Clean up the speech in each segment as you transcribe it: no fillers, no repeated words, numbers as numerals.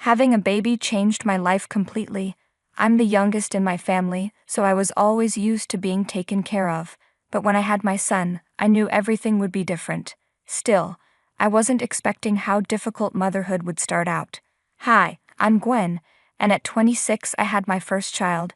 Having a baby changed my life completely. I'm the youngest in my family, so I was always used to being taken care of. But when I had my son, I knew everything would be different. Still, I wasn't expecting how difficult motherhood would start out. Hi, I'm Gwen, and at 26 I had my first child.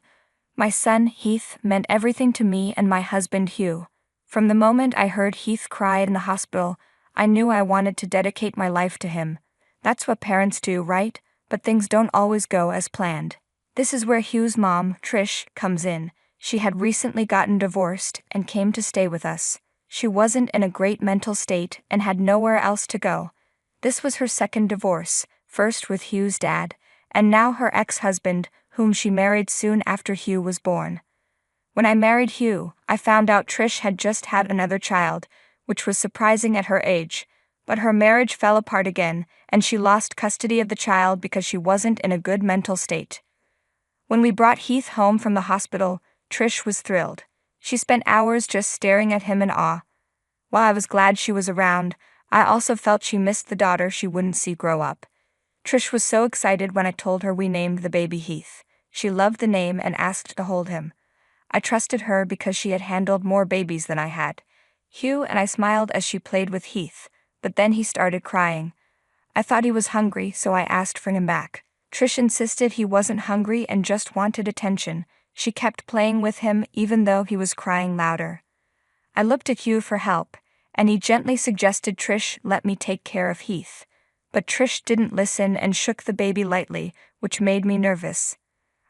My son, Heath, meant everything to me and my husband, Hugh. From the moment I heard Heath cry in the hospital, I knew I wanted to dedicate my life to him. That's what parents do, right? But things don't always go as planned. This is where Hugh's mom, Trish, comes in. She had recently gotten divorced and came to stay with us. She wasn't in a great mental state and had nowhere else to go. This was her second divorce, first with Hugh's dad, and now her ex-husband, whom she married soon after Hugh was born. When I married Hugh, I found out Trish had just had another child, which was surprising at her age. But her marriage fell apart again, and she lost custody of the child because she wasn't in a good mental state. When we brought Heath home from the hospital, Trish was thrilled. She spent hours just staring at him in awe. While I was glad she was around, I also felt she missed the daughter she wouldn't see grow up. Trish was so excited when I told her we named the baby Heath. She loved the name and asked to hold him. I trusted her because she had handled more babies than I had. Hugh and I smiled as she played with Heath, but then he started crying. I thought he was hungry, so I asked for him back. Trish insisted he wasn't hungry and just wanted attention. She kept playing with him even though he was crying louder. I looked at Hugh for help, and he gently suggested Trish let me take care of Heath. But Trish didn't listen and shook the baby lightly, which made me nervous.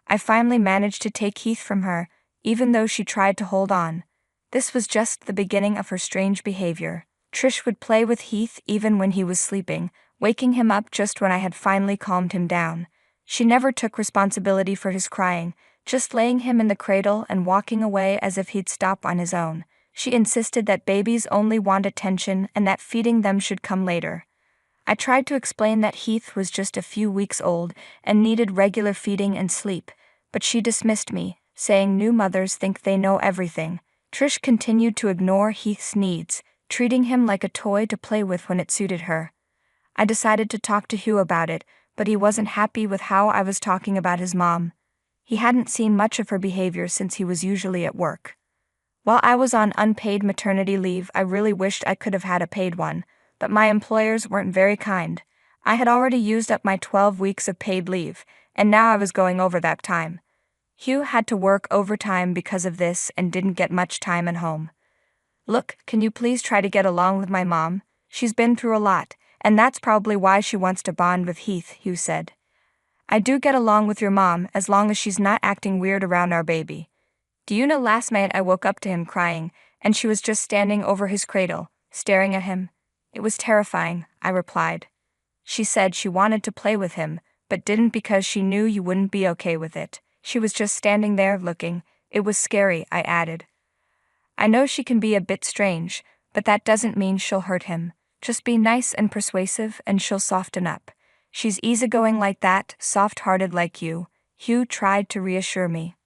I finally managed to take Heath from her, even though she tried to hold on. This was just the beginning of her strange behavior. Trish would play with Heath even when he was sleeping, waking him up just when I had finally calmed him down. She never took responsibility for his crying, just laying him in the cradle and walking away as if he'd stop on his own. She insisted that babies only want attention and that feeding them should come later. I tried to explain that Heath was just a few weeks old and needed regular feeding and sleep, but she dismissed me, saying new mothers think they know everything. Trish continued to ignore Heath's needs, treating him like a toy to play with when it suited her. I decided to talk to Hugh about it, but he wasn't happy with how I was talking about his mom. He hadn't seen much of her behavior since he was usually at work. While I was on unpaid maternity leave, I really wished I could have had a paid one, but my employers weren't very kind. I had already used up my 12 weeks of paid leave, and now I was going over that time. Hugh had to work overtime because of this and didn't get much time at home. Look, can you please try to get along with my mom? She's been through a lot, and that's probably why she wants to bond with Heath, Hugh said. I do get along with your mom as long as she's not acting weird around our baby. Do you know last night I woke up to him crying, and she was just standing over his cradle, staring at him? It was terrifying, I replied. She said she wanted to play with him, but didn't because she knew you wouldn't be okay with it. She was just standing there looking. It was scary, I added. I know she can be a bit strange, but that doesn't mean she'll hurt him. Just be nice and persuasive and she'll soften up. She's easygoing like that, soft-hearted like you. Hugh tried to reassure me.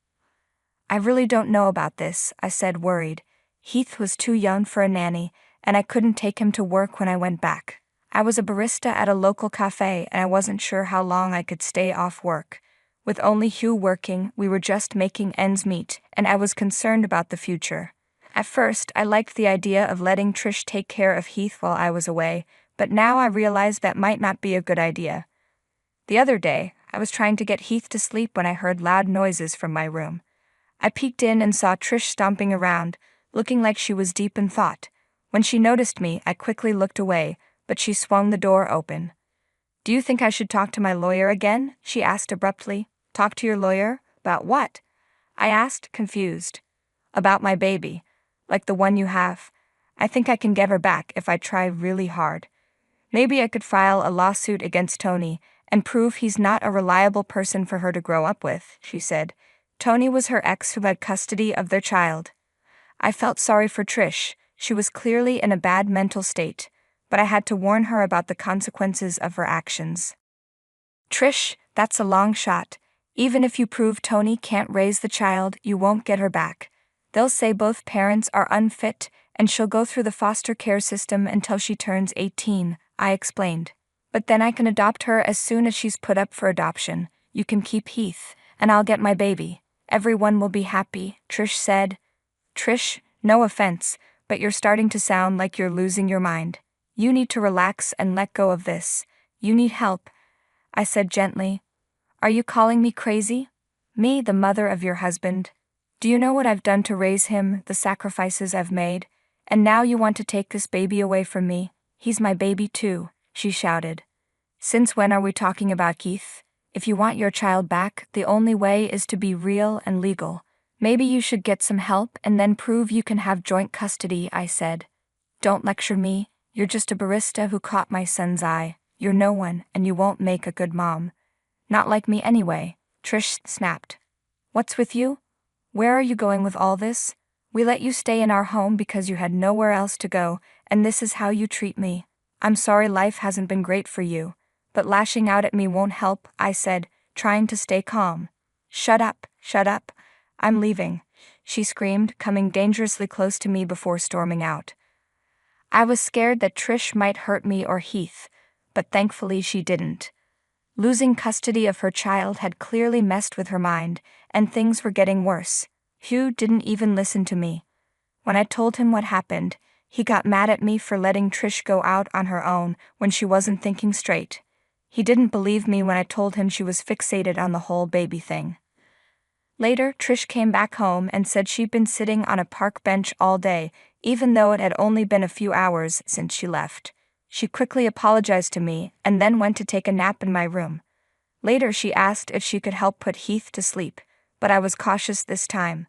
I really don't know about this, I said, worried. Heath was too young for a nanny, and I couldn't take him to work when I went back. I was a barista at a local cafe and I wasn't sure how long I could stay off work. With only Hugh working, we were just making ends meet, and I was concerned about the future. At first, I liked the idea of letting Trish take care of Heath while I was away, but now I realized that might not be a good idea. The other day, I was trying to get Heath to sleep when I heard loud noises from my room. I peeked in and saw Trish stomping around, looking like she was deep in thought. When she noticed me, I quickly looked away, but she swung the door open. Do you think I should talk to my lawyer again? She asked abruptly. Talk to your lawyer? About what? I asked, confused. About my baby. Like the one you have. I think I can get her back if I try really hard. Maybe I could file a lawsuit against Tony and prove he's not a reliable person for her to grow up with, she said. Tony was her ex who had custody of their child. I felt sorry for Trish. She was clearly in a bad mental state, but I had to warn her about the consequences of her actions. Trish, that's a long shot. Even if you prove Tony can't raise the child, you won't get her back. They'll say both parents are unfit, and she'll go through the foster care system until she turns 18, I explained. But then I can adopt her as soon as she's put up for adoption. You can keep Heath, and I'll get my baby. Everyone will be happy, Trish said. Trish, no offense, but you're starting to sound like you're losing your mind. You need to relax and let go of this. You need help, I said gently. Are you calling me crazy? Me, the mother of your husband? Do you know what I've done to raise him, the sacrifices I've made? And now you want to take this baby away from me? He's my baby too, she shouted. Since when are we talking about Keith? If you want your child back, the only way is to be real and legal. Maybe you should get some help and then prove you can have joint custody, I said. Don't lecture me. You're just a barista who caught my son's eye. You're no one, and you won't make a good mom. Not like me anyway, Trish snapped. What's with you? Where are you going with all this? We let you stay in our home because you had nowhere else to go, and this is how you treat me. I'm sorry life hasn't been great for you, but lashing out at me won't help, I said, trying to stay calm. Shut up, I'm leaving, she screamed, coming dangerously close to me before storming out. I was scared that Trish might hurt me or Heath, but thankfully she didn't. Losing custody of her child had clearly messed with her mind, and things were getting worse. Hugh didn't even listen to me. When I told him what happened, he got mad at me for letting Trish go out on her own when she wasn't thinking straight. He didn't believe me when I told him she was fixated on the whole baby thing. Later, Trish came back home and said she'd been sitting on a park bench all day, even though it had only been a few hours since she left. She quickly apologized to me and then went to take a nap in my room. Later she asked if she could help put Heath to sleep, but I was cautious this time.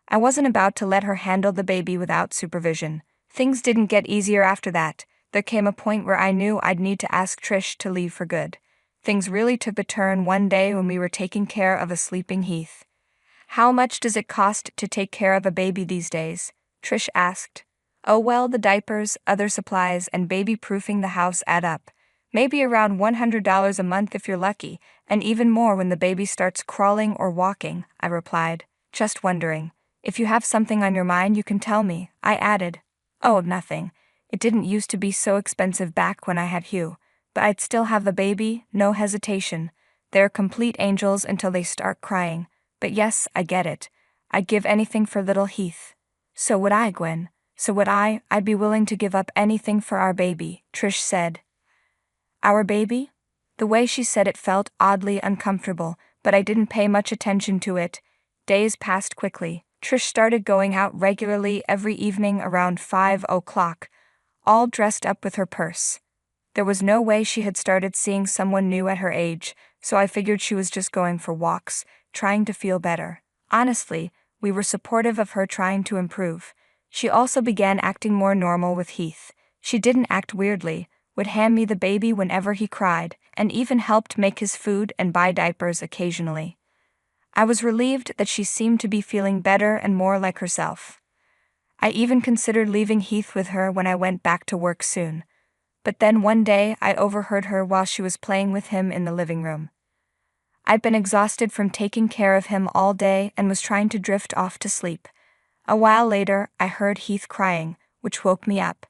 I wasn't about to let her handle the baby without supervision. Things didn't get easier after that. There came a point where I knew I'd need to ask Trish to leave for good. Things really took a turn one day when we were taking care of a sleeping Heath. How much does it cost to take care of a baby these days? Trish asked. Oh well, the diapers, other supplies, and baby-proofing the house add up. Maybe around $100 a month if you're lucky, and even more when the baby starts crawling or walking, I replied, just wondering. If you have something on your mind you can tell me, I added. Oh, nothing. It didn't used to be so expensive back when I had Hugh, but I'd still have the baby, no hesitation. They're complete angels until they start crying. But yes, I get it. I'd give anything for little Heath. So would I, Gwen. So would I. I'd be willing to give up anything for our baby, Trish said. Our baby? The way she said it felt oddly uncomfortable, but I didn't pay much attention to it. Days passed quickly. Trish started going out regularly every evening around 5 o'clock, all dressed up with her purse. There was no way she had started seeing someone new at her age, so I figured she was just going for walks, trying to feel better. Honestly, we were supportive of her trying to improve. She also began acting more normal with Heath. She didn't act weirdly, would hand me the baby whenever he cried, and even helped make his food and buy diapers occasionally. I was relieved that she seemed to be feeling better and more like herself. I even considered leaving Heath with her when I went back to work soon. But then one day I overheard her while she was playing with him in the living room. I'd been exhausted from taking care of him all day and was trying to drift off to sleep. A while later, I heard Heath crying, which woke me up.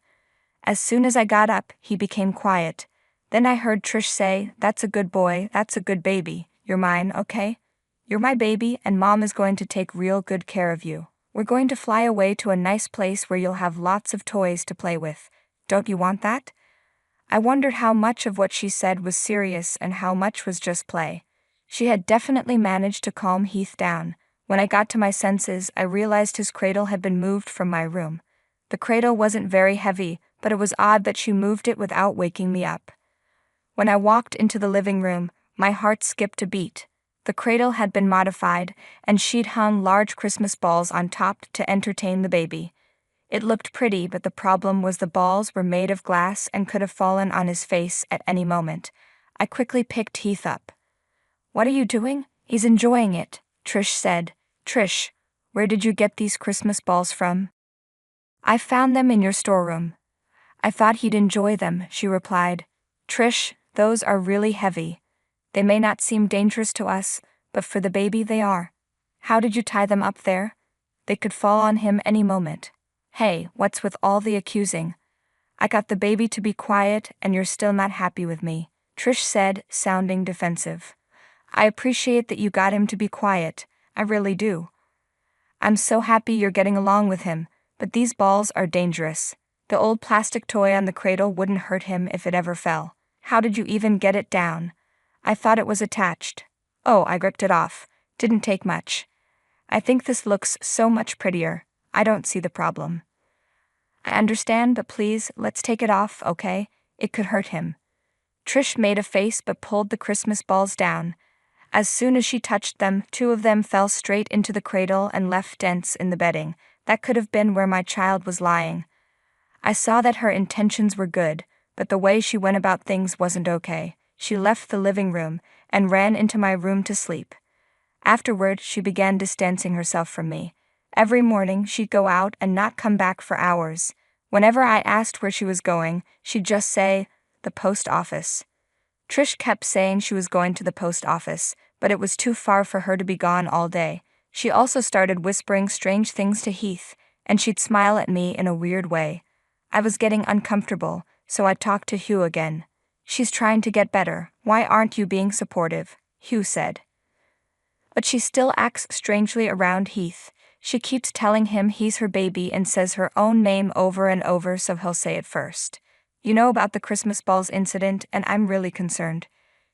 As soon as I got up, he became quiet. Then I heard Trish say, "That's a good boy, that's a good baby. You're mine, okay? You're my baby, and Mom is going to take real good care of you. We're going to fly away to a nice place where you'll have lots of toys to play with. Don't you want that?" I wondered how much of what she said was serious and how much was just play. She had definitely managed to calm Heath down. When I got to my senses, I realized his cradle had been moved from my room. The cradle wasn't very heavy, but it was odd that she moved it without waking me up. When I walked into the living room, my heart skipped a beat. The cradle had been modified, and she'd hung large Christmas balls on top to entertain the baby. It looked pretty, but the problem was the balls were made of glass and could have fallen on his face at any moment. I quickly picked Heath up. "What are you doing?" "He's enjoying it," Trish said. "Trish, where did you get these Christmas balls from?" "I found them in your storeroom." "I thought he'd enjoy them," she replied. "Trish, those are really heavy. They may not seem dangerous to us, but for the baby they are. How did you tie them up there? They could fall on him any moment." "Hey, what's with all the accusing?" I got the baby to be quiet and you're still not happy with me, Trish said, sounding defensive. I appreciate that you got him to be quiet, I really do. I'm so happy you're getting along with him, but these balls are dangerous. The old plastic toy on the cradle wouldn't hurt him if it ever fell. How did you even get it down? I thought it was attached. Oh, I ripped it off. Didn't take much. I think this looks so much prettier. I don't see the problem. I understand, but please, let's take it off, okay? It could hurt him. Trish made a face but pulled the Christmas balls down. As soon as she touched them, 2 of them fell straight into the cradle and left dents in the bedding. That could have been where my child was lying. I saw that her intentions were good, but the way she went about things wasn't okay. She left the living room and ran into my room to sleep. Afterward, she began distancing herself from me. Every morning, she'd go out and not come back for hours. Whenever I asked where she was going, she'd just say, "The post office." Trish kept saying she was going to the post office, but it was too far for her to be gone all day. She also started whispering strange things to Heath, and she'd smile at me in a weird way. I was getting uncomfortable, so I talked to Hugh again. "She's trying to get better. Why aren't you being supportive?" Hugh said. But she still acts strangely around Heath. She keeps telling him he's her baby and says her own name over and over so he'll say it first. You know about the Christmas balls incident, and I'm really concerned.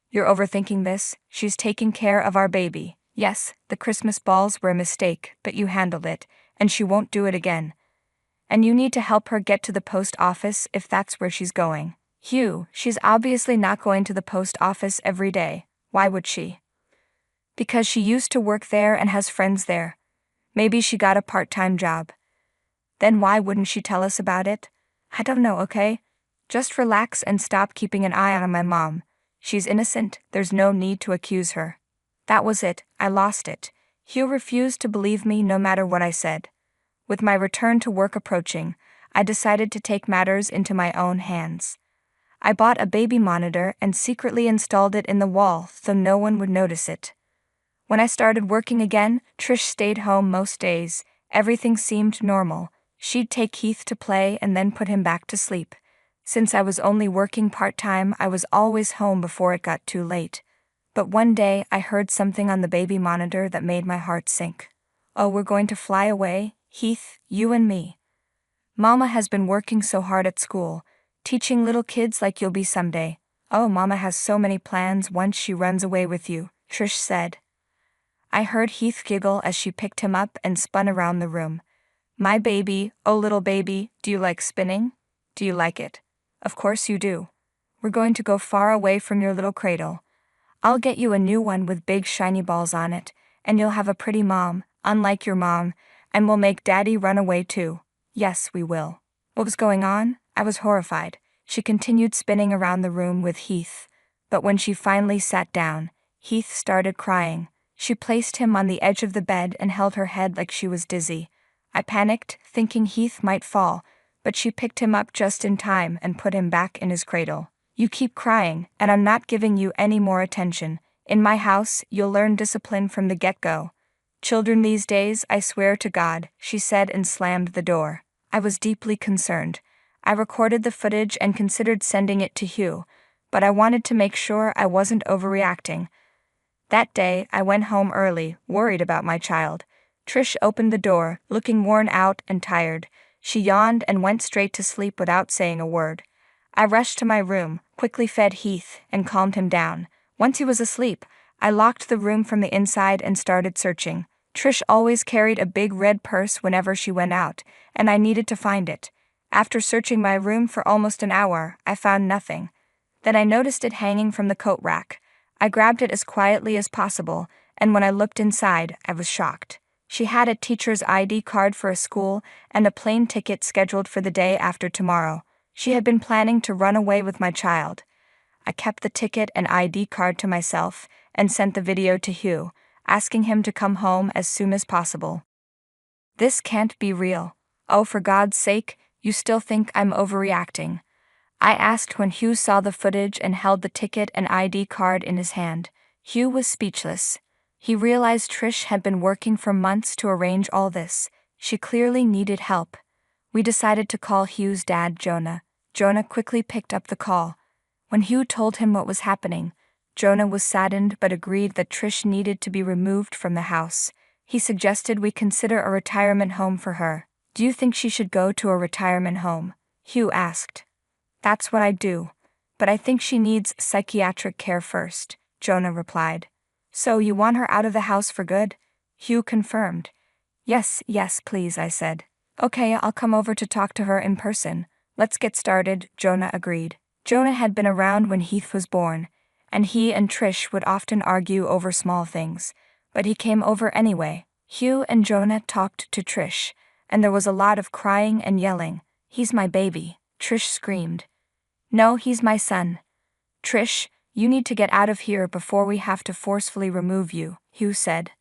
You're overthinking this. She's taking care of our baby. Yes, the Christmas balls were a mistake, but you handled it, and she won't do it again. And you need to help her get to the post office if that's where she's going. Hugh, she's obviously not going to the post office every day. Why would she? Because she used to work there and has friends there. Maybe she got a part-time job. Then why wouldn't she tell us about it? I don't know, okay? Just relax and stop keeping an eye on my mom. She's innocent, there's no need to accuse her. That was it, I lost it. Hugh refused to believe me no matter what I said. With my return to work approaching, I decided to take matters into my own hands. I bought a baby monitor and secretly installed it in the wall so no one would notice it. When I started working again, Trish stayed home most days. Everything seemed normal. She'd take Heath to play and then put him back to sleep. Since I was only working part-time, I was always home before it got too late. But one day, I heard something on the baby monitor that made my heart sink. Oh, we're going to fly away, Heath, you and me. Mama has been working so hard at school, teaching little kids like you'll be someday. Oh, Mama has so many plans once she runs away with you, Trish said. I heard Heath giggle as she picked him up and spun around the room. My baby, oh little baby, do you like spinning? Do you like it? Of course you do. We're going to go far away from your little cradle. I'll get you a new one with big shiny balls on it, and you'll have a pretty mom, unlike your mom, and we'll make Daddy run away too. Yes, we will. What was going on? I was horrified. She continued spinning around the room with Heath, but when she finally sat down, Heath started crying. She placed him on the edge of the bed and held her head like she was dizzy. I panicked, thinking Heath might fall, but she picked him up just in time and put him back in his cradle. You keep crying, and I'm not giving you any more attention. In my house, you'll learn discipline from the get-go. Children these days, I swear to God, she said and slammed the door. I was deeply concerned. I recorded the footage and considered sending it to Hugh, but I wanted to make sure I wasn't overreacting. That day, I went home early, worried about my child. Trish opened the door, looking worn out and tired. She yawned and went straight to sleep without saying a word. I rushed to my room, quickly fed Heath, and calmed him down. Once he was asleep, I locked the room from the inside and started searching. Trish always carried a big red purse whenever she went out, and I needed to find it. After searching my room for almost an hour, I found nothing. Then I noticed it hanging from the coat rack. I grabbed it as quietly as possible, and when I looked inside, I was shocked. She had a teacher's ID card for a school and a plane ticket scheduled for the day after tomorrow. She had been planning to run away with my child. I kept the ticket and ID card to myself and sent the video to Hugh, asking him to come home as soon as possible. This can't be real. Oh, for God's sake, you still think I'm overreacting? I asked when Hugh saw the footage and held the ticket and ID card in his hand. Hugh was speechless. He realized Trish had been working for months to arrange all this. She clearly needed help. We decided to call Hugh's dad, Jonah. Jonah quickly picked up the call. When Hugh told him what was happening, Jonah was saddened but agreed that Trish needed to be removed from the house. He suggested we consider a retirement home for her. Do you think she should go to a retirement home? Hugh asked. That's what I do. But I think she needs psychiatric care first, Jonah replied. So you want her out of the house for good? Hugh confirmed. Yes, please, I said. Okay, I'll come over to talk to her in person. Let's get started, Jonah agreed. Jonah had been around when Heath was born, and he and Trish would often argue over small things, but he came over anyway. Hugh and Jonah talked to Trish, and there was a lot of crying and yelling. He's my baby, Trish screamed. No, he's my son. Trish, you need to get out of here before we have to forcefully remove you, Hugh said.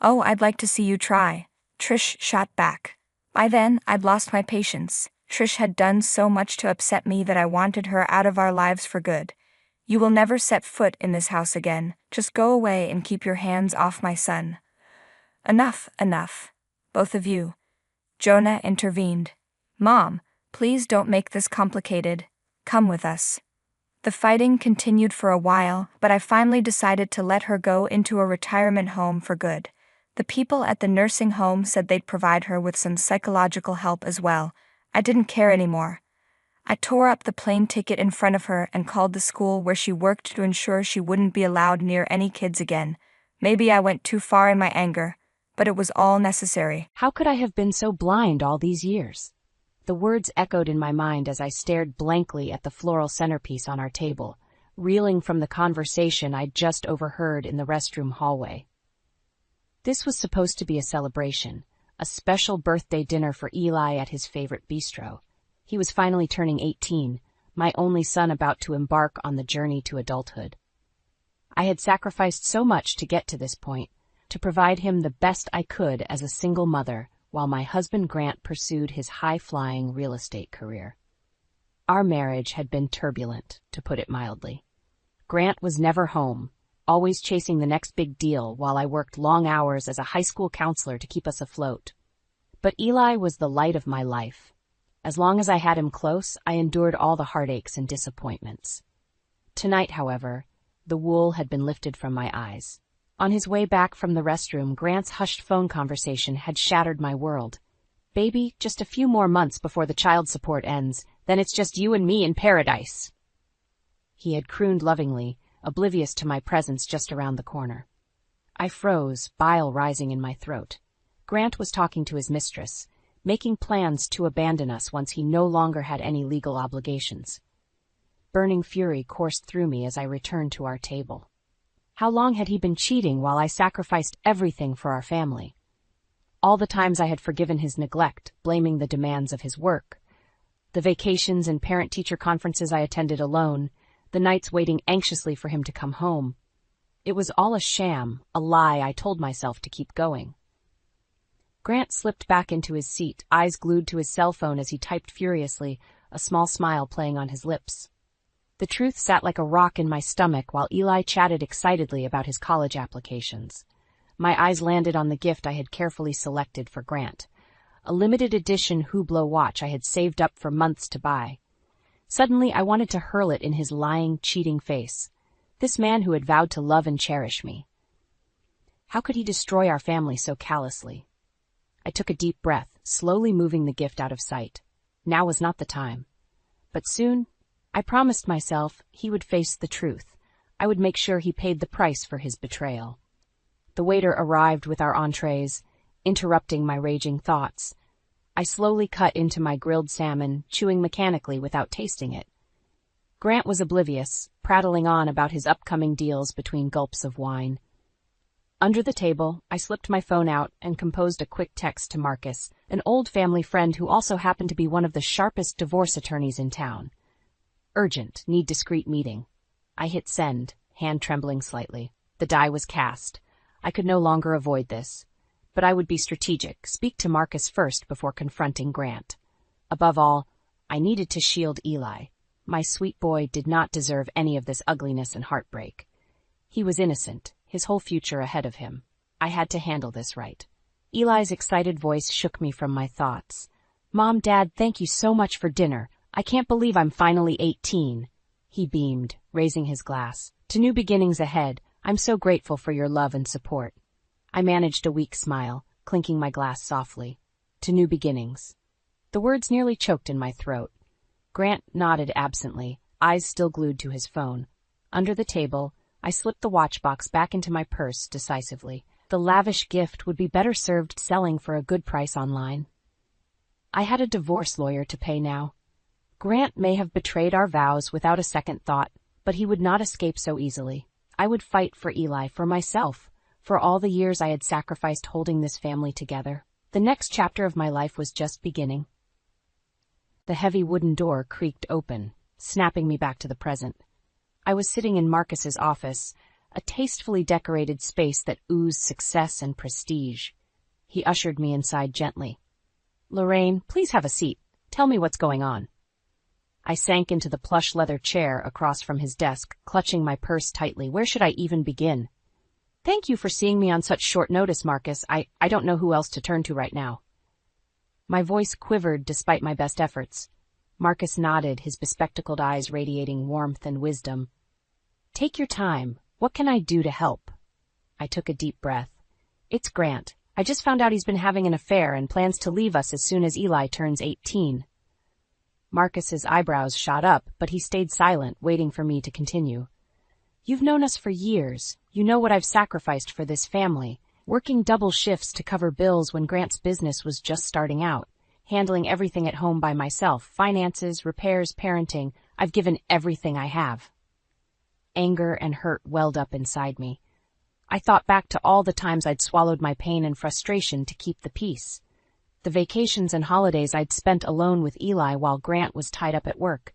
Oh, I'd like to see you try, Trish shot back. By then, I'd lost my patience. Trish had done so much to upset me that I wanted her out of our lives for good. You will never set foot in this house again. Just go away and keep your hands off my son. Enough. Both of you. Jonah intervened. Mom, please don't make this complicated. Come with us. The fighting continued for a while, but I finally decided to let her go into a retirement home for good. The people at the nursing home said they'd provide her with some psychological help as well. I didn't care anymore. I tore up the plane ticket in front of her and called the school where she worked to ensure she wouldn't be allowed near any kids again. Maybe I went too far in my anger, but it was all necessary. How could I have been so blind all these years? The words echoed in my mind as I stared blankly at the floral centerpiece on our table, reeling from the conversation I'd just overheard in the restroom hallway. This was supposed to be a celebration, a special birthday dinner for Eli at his favorite bistro. He was finally turning 18, my only son about to embark on the journey to adulthood. I had sacrificed so much to get to this point, to provide him the best I could as a single mother, while my husband Grant pursued his high-flying real estate career. Our marriage had been turbulent, to put it mildly. Grant was never home, always chasing the next big deal while I worked long hours as a high school counselor to keep us afloat. But Eli was the light of my life. As long as I had him close, I endured all the heartaches and disappointments. Tonight, however, the wool had been lifted from my eyes. On his way back from the restroom, Grant's hushed phone conversation had shattered my world. Baby, just a few more months before the child support ends, then it's just you and me in paradise. He had crooned lovingly, oblivious to my presence just around the corner. I froze, bile rising in my throat. Grant was talking to his mistress, making plans to abandon us once he no longer had any legal obligations. Burning fury coursed through me as I returned to our table. How long had he been cheating while I sacrificed everything for our family? All the times I had forgiven his neglect, blaming the demands of his work, the vacations and parent-teacher conferences I attended alone, the nights waiting anxiously for him to come home. It was all a sham, a lie I told myself to keep going. Grant slipped back into his seat, eyes glued to his cell phone as he typed furiously, a small smile playing on his lips. The truth sat like a rock in my stomach while Eli chatted excitedly about his college applications. My eyes landed on the gift I had carefully selected for Grant, a limited edition Hublot watch I had saved up for months to buy. Suddenly, I wanted to hurl it in his lying, cheating face. This man who had vowed to love and cherish me. How could he destroy our family so callously? I took a deep breath, slowly moving the gift out of sight. Now was not the time. But soon, I promised myself he would face the truth. I would make sure he paid the price for his betrayal. The waiter arrived with our entrees, interrupting my raging thoughts. I slowly cut into my grilled salmon, chewing mechanically without tasting it. Grant was oblivious, prattling on about his upcoming deals between gulps of wine. Under the table, I slipped my phone out and composed a quick text to Marcus, an old family friend who also happened to be one of the sharpest divorce attorneys in town. Urgent, need discreet meeting. I hit send, hand trembling slightly. The die was cast. I could no longer avoid this. But I would be strategic, speak to Marcus first before confronting Grant. Above all, I needed to shield Eli. My sweet boy did not deserve any of this ugliness and heartbreak. He was innocent, his whole future ahead of him. I had to handle this right. Eli's excited voice shook me from my thoughts. Mom, Dad, thank you so much for dinner. I can't believe I'm finally 18. He beamed, raising his glass. To new beginnings ahead, I'm so grateful for your love and support. I managed a weak smile, clinking my glass softly. To new beginnings. The words nearly choked in my throat. Grant nodded absently, eyes still glued to his phone. Under the table, I slipped the watch box back into my purse decisively. The lavish gift would be better served selling for a good price online. I had a divorce lawyer to pay now. Grant may have betrayed our vows without a second thought, but he would not escape so easily. I would fight for Eli, for myself, for all the years I had sacrificed holding this family together. The next chapter of my life was just beginning. The heavy wooden door creaked open, snapping me back to the present. I was sitting in Marcus's office, a tastefully decorated space that oozed success and prestige. He ushered me inside gently. "Lorraine, please have a seat. Tell me what's going on." I sank into the plush leather chair across from his desk, clutching my purse tightly. Where should I even begin? "Thank you for seeing me on such short notice, Marcus. I don't know who else to turn to right now." My voice quivered despite my best efforts. Marcus nodded, his bespectacled eyes radiating warmth and wisdom. "Take your time. What can I do to help?" I took a deep breath. "It's Grant. I just found out he's been having an affair and plans to leave us as soon as Eli turns 18. Marcus's eyebrows shot up, but he stayed silent, waiting for me to continue. "You've known us for years. You know what I've sacrificed for this family, working double shifts to cover bills when Grant's business was just starting out, handling everything at home by myself, finances, repairs, parenting. I've given everything I have." Anger and hurt welled up inside me. I thought back to all the times I'd swallowed my pain and frustration to keep the peace. The vacations and holidays I'd spent alone with Eli while Grant was tied up at work.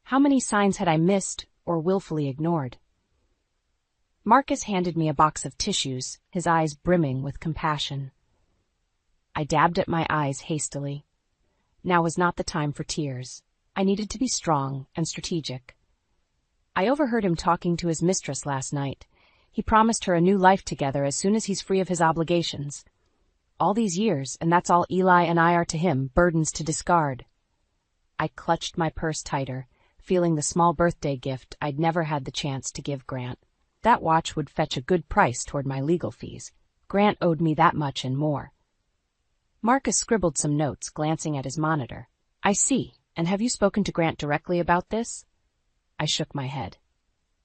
How many signs had I missed or willfully ignored? Marcus handed me a box of tissues, his eyes brimming with compassion. I dabbed at my eyes hastily. Now was not the time for tears. I needed to be strong and strategic. I overheard him talking to his mistress last night. He promised her a new life together as soon as he's free of his obligations. All these years, and that's all Eli and I are to him, burdens to discard. I clutched my purse tighter, feeling the small birthday gift I'd never had the chance to give Grant. That watch would fetch a good price toward my legal fees. Grant owed me that much and more. Marcus scribbled some notes, glancing at his monitor. "I see. And have you spoken to Grant directly about this?" I shook my head.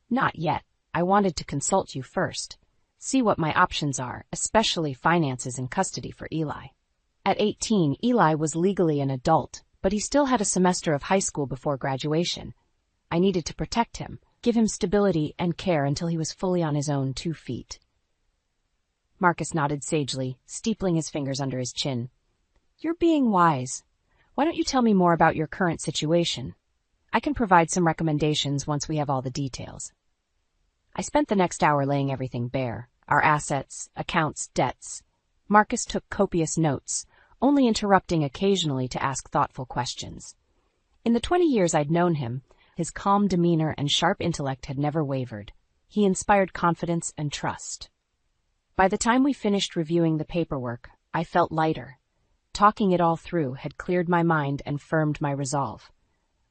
"Not yet. I wanted to consult you first. See what my options are, especially finances and custody for Eli." At 18, Eli was legally an adult, but he still had a semester of high school before graduation. I needed to protect him, give him stability and care until he was fully on his own 2 feet. Marcus nodded sagely, steepling his fingers under his chin. "You're being wise. Why don't you tell me more about your current situation? I can provide some recommendations once we have all the details." I spent the next hour laying everything bare, our assets, accounts, debts. Marcus took copious notes, only interrupting occasionally to ask thoughtful questions. In the 20 years I'd known him, his calm demeanor and sharp intellect had never wavered. He inspired confidence and trust. By the time we finished reviewing the paperwork, I felt lighter. Talking it all through had cleared my mind and firmed my resolve.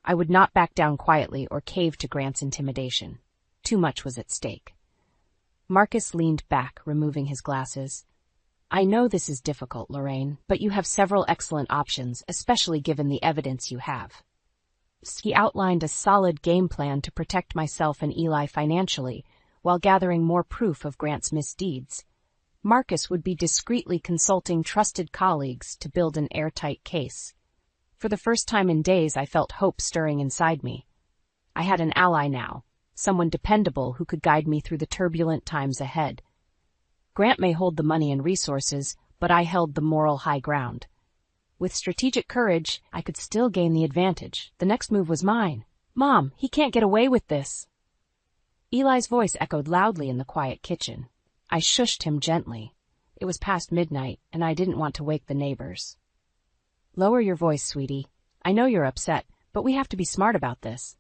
I would not back down quietly or cave to Grant's intimidation. Too much was at stake. Marcus leaned back, removing his glasses. "I know this is difficult, Lorraine, but you have several excellent options, especially given the evidence you have." He outlined a solid game plan to protect myself and Eli financially, while gathering more proof of Grant's misdeeds. Marcus would be discreetly consulting trusted colleagues to build an airtight case. For the first time in days, I felt hope stirring inside me. I had an ally now, someone dependable who could guide me through the turbulent times ahead. Grant may hold the money and resources, but I held the moral high ground. With strategic courage, I could still gain the advantage. The next move was mine. "Mom, he can't get away with this." Eli's voice echoed loudly in the quiet kitchen. I shushed him gently. It was past midnight, and I didn't want to wake the neighbors. "Lower your voice, sweetie. I know you're upset, but we have to be smart about this."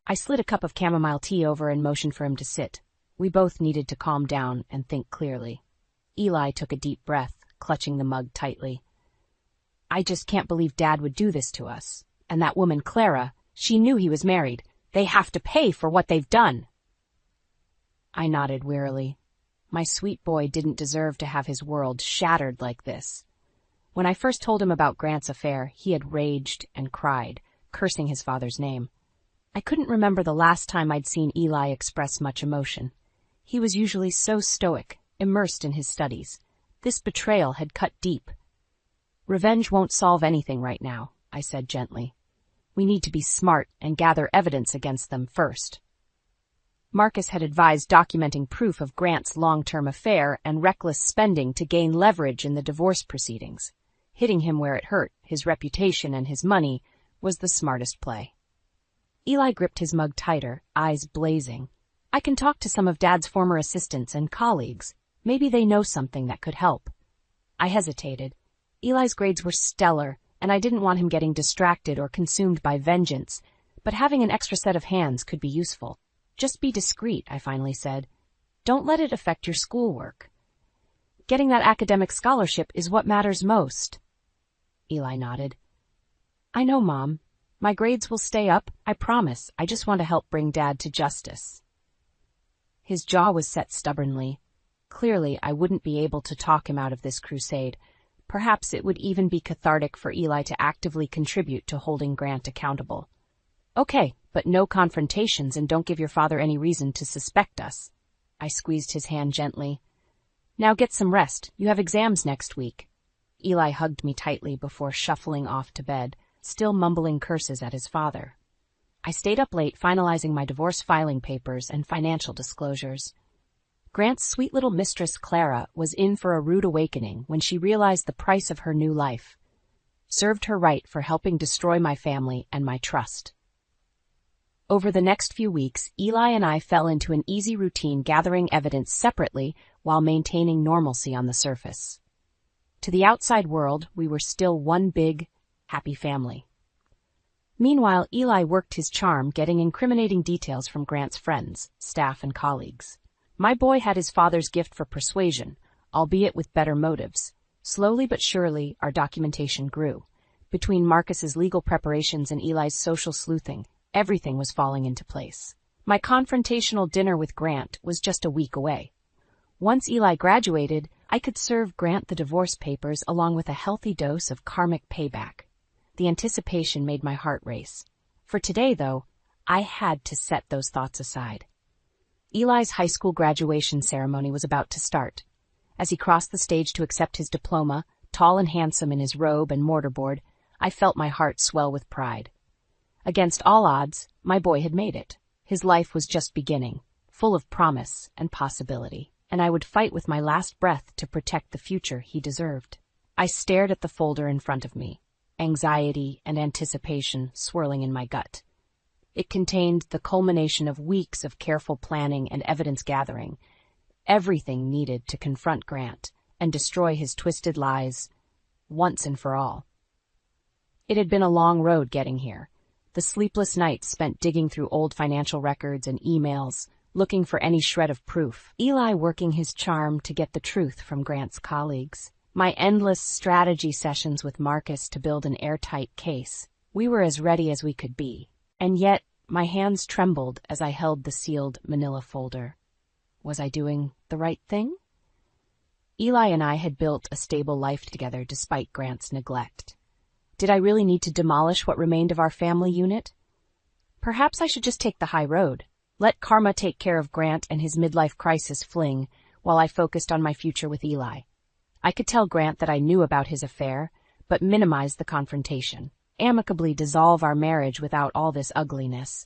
I slid a cup of chamomile tea over and motioned for him to sit. We both needed to calm down and think clearly. Eli took a deep breath, clutching the mug tightly. "I just can't believe Dad would do this to us. And that woman Clara, she knew he was married. They have to pay for what they've done. I nodded wearily. My sweet boy didn't deserve to have his world shattered like this. When I first told him about Grant's affair, he had raged and cried, cursing his father's name. I couldn't remember the last time I'd seen Eli express much emotion. He was usually so stoic, immersed in his studies. This betrayal had cut deep. Revenge won't solve anything right now, I said gently. We need to be smart and gather evidence against them first. Marcus had advised documenting proof of Grant's long-term affair and reckless spending to gain leverage in the divorce proceedings. Hitting him where it hurt, his reputation and his money, was the smartest play. Eli gripped his mug tighter, eyes blazing. I can talk to some of Dad's former assistants and colleagues. Maybe they know something that could help. I hesitated. Eli's grades were stellar, and I didn't want him getting distracted or consumed by vengeance, but having an extra set of hands could be useful. Just be discreet, I finally said. Don't let it affect your schoolwork. Getting that academic scholarship is what matters most. Eli nodded. I know, Mom. My grades will stay up, I promise. I just want to help bring Dad to justice. His jaw was set stubbornly. Clearly, I wouldn't be able to talk him out of this crusade. Perhaps it would even be cathartic for Eli to actively contribute to holding Grant accountable. Okay, but no confrontations, and don't give your father any reason to suspect us. I squeezed his hand gently. Now get some rest. You have exams next week. Eli hugged me tightly before shuffling off to bed, still mumbling curses at his father. I stayed up late finalizing my divorce filing papers and financial disclosures. Grant's sweet little mistress Clara was in for a rude awakening when she realized the price of her new life. Served her right for helping destroy my family and my trust. Over the next few weeks, Eli and I fell into an easy routine gathering evidence separately while maintaining normalcy on the surface. To the outside world, we were still one big, happy family. Meanwhile, Eli worked his charm getting incriminating details from Grant's friends, staff, and colleagues. My boy had his father's gift for persuasion, albeit with better motives. Slowly but surely, our documentation grew. Between Marcus's legal preparations and Eli's social sleuthing, everything was falling into place. My confrontational dinner with Grant was just a week away. Once Eli graduated, I could serve Grant the divorce papers along with a healthy dose of karmic payback. The anticipation made my heart race. For today, though, I had to set those thoughts aside. Eli's high school graduation ceremony was about to start. As he crossed the stage to accept his diploma, tall and handsome in his robe and mortarboard, I felt my heart swell with pride. Against all odds, my boy had made it. His life was just beginning, full of promise and possibility, and I would fight with my last breath to protect the future he deserved. I stared at the folder in front of me, anxiety and anticipation swirling in my gut. It contained the culmination of weeks of careful planning and evidence gathering, everything needed to confront Grant and destroy his twisted lies once and for all. It had been a long road getting here. The sleepless nights spent digging through old financial records and emails, looking for any shred of proof. Eli working his charm to get the truth from Grant's colleagues. My endless strategy sessions with Marcus to build an airtight case. We were as ready as we could be. And yet, my hands trembled as I held the sealed manila folder. Was I doing the right thing? Eli and I had built a stable life together despite Grant's neglect. Did I really need to demolish what remained of our family unit? Perhaps I should just take the high road. Let karma take care of Grant and his midlife crisis fling, while I focused on my future with Eli. I could tell Grant that I knew about his affair, but minimize the confrontation. Amicably dissolve our marriage without all this ugliness.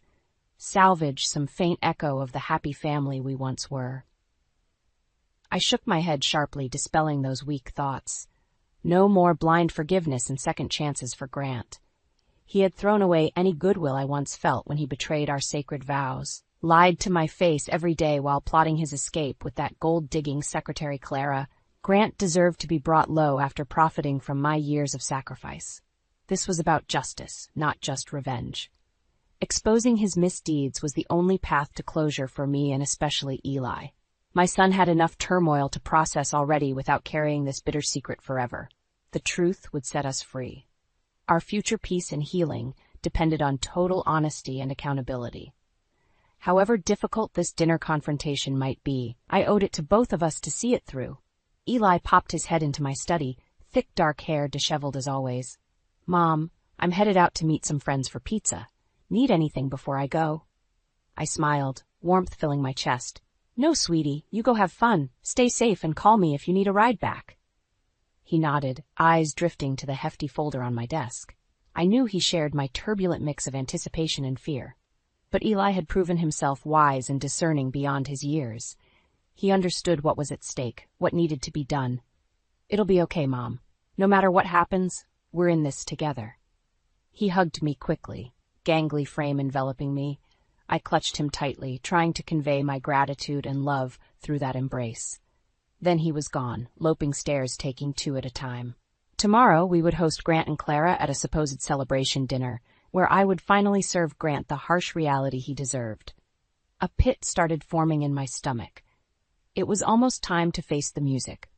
Salvage some faint echo of the happy family we once were. I shook my head sharply, dispelling those weak thoughts. No more blind forgiveness and second chances for Grant. He had thrown away any goodwill I once felt when he betrayed our sacred vows, lied to my face every day while plotting his escape with that gold-digging secretary Clara. Grant deserved to be brought low after profiting from my years of sacrifice. This was about justice, not just revenge. Exposing his misdeeds was the only path to closure for me and especially Eli. My son had enough turmoil to process already without carrying this bitter secret forever. The truth would set us free. Our future peace and healing depended on total honesty and accountability. However difficult this dinner confrontation might be, I owed it to both of us to see it through. Eli popped his head into my study, thick dark hair disheveled as always. "Mom, I'm headed out to meet some friends for pizza. Need anything before I go?" I smiled, warmth filling my chest. "No, sweetie, you go have fun. Stay safe and call me if you need a ride back." He nodded, eyes drifting to the hefty folder on my desk. I knew he shared my turbulent mix of anticipation and fear. But Eli had proven himself wise and discerning beyond his years. He understood what was at stake, what needed to be done. "It'll be okay, Mom. No matter what happens, we're in this together." He hugged me quickly, gangly frame enveloping me. I clutched him tightly, trying to convey my gratitude and love through that embrace. Then he was gone, loping stairs, taking two at a time. Tomorrow we would host Grant and Clara at a supposed celebration dinner, where I would finally serve Grant the harsh reality he deserved. A pit started forming in my stomach. It was almost time to face the music.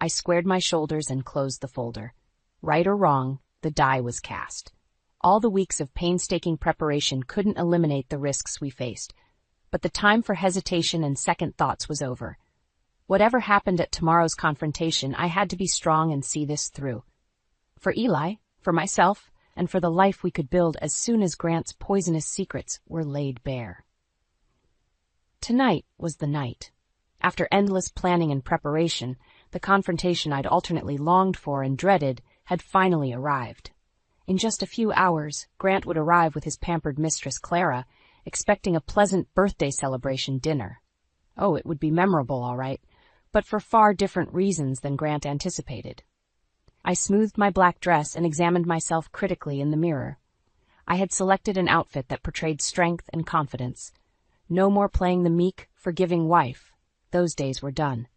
I squared my shoulders and closed the folder. Right or wrong, the die was cast. All the weeks of painstaking preparation couldn't eliminate the risks we faced, but the time for hesitation and second thoughts was over. Whatever happened at tomorrow's confrontation, I had to be strong and see this through. For Eli, for myself, and for the life we could build as soon as Grant's poisonous secrets were laid bare. Tonight was the night. After endless planning and preparation, the confrontation I'd alternately longed for and dreaded had finally arrived. In just a few hours, Grant would arrive with his pampered mistress Clara, expecting a pleasant birthday celebration dinner. Oh, it would be memorable, all right, but for far different reasons than Grant anticipated. I smoothed my black dress and examined myself critically in the mirror. I had selected an outfit that portrayed strength and confidence. No more playing the meek, forgiving wife. Those days were done.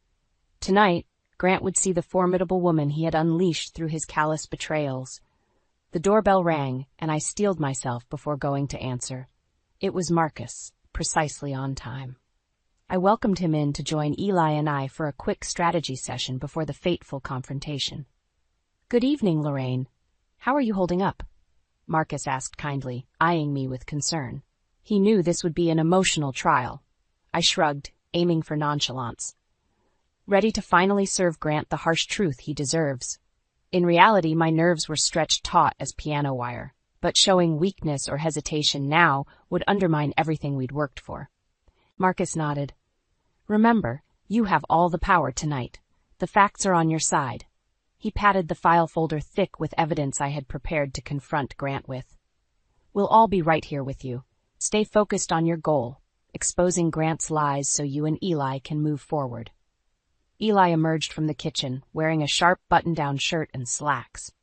Tonight, Grant would see the formidable woman he had unleashed through his callous betrayals. The doorbell rang, and I steeled myself before going to answer. It was Marcus, precisely on time. I welcomed him in to join Eli and I for a quick strategy session before the fateful confrontation. "Good evening, Lorraine. How are you holding up?" Marcus asked kindly, eyeing me with concern. He knew this would be an emotional trial. I shrugged, aiming for nonchalance. Ready to finally serve Grant the harsh truth he deserves. In reality, my nerves were stretched taut as piano wire, but showing weakness or hesitation now would undermine everything we'd worked for. Marcus nodded. "Remember, you have all the power tonight. The facts are on your side." He patted the file folder thick with evidence I had prepared to confront Grant with. "We'll all be right here with you. Stay focused on your goal, exposing Grant's lies so you and Eli can move forward." Eli emerged from the kitchen, wearing a sharp button-down shirt and slacks.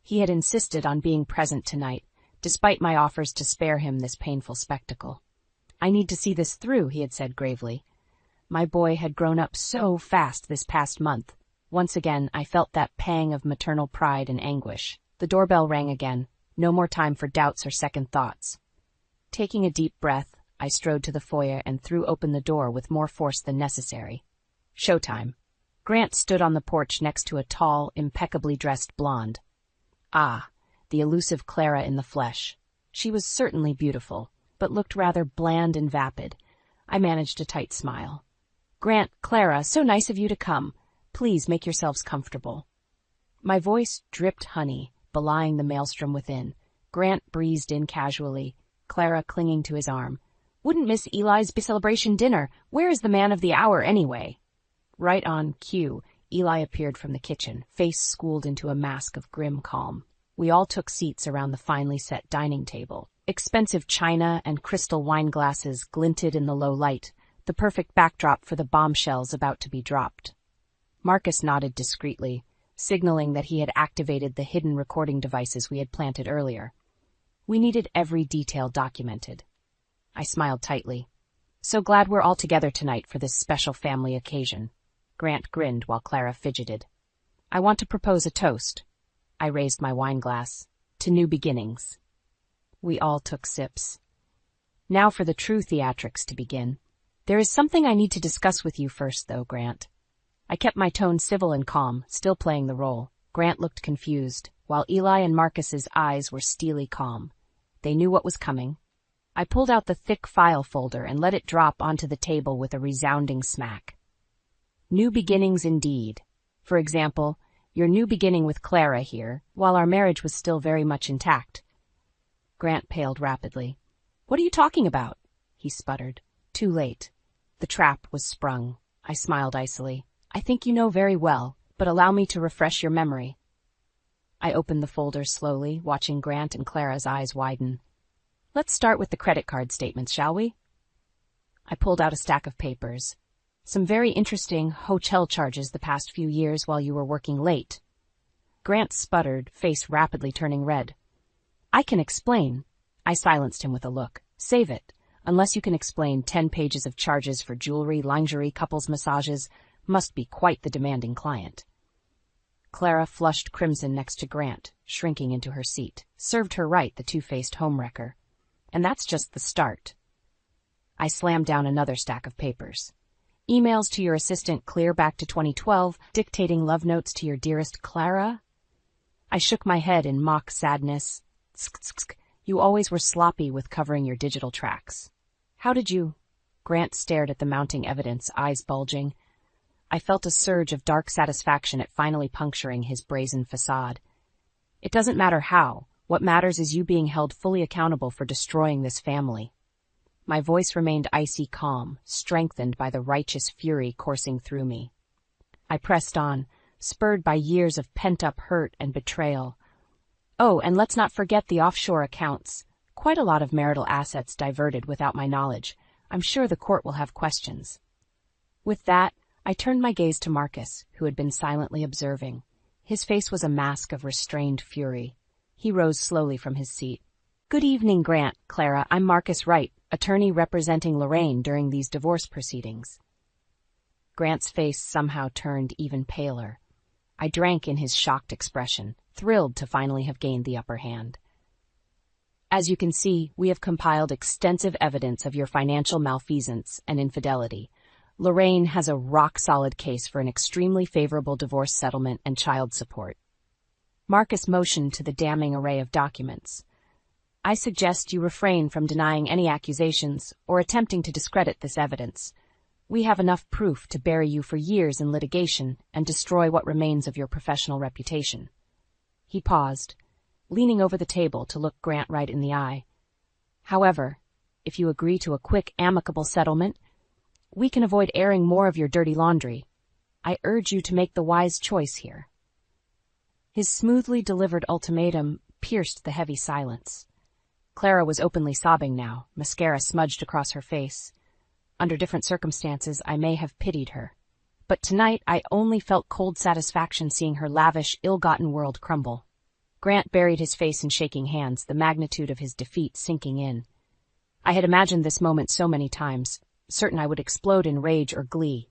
He had insisted on being present tonight, despite my offers to spare him this painful spectacle. "I need to see this through," he had said gravely. My boy had grown up so fast this past month. Once again, I felt that pang of maternal pride and anguish. The doorbell rang again. No more time for doubts or second thoughts. Taking a deep breath, I strode to the foyer and threw open the door with more force than necessary. Showtime. Grant stood on the porch next to a tall, impeccably dressed blonde. Ah, the elusive Clara in the flesh. She was certainly beautiful, but looked rather bland and vapid. I managed a tight smile. "Grant, Clara, so nice of you to come. Please make yourselves comfortable." My voice dripped honey, belying the maelstrom within. Grant breezed in casually, Clara clinging to his arm. "Wouldn't miss Eli's celebration dinner. Where is the man of the hour, anyway?" Right on cue, Eli appeared from the kitchen, face schooled into a mask of grim calm. We all took seats around the finely set dining table. Expensive china and crystal wine glasses glinted in the low light, the perfect backdrop for the bombshells about to be dropped. Marcus nodded discreetly, signaling that he had activated the hidden recording devices we had planted earlier. We needed every detail documented. I smiled tightly. "So glad we're all together tonight for this special family occasion." Grant grinned while Clara fidgeted. "I want to propose a toast." I raised my wine glass. "To new beginnings." We all took sips. Now for the true theatrics to begin. "There is something I need to discuss with you first, though, Grant." I kept my tone civil and calm, still playing the role. Grant looked confused, while Eli and Marcus's eyes were steely calm. They knew what was coming. I pulled out the thick file folder and let it drop onto the table with a resounding smack. New beginnings indeed. For example, your new beginning with Clara here, while our marriage was still very much intact. Grant paled rapidly. What are you talking about? He sputtered. Too late. The trap was sprung. I smiled icily. I think you know very well, but allow me to refresh your memory. I opened the folder slowly, watching Grant and Clara's eyes widen. Let's start with the credit card statements, shall we? I pulled out a stack of papers. Some very interesting hotel charges the past few years while you were working late. Grant sputtered, face rapidly turning red. I can explain. I silenced him with a look. Save it. Unless you can explain 10 pages of charges for jewelry, lingerie, couples massages, must be quite the demanding client. Clara flushed crimson next to Grant, shrinking into her seat. Served her right, the two-faced homewrecker. And that's just the start. I slammed down another stack of papers. Emails to your assistant clear back to 2012, dictating love notes to your dearest Clara? I shook my head in mock sadness. You always were sloppy with covering your digital tracks. How did you? Grant stared at the mounting evidence, eyes bulging. I felt a surge of dark satisfaction at finally puncturing his brazen facade. It doesn't matter how. What matters is you being held fully accountable for destroying this family. My voice remained icy calm, strengthened by the righteous fury coursing through me. I pressed on, spurred by years of pent-up hurt and betrayal. Oh, and let's not forget the offshore accounts. Quite a lot of marital assets diverted without my knowledge. I'm sure the court will have questions. With that, I turned my gaze to Marcus, who had been silently observing. His face was a mask of restrained fury. He rose slowly from his seat. Good evening, Grant, Clara. I'm Marcus Wright, attorney representing Lorraine during these divorce proceedings. Grant's face somehow turned even paler. I drank in his shocked expression, thrilled to finally have gained the upper hand. As you can see, we have compiled extensive evidence of your financial malfeasance and infidelity. Lorraine has a rock-solid case for an extremely favorable divorce settlement and child support. Marcus motioned to the damning array of documents. I suggest you refrain from denying any accusations or attempting to discredit this evidence. We have enough proof to bury you for years in litigation and destroy what remains of your professional reputation. He paused, leaning over the table to look Grant right in the eye. However, if you agree to a quick, amicable settlement, we can avoid airing more of your dirty laundry. I urge you to make the wise choice here. His smoothly delivered ultimatum pierced the heavy silence. Clara was openly sobbing now, mascara smudged across her face. Under different circumstances, I may have pitied her. But tonight, I only felt cold satisfaction seeing her lavish, ill-gotten world crumble. Grant buried his face in shaking hands, the magnitude of his defeat sinking in. I had imagined this moment so many times, certain I would explode in rage or glee.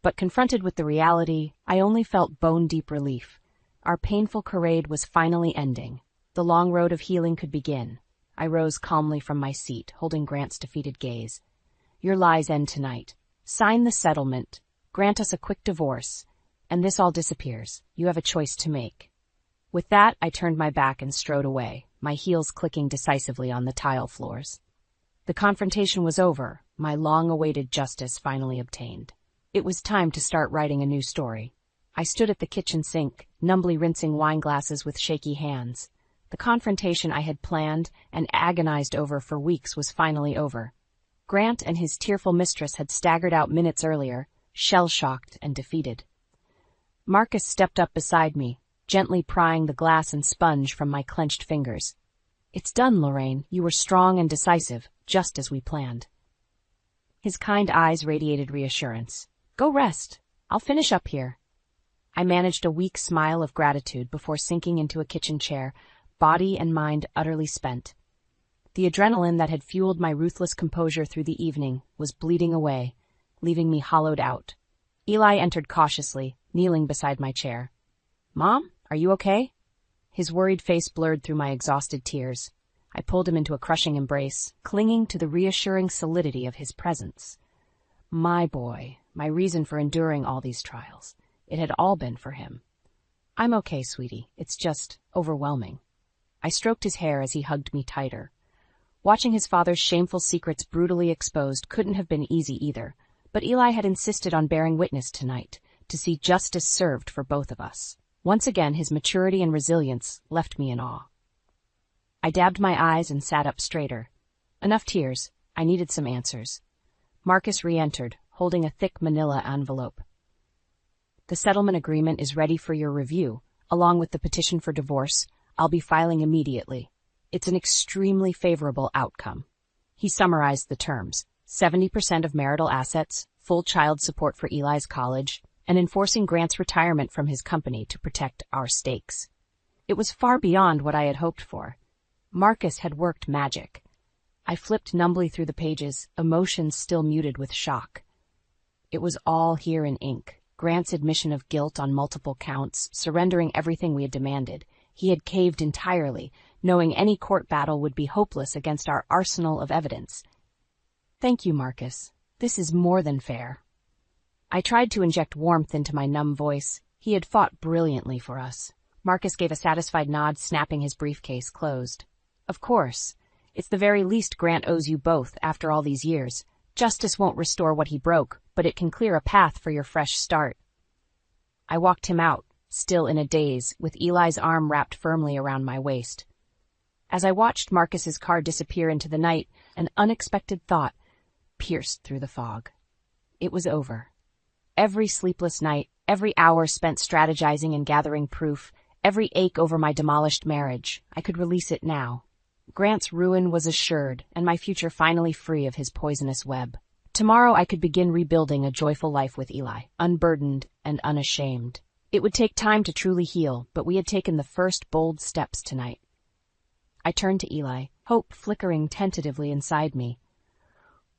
But confronted with the reality, I only felt bone-deep relief. Our painful charade was finally ending. The long road of healing could begin. I rose calmly from my seat, holding Grant's defeated gaze. Your lies end tonight. Sign the settlement. Grant us a quick divorce. And this all disappears. You have a choice to make. With that, I turned my back and strode away, my heels clicking decisively on the tile floors. The confrontation was over, my long-awaited justice finally obtained. It was time to start writing a new story. I stood at the kitchen sink, numbly rinsing wine glasses with shaky hands. The confrontation I had planned and agonized over for weeks was finally over. Grant and his tearful mistress had staggered out minutes earlier, shell-shocked and defeated. Marcus stepped up beside me, gently prying the glass and sponge from my clenched fingers. It's done, Lorraine. You were strong and decisive, just as we planned. His kind eyes radiated reassurance. Go rest. I'll finish up here. I managed a weak smile of gratitude before sinking into a kitchen chair, body and mind utterly spent. The adrenaline that had fueled my ruthless composure through the evening was bleeding away, leaving me hollowed out. Eli entered cautiously, kneeling beside my chair. Mom, are you okay? His worried face blurred through my exhausted tears. I pulled him into a crushing embrace, clinging to the reassuring solidity of his presence. My boy, my reason for enduring all these trials. It had all been for him. I'm okay, sweetie. It's just overwhelming. I stroked his hair as he hugged me tighter. Watching his father's shameful secrets brutally exposed couldn't have been easy either, but Eli had insisted on bearing witness tonight, to see justice served for both of us. Once again, his maturity and resilience left me in awe. I dabbed my eyes and sat up straighter. Enough tears. I needed some answers. Marcus re-entered, holding a thick manila envelope. The settlement agreement is ready for your review, along with the petition for divorce. I'll be filing immediately. It's an extremely favorable outcome. He summarized the terms: 70% of marital assets, full child support for Eli's college, and enforcing Grant's retirement from his company to protect our stakes. It was far beyond what I had hoped for. Marcus had worked magic. I flipped numbly through the pages, emotions still muted with shock. It was all here in ink. Grant's admission of guilt on multiple counts, surrendering everything we had demanded. He had caved entirely, knowing any court battle would be hopeless against our arsenal of evidence. Thank you, Marcus. This is more than fair. I tried to inject warmth into my numb voice. He had fought brilliantly for us. Marcus gave a satisfied nod, snapping his briefcase closed. Of course. It's the very least Grant owes you both after all these years. Justice won't restore what he broke, but it can clear a path for your fresh start. I walked him out, still in a daze, with Eli's arm wrapped firmly around my waist. As I watched Marcus's car disappear into the night, an unexpected thought pierced through the fog. It was over. Every sleepless night, every hour spent strategizing and gathering proof, every ache over my demolished marriage, I could release it now. Grant's ruin was assured, and my future finally free of his poisonous web. Tomorrow I could begin rebuilding a joyful life with Eli, unburdened and unashamed. It would take time to truly heal, but we had taken the first bold steps tonight. I turned to Eli, hope flickering tentatively inside me.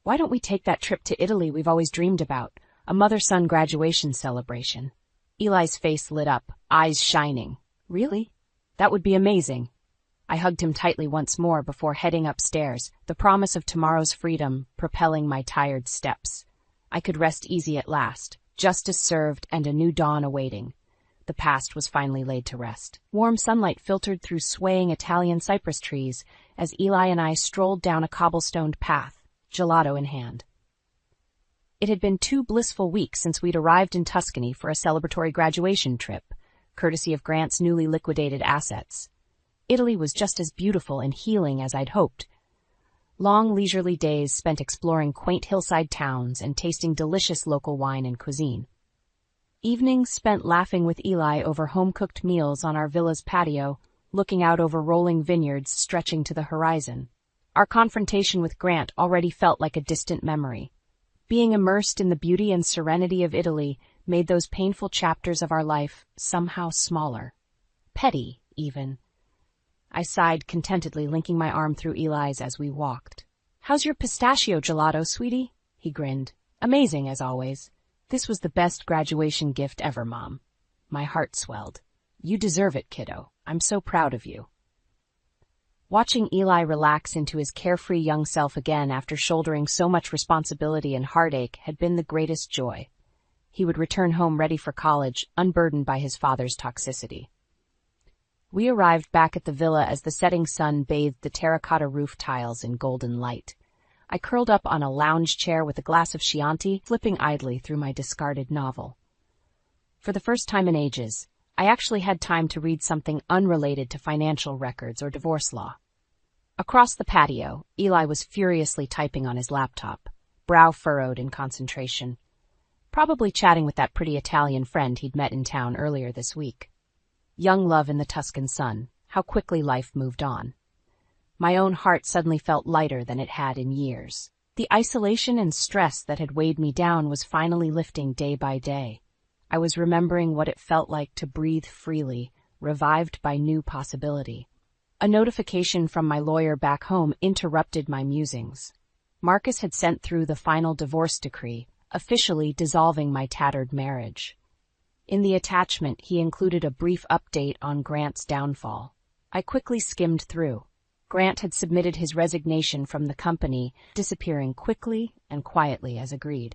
Why don't we take that trip to Italy we've always dreamed about? A mother-son graduation celebration. Eli's face lit up, eyes shining. Really? That would be amazing. I hugged him tightly once more before heading upstairs, the promise of tomorrow's freedom propelling my tired steps. I could rest easy at last, justice served and a new dawn awaiting. The past was finally laid to rest. Warm sunlight filtered through swaying Italian cypress trees as Eli and I strolled down a cobblestoned path, gelato in hand. It had been 2 blissful weeks since we'd arrived in Tuscany for a celebratory graduation trip, courtesy of Grant's newly liquidated assets. Italy was just as beautiful and healing as I'd hoped. Long leisurely days spent exploring quaint hillside towns and tasting delicious local wine and cuisine. Evenings spent laughing with Eli over home-cooked meals on our villa's patio, looking out over rolling vineyards stretching to the horizon. Our confrontation with Grant already felt like a distant memory. Being immersed in the beauty and serenity of Italy made those painful chapters of our life somehow smaller. Petty, even. I sighed contentedly, linking my arm through Eli's as we walked. "How's your pistachio gelato, sweetie?" He grinned. "Amazing, as always. This was the best graduation gift ever, Mom." My heart swelled. "You deserve it, kiddo. I'm so proud of you." Watching Eli relax into his carefree young self again after shouldering so much responsibility and heartache had been the greatest joy. He would return home ready for college, unburdened by his father's toxicity. We arrived back at the villa as the setting sun bathed the terracotta roof tiles in golden light. I curled up on a lounge chair with a glass of Chianti, flipping idly through my discarded novel. For the first time in ages, I actually had time to read something unrelated to financial records or divorce law. Across the patio, Eli was furiously typing on his laptop, brow furrowed in concentration, probably chatting with that pretty Italian friend he'd met in town earlier this week. Young love in the Tuscan sun, how quickly life moved on. My own heart suddenly felt lighter than it had in years. The isolation and stress that had weighed me down was finally lifting day by day. I was remembering what it felt like to breathe freely, revived by new possibility. A notification from my lawyer back home interrupted my musings. Marcus had sent through the final divorce decree, officially dissolving my tattered marriage. In the attachment, he included a brief update on Grant's downfall. I quickly skimmed through. Grant had submitted his resignation from the company, disappearing quickly and quietly as agreed.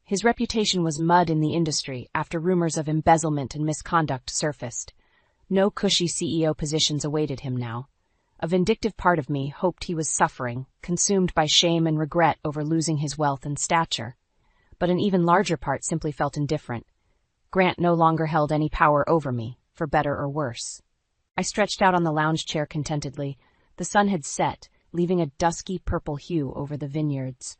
His reputation was mud in the industry after rumors of embezzlement and misconduct surfaced. No cushy CEO positions awaited him now. A vindictive part of me hoped he was suffering, consumed by shame and regret over losing his wealth and stature. But an even larger part simply felt indifferent. Grant no longer held any power over me, for better or worse. I stretched out on the lounge chair contentedly. The sun had set, leaving a dusky purple hue over the vineyards.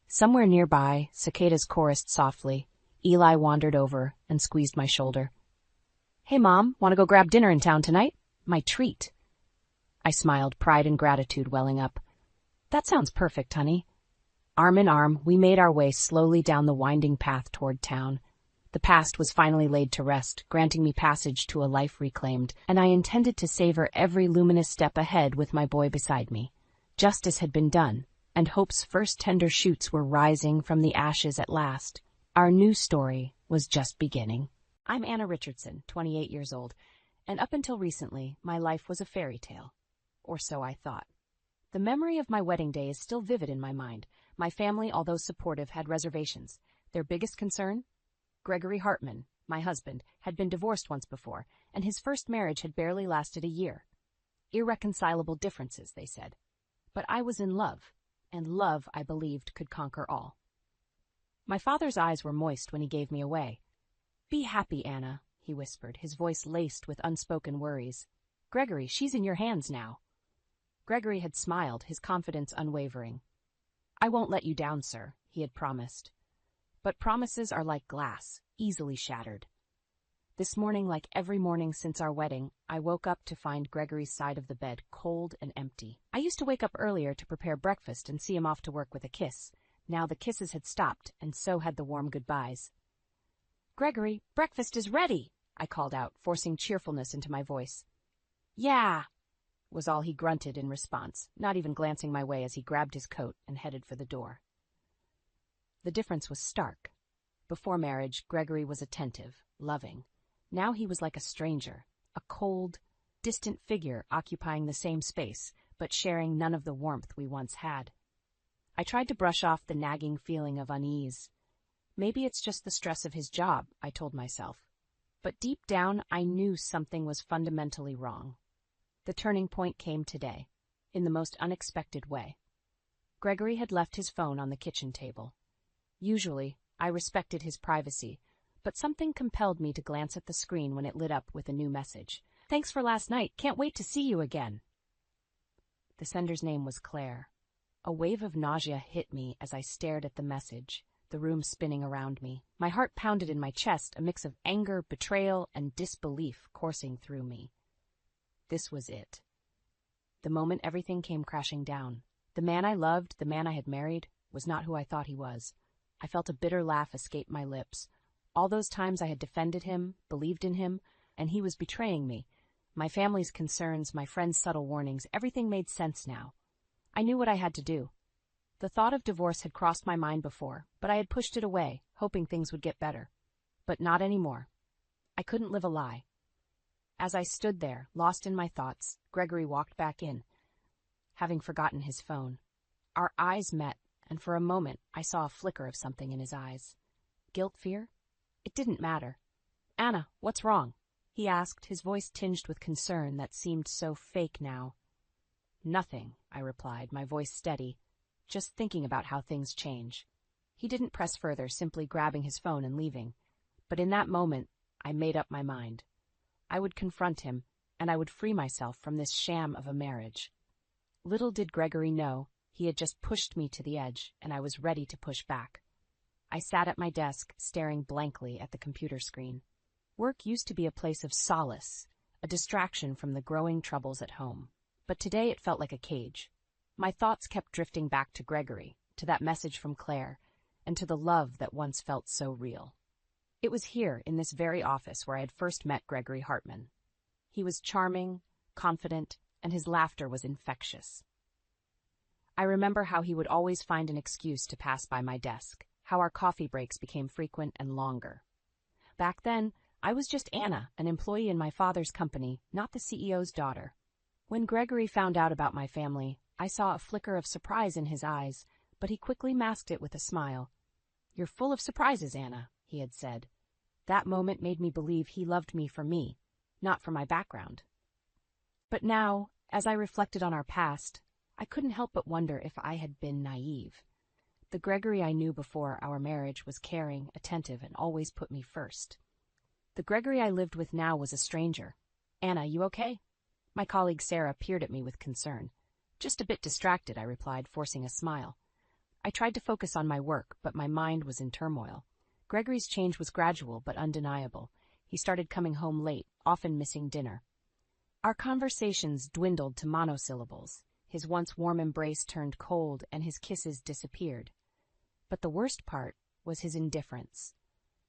Somewhere nearby, cicadas chorused softly. Eli wandered over and squeezed my shoulder. "Hey, Mom, want to go grab dinner in town tonight? My treat." I smiled, pride and gratitude welling up. "That sounds perfect, honey." Arm in arm, we made our way slowly down the winding path toward town. The past was finally laid to rest, granting me passage to a life reclaimed, and I intended to savor every luminous step ahead with my boy beside me. Justice had been done, and hope's first tender shoots were rising from the ashes at last. Our new story was just beginning. I'm Anna Richardson, 28 years old, and up until recently, my life was a fairy tale. Or so I thought. The memory of my wedding day is still vivid in my mind. My family, although supportive, had reservations. Their biggest concern? Gregory Hartman, my husband, had been divorced once before, and his first marriage had barely lasted a year. Irreconcilable differences, they said. But I was in love, and love, I believed, could conquer all. My father's eyes were moist when he gave me away. "Be happy, Anna," he whispered, his voice laced with unspoken worries. "Gregory, she's in your hands now." Gregory had smiled, his confidence unwavering. "I won't let you down, sir," he had promised. But promises are like glass, easily shattered. This morning, like every morning since our wedding, I woke up to find Gregory's side of the bed cold and empty. I used to wake up earlier to prepare breakfast and see him off to work with a kiss. Now the kisses had stopped, and so had the warm goodbyes. "Gregory, breakfast is ready," I called out, forcing cheerfulness into my voice. "Yeah," was all he grunted in response, not even glancing my way as he grabbed his coat and headed for the door. The difference was stark. Before marriage, Gregory was attentive, loving. Now he was like a stranger, a cold, distant figure occupying the same space, but sharing none of the warmth we once had. I tried to brush off the nagging feeling of unease. Maybe it's just the stress of his job, I told myself. But deep down, I knew something was fundamentally wrong. The turning point came today, in the most unexpected way. Gregory had left his phone on the kitchen table. Usually, I respected his privacy, but something compelled me to glance at the screen when it lit up with a new message. "Thanks for last night. Can't wait to see you again." The sender's name was Claire. A wave of nausea hit me as I stared at the message, the room spinning around me. My heart pounded in my chest, a mix of anger, betrayal, and disbelief coursing through me. This was it. The moment everything came crashing down. The man I loved, the man I had married, was not who I thought he was. I felt a bitter laugh escape my lips. All those times I had defended him, believed in him, and he was betraying me. My family's concerns, my friends' subtle warnings, everything made sense now. I knew what I had to do. The thought of divorce had crossed my mind before, but I had pushed it away, hoping things would get better. But not anymore. I couldn't live a lie. As I stood there, lost in my thoughts, Gregory walked back in, having forgotten his phone. Our eyes met, and for a moment I saw a flicker of something in his eyes. Guilt, fear? It didn't matter. "Anna, what's wrong?" he asked, his voice tinged with concern that seemed so fake now. "Nothing," I replied, my voice steady, "just thinking about how things change." He didn't press further, simply grabbing his phone and leaving. But in that moment, I made up my mind. I would confront him, and I would free myself from this sham of a marriage. Little did Gregory know, he had just pushed me to the edge, and I was ready to push back. I sat at my desk, staring blankly at the computer screen. Work used to be a place of solace, a distraction from the growing troubles at home. But today it felt like a cage. My thoughts kept drifting back to Gregory, to that message from Claire, and to the love that once felt so real. It was here, in this very office, where I had first met Gregory Hartman. He was charming, confident, and his laughter was infectious. I remember how he would always find an excuse to pass by my desk, how our coffee breaks became frequent and longer. Back then, I was just Anna, an employee in my father's company, not the CEO's daughter. When Gregory found out about my family, I saw a flicker of surprise in his eyes, but he quickly masked it with a smile. "You're full of surprises, Anna," he had said. That moment made me believe he loved me for me, not for my background. But now, as I reflected on our past, I couldn't help but wonder if I had been naive. The Gregory I knew before our marriage was caring, attentive, and always put me first. The Gregory I lived with now was a stranger. "Anna, you okay?" My colleague Sarah peered at me with concern. "Just a bit distracted," I replied, forcing a smile. I tried to focus on my work, but my mind was in turmoil. Gregory's change was gradual but undeniable. He started coming home late, often missing dinner. Our conversations dwindled to monosyllables. His once warm embrace turned cold, and his kisses disappeared. But the worst part was his indifference.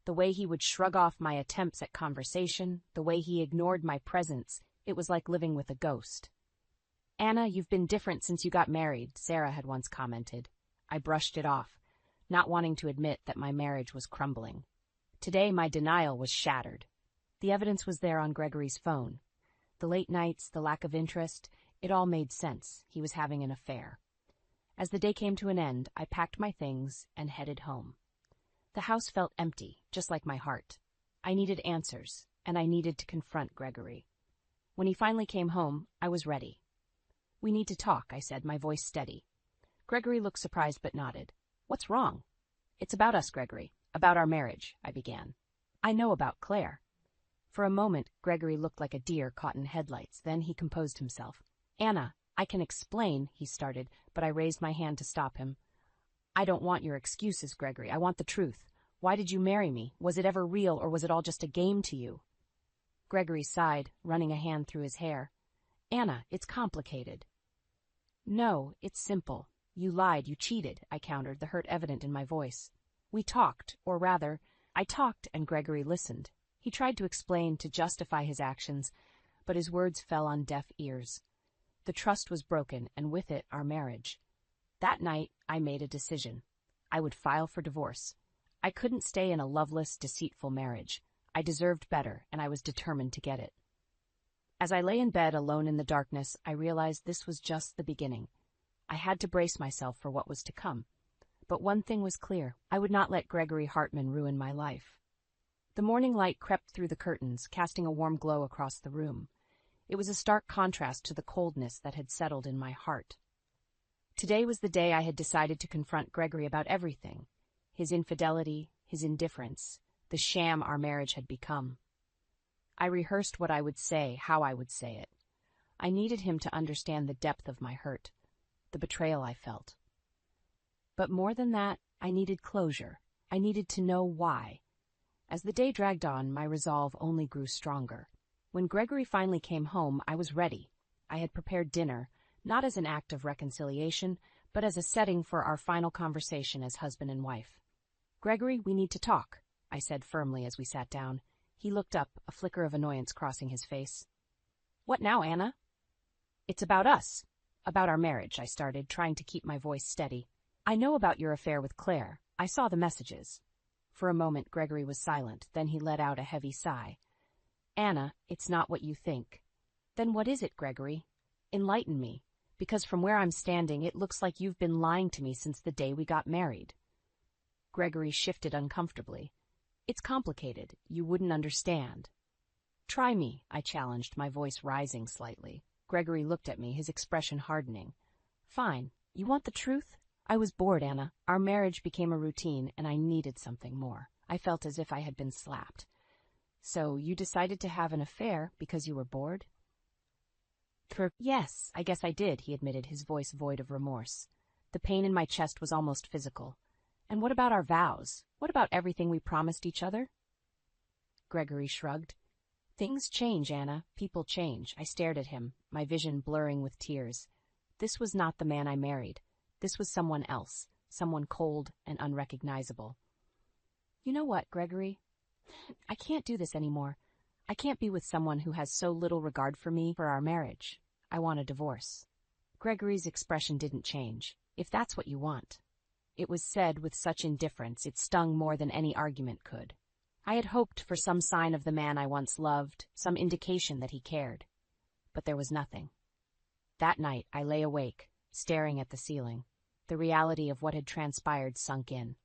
The way he would shrug off my attempts at conversation, the way he ignored my presence, it was like living with a ghost. "Anna, you've been different since you got married," Sarah had once commented. I brushed it off, not wanting to admit that my marriage was crumbling. Today, my denial was shattered. The evidence was there on Gregory's phone. The late nights, the lack of interest, it all made sense. He was having an affair. As the day came to an end, I packed my things and headed home. The house felt empty, just like my heart. I needed answers, and I needed to confront Gregory. When he finally came home, I was ready. "We need to talk," I said, my voice steady. Gregory looked surprised but nodded. "What's wrong?" "It's about us, Gregory. About our marriage," I began. "I know about Claire." For a moment, Gregory looked like a deer caught in headlights. Then he composed himself. "Anna, I can explain," he started, but I raised my hand to stop him. "I don't want your excuses, Gregory. I want the truth. Why did you marry me? Was it ever real, or was it all just a game to you?" Gregory sighed, running a hand through his hair. "Anna, it's complicated." "No, it's simple. You lied, you cheated," I countered, the hurt evident in my voice. "We talked, or rather, I talked and Gregory listened. He tried to explain, to justify his actions, but his words fell on deaf ears. The trust was broken, and with it, our marriage. That night, I made a decision. I would file for divorce. I couldn't stay in a loveless, deceitful marriage. I deserved better, and I was determined to get it. As I lay in bed alone in the darkness, I realized this was just the beginning. I had to brace myself for what was to come. But one thing was clear. I would not let Gregory Hartman ruin my life. The morning light crept through the curtains, casting a warm glow across the room. It was a stark contrast to the coldness that had settled in my heart. Today was the day I had decided to confront Gregory about everything. His infidelity, his indifference, the sham our marriage had become. I rehearsed what I would say, how I would say it. I needed him to understand the depth of my hurt, the betrayal I felt. But more than that, I needed closure. I needed to know why. As the day dragged on, my resolve only grew stronger. When Gregory finally came home, I was ready. I had prepared dinner, not as an act of reconciliation, but as a setting for our final conversation as husband and wife. "Gregory, we need to talk," I said firmly as we sat down. He looked up, a flicker of annoyance crossing his face. "What now, Anna?" "It's about us. About our marriage," I started, trying to keep my voice steady. "I know about your affair with Claire. I saw the messages." For a moment, Gregory was silent. Then he let out a heavy sigh. "Anna, it's not what you think." "Then what is it, Gregory? Enlighten me, because from where I'm standing, it looks like you've been lying to me since the day we got married." Gregory shifted uncomfortably. "It's complicated. You wouldn't understand." "Try me," I challenged, my voice rising slightly. Gregory looked at me, his expression hardening. "Fine. You want the truth? I was bored, Anna. Our marriage became a routine, and I needed something more. I felt as if I had been slapped." "So you decided to have an affair because you were bored?" "Yes, I guess I did," he admitted, his voice void of remorse. The pain in my chest was almost physical. "And what about our vows? What about everything we promised each other?" Gregory shrugged. "Things change, Anna. People change." I stared at him, my vision blurring with tears. This was not the man I married. This was someone else, someone cold and unrecognizable. "You know what, Gregory? I can't do this anymore. I can't be with someone who has so little regard for me, for our marriage. I want a divorce." Gregory's expression didn't change. "If that's what you want." It was said with such indifference it stung more than any argument could. I had hoped for some sign of the man I once loved, some indication that he cared. But there was nothing. That night I lay awake, staring at the ceiling. The reality of what had transpired sunk in.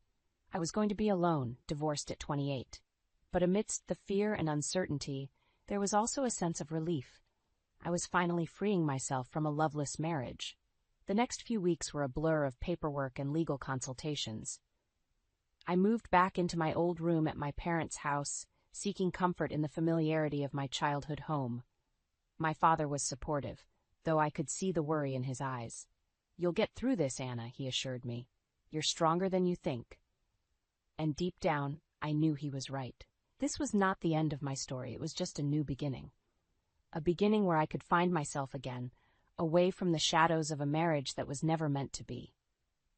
I was going to be alone, divorced at 28. But amidst the fear and uncertainty, there was also a sense of relief. I was finally freeing myself from a loveless marriage. The next few weeks were a blur of paperwork and legal consultations. I moved back into my old room at my parents' house, seeking comfort in the familiarity of my childhood home. My father was supportive, though I could see the worry in his eyes. "You'll get through this, Anna," he assured me. "You're stronger than you think." And deep down, I knew he was right. This was not the end of my story, it was just a new beginning. A beginning where I could find myself again, away from the shadows of a marriage that was never meant to be.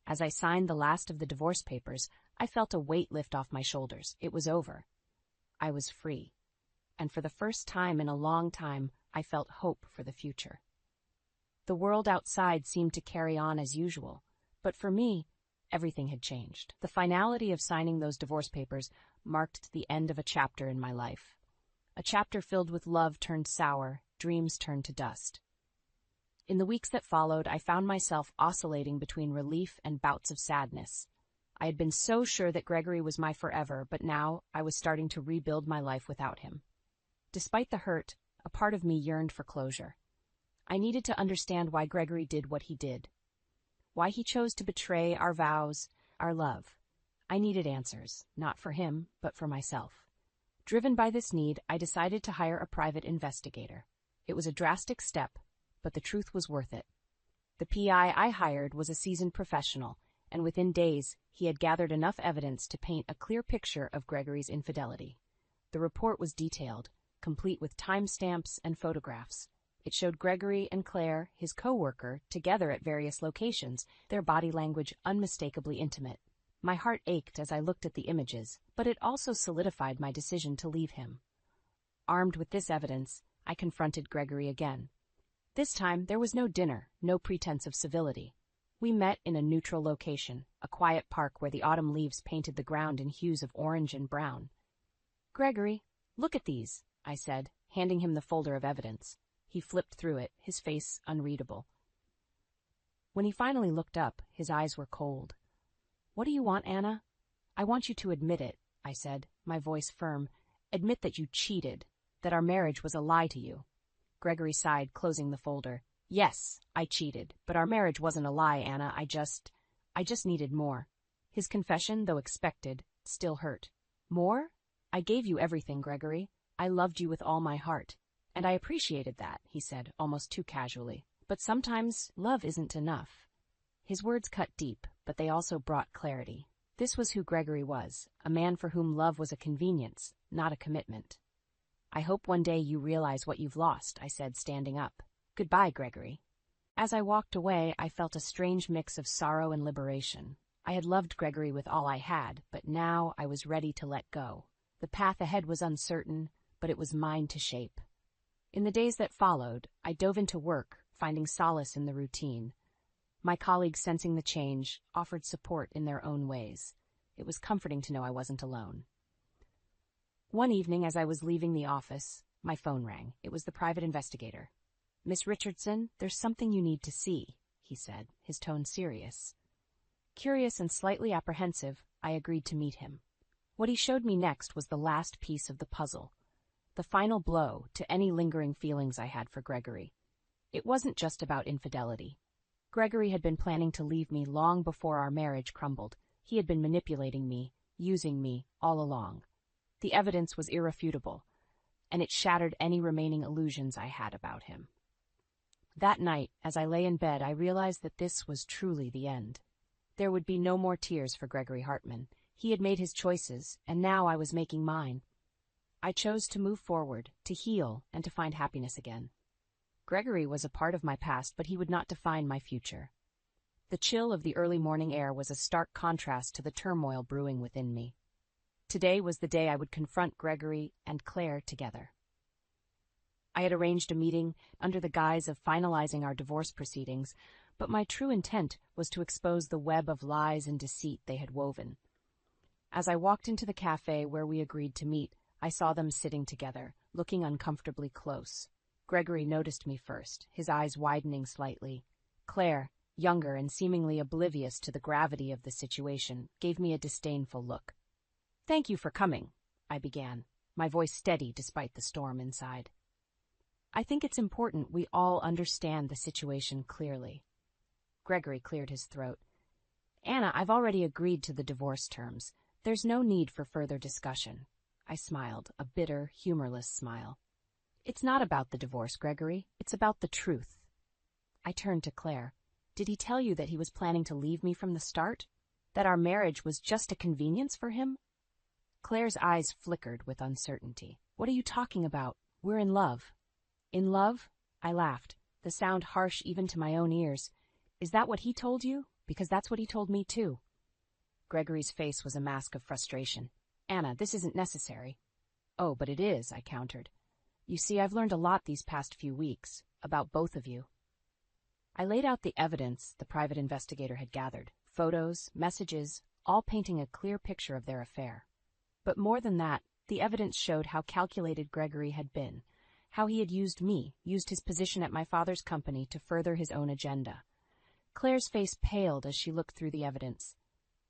As I signed the last of the divorce papers, I felt a weight lift off my shoulders. It was over. I was free. And for the first time in a long time, I felt hope for the future. The world outside seemed to carry on as usual, but for me, everything had changed. The finality of signing those divorce papers marked the end of a chapter in my life. A chapter filled with love turned sour, dreams turned to dust. In the weeks that followed, I found myself oscillating between relief and bouts of sadness. I had been so sure that Gregory was my forever, but now I was starting to rebuild my life without him. Despite the hurt, a part of me yearned for closure. I needed to understand why Gregory did what he did. Why he chose to betray our vows, our love. I needed answers, not for him, but for myself. Driven by this need, I decided to hire a private investigator. It was a drastic step, but the truth was worth it. The PI I hired was a seasoned professional, and within days, he had gathered enough evidence to paint a clear picture of Gregory's infidelity. The report was detailed, complete with timestamps and photographs. It showed Gregory and Claire, his co-worker, together at various locations, their body language unmistakably intimate. My heart ached as I looked at the images, but it also solidified my decision to leave him. Armed with this evidence, I confronted Gregory again. This time, there was no dinner, no pretense of civility. We met in a neutral location, a quiet park where the autumn leaves painted the ground in hues of orange and brown. "Gregory, look at these," I said, handing him the folder of evidence. He flipped through it, his face unreadable. When he finally looked up, his eyes were cold. "What do you want, Anna?" "I want you to admit it," I said, my voice firm. "Admit that you cheated, that our marriage was a lie to you." Gregory sighed, closing the folder. "Yes, I cheated, but our marriage wasn't a lie, Anna. I just needed more." His confession, though expected, still hurt. "More? I gave you everything, Gregory. I loved you with all my heart. And I appreciated that," he said, almost too casually. "But sometimes love isn't enough." His words cut deep, but they also brought clarity. This was who Gregory was, a man for whom love was a convenience, not a commitment. "I hope one day you realize what you've lost," I said, standing up. "Goodbye, Gregory." As I walked away, I felt a strange mix of sorrow and liberation. I had loved Gregory with all I had, but now I was ready to let go. The path ahead was uncertain, but it was mine to shape. In the days that followed, I dove into work, finding solace in the routine. My colleagues, sensing the change, offered support in their own ways. It was comforting to know I wasn't alone. One evening, as I was leaving the office, my phone rang. It was the private investigator. "Miss Richardson, there's something you need to see," he said, his tone serious. Curious and slightly apprehensive, I agreed to meet him. What he showed me next was the last piece of the puzzle. The final blow to any lingering feelings I had for Gregory. It wasn't just about infidelity. Gregory had been planning to leave me long before our marriage crumbled. He had been manipulating me, using me, all along. The evidence was irrefutable, and it shattered any remaining illusions I had about him. That night, as I lay in bed, I realized that this was truly the end. There would be no more tears for Gregory Hartman. He had made his choices, and now I was making mine. I chose to move forward, to heal, and to find happiness again. Gregory was a part of my past, but he would not define my future. The chill of the early morning air was a stark contrast to the turmoil brewing within me. Today was the day I would confront Gregory and Claire together. I had arranged a meeting under the guise of finalizing our divorce proceedings, but my true intent was to expose the web of lies and deceit they had woven. As I walked into the cafe where we agreed to meet, I saw them sitting together, looking uncomfortably close. Gregory noticed me first, his eyes widening slightly. Claire, younger and seemingly oblivious to the gravity of the situation, gave me a disdainful look. "Thank you for coming," I began. my voice steady despite the storm inside. I think it's important we all understand the situation clearly. Gregory cleared his throat. Anna, I've already agreed to the divorce terms. There's no need for further discussion. I smiled, a bitter, humorless smile. It's not about the divorce, Gregory. It's about the truth. I turned to Claire. Did he tell you that he was planning to leave me from the start? That our marriage was just a convenience for him? Claire's eyes flickered with uncertainty. What are you talking about? We're in love. In love? I laughed, the sound harsh even to my own ears. Is that what he told you? Because that's what he told me too. Gregory's face was a mask of frustration. Anna, this isn't necessary. Oh, but it is, I countered. You see, I've learned a lot these past few weeks, about both of you. I laid out the evidence the private investigator had gathered, photos, messages, all painting a clear picture of their affair. But more than that, the evidence showed how calculated Gregory had been, how he had used me, used his position at my father's company to further his own agenda. Claire's face paled as she looked through the evidence.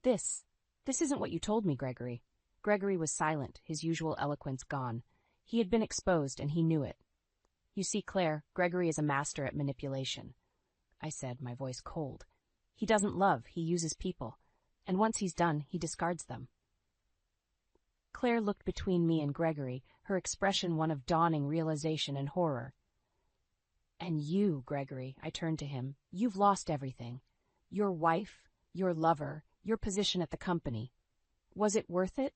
This isn't what you told me, Gregory. Gregory was silent, his usual eloquence gone. He had been exposed, and he knew it. You see, Claire, Gregory is a master at manipulation, I said, my voice cold. He doesn't love, he uses people, and once he's done, he discards them. Claire looked between me and Gregory, her expression one of dawning realization and horror. And you, Gregory, I turned to him, you've lost everything. Your wife, your lover, your position at the company. Was it worth it?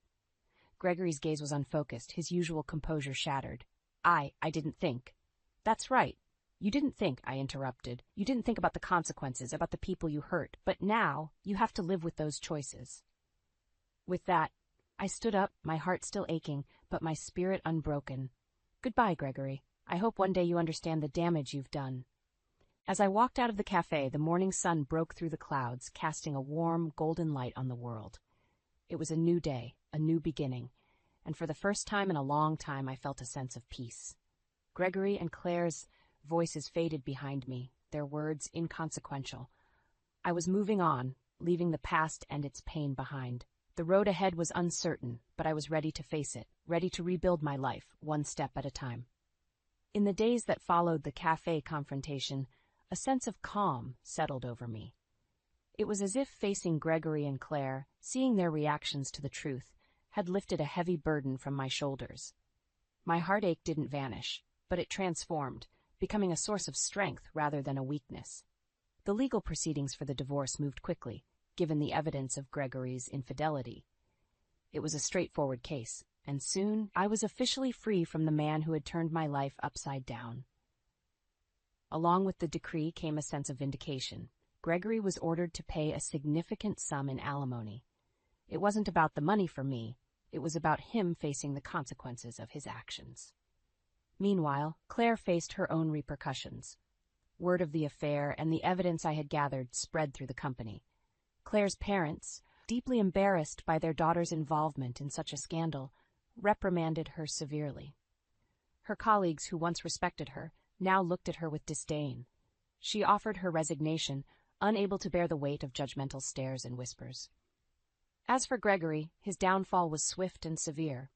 Gregory's gaze was unfocused, his usual composure shattered. I didn't think. That's right. You didn't think, I interrupted. You didn't think about the consequences, about the people you hurt, but now you have to live with those choices. With that, I stood up, my heart still aching, but my spirit unbroken. Goodbye, Gregory. I hope one day you understand the damage you've done. As I walked out of the cafe, the morning sun broke through the clouds, casting a warm, golden light on the world. It was a new day, a new beginning, and for the first time in a long time I felt a sense of peace. Gregory and Claire's voices faded behind me, their words inconsequential. I was moving on, leaving the past and its pain behind. The road ahead was uncertain, but I was ready to face it, ready to rebuild my life, one step at a time. In the days that followed the cafe confrontation, a sense of calm settled over me. It was as if facing Gregory and Claire, seeing their reactions to the truth, had lifted a heavy burden from my shoulders. My heartache didn't vanish, but it transformed, becoming a source of strength rather than a weakness. The legal proceedings for the divorce moved quickly, given the evidence of Gregory's infidelity. It was a straightforward case, and soon I was officially free from the man who had turned my life upside down. Along with the decree came a sense of vindication. Gregory was ordered to pay a significant sum in alimony. It wasn't about the money for me, it was about him facing the consequences of his actions. Meanwhile, Claire faced her own repercussions. Word of the affair and the evidence I had gathered spread through the company. Claire's parents, deeply embarrassed by their daughter's involvement in such a scandal, reprimanded her severely. Her colleagues who once respected her now looked at her with disdain. She offered her resignation, unable to bear the weight of judgmental stares and whispers. As for Gregory, his downfall was swift and severe.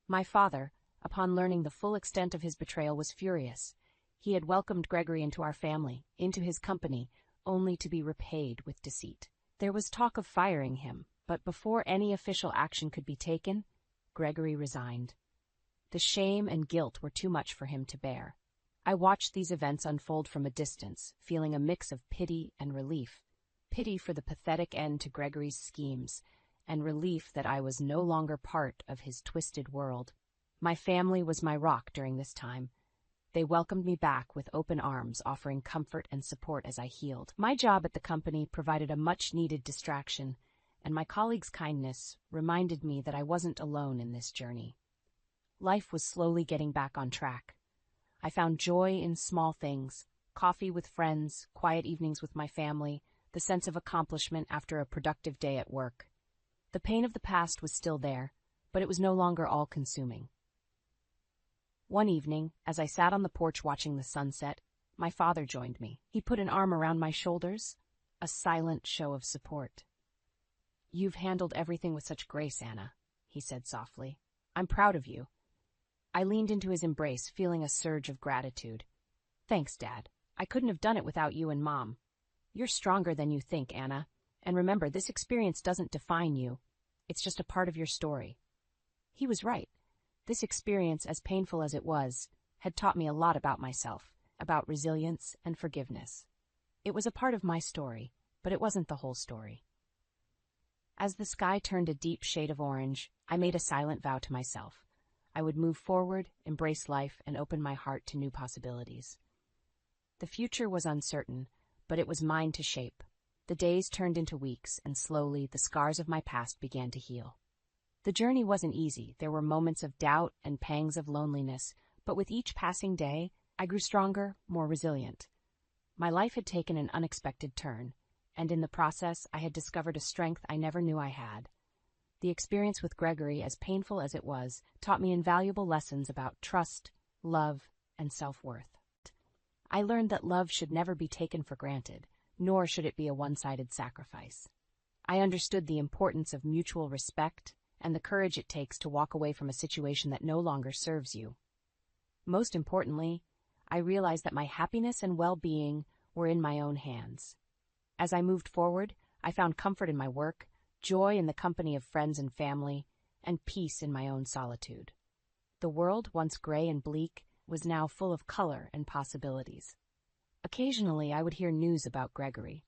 My father, upon learning the full extent of his betrayal, was furious. He had welcomed Gregory into our family, into his company, only to be repaid with deceit. There was talk of firing him, but before any official action could be taken, Gregory resigned. The shame and guilt were too much for him to bear. I watched these events unfold from a distance, feeling a mix of pity and relief. Pity for the pathetic end to Gregory's schemes, and relief that I was no longer part of his twisted world. My family was my rock during this time. They welcomed me back with open arms, offering comfort and support as I healed. My job at the company provided a much-needed distraction, and my colleagues' kindness reminded me that I wasn't alone in this journey. Life was slowly getting back on track. I found joy in small things, coffee with friends, quiet evenings with my family, the sense of accomplishment after a productive day at work. The pain of the past was still there, but it was no longer all-consuming. One evening, as I sat on the porch watching the sunset, my father joined me. He put an arm around my shoulders, a silent show of support. "You've handled everything with such grace, Anna," he said softly. I'm proud of you." I leaned into his embrace, feeling a surge of gratitude. "Thanks, Dad. I couldn't have done it without you and Mom. You're stronger than you think, Anna. And remember, this experience doesn't define you. It's just a part of your story." He was right. This experience, as painful as it was, had taught me a lot about myself, about resilience and forgiveness. It was a part of my story, but it wasn't the whole story. As the sky turned a deep shade of orange, I made a silent vow to myself. I would move forward, embrace life, and open my heart to new possibilities. The future was uncertain, but it was mine to shape. The days turned into weeks, and slowly the scars of my past began to heal. The journey wasn't easy. There were moments of doubt and pangs of loneliness, but with each passing day, I grew stronger, more resilient. My life had taken an unexpected turn, and in the process, I had discovered a strength I never knew I had. The experience with Gregory, as painful as it was, taught me invaluable lessons about trust, love, and self-worth. I learned that love should never be taken for granted, nor should it be a one-sided sacrifice. I understood the importance of mutual respect and the courage it takes to walk away from a situation that no longer serves you. Most importantly, I realized that my happiness and well-being were in my own hands. As I moved forward, I found comfort in my work, joy in the company of friends and family, and peace in my own solitude. The world, once gray and bleak, was now full of color and possibilities. Occasionally, I would hear news about Gregory.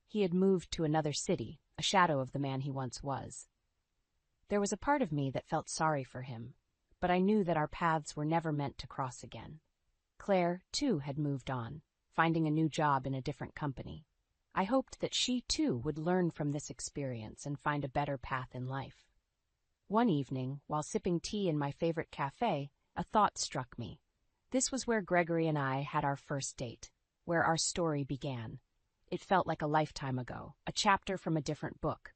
He had moved to another city, a shadow of the man he once was. There was a part of me that felt sorry for him, but I knew that our paths were never meant to cross again. Claire, too, had moved on, finding a new job in a different company. I hoped that she, too, would learn from this experience and find a better path in life. One evening, while sipping tea in my favorite cafe, a thought struck me. This was where Gregory and I had our first date, where our story began. It felt like a lifetime ago, a chapter from a different book.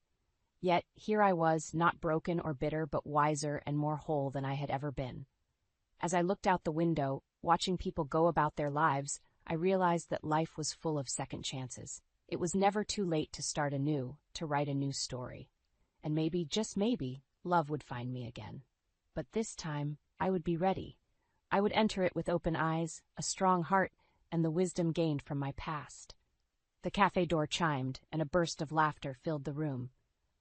Yet here I was, not broken or bitter, but wiser and more whole than I had ever been. As I looked out the window, watching people go about their lives, I realized that life was full of second chances. It was never too late to start anew, to write a new story. And maybe, just maybe, love would find me again. But this time, I would be ready. I would enter it with open eyes, a strong heart, and the wisdom gained from my past. The cafe door chimed, and a burst of laughter filled the room.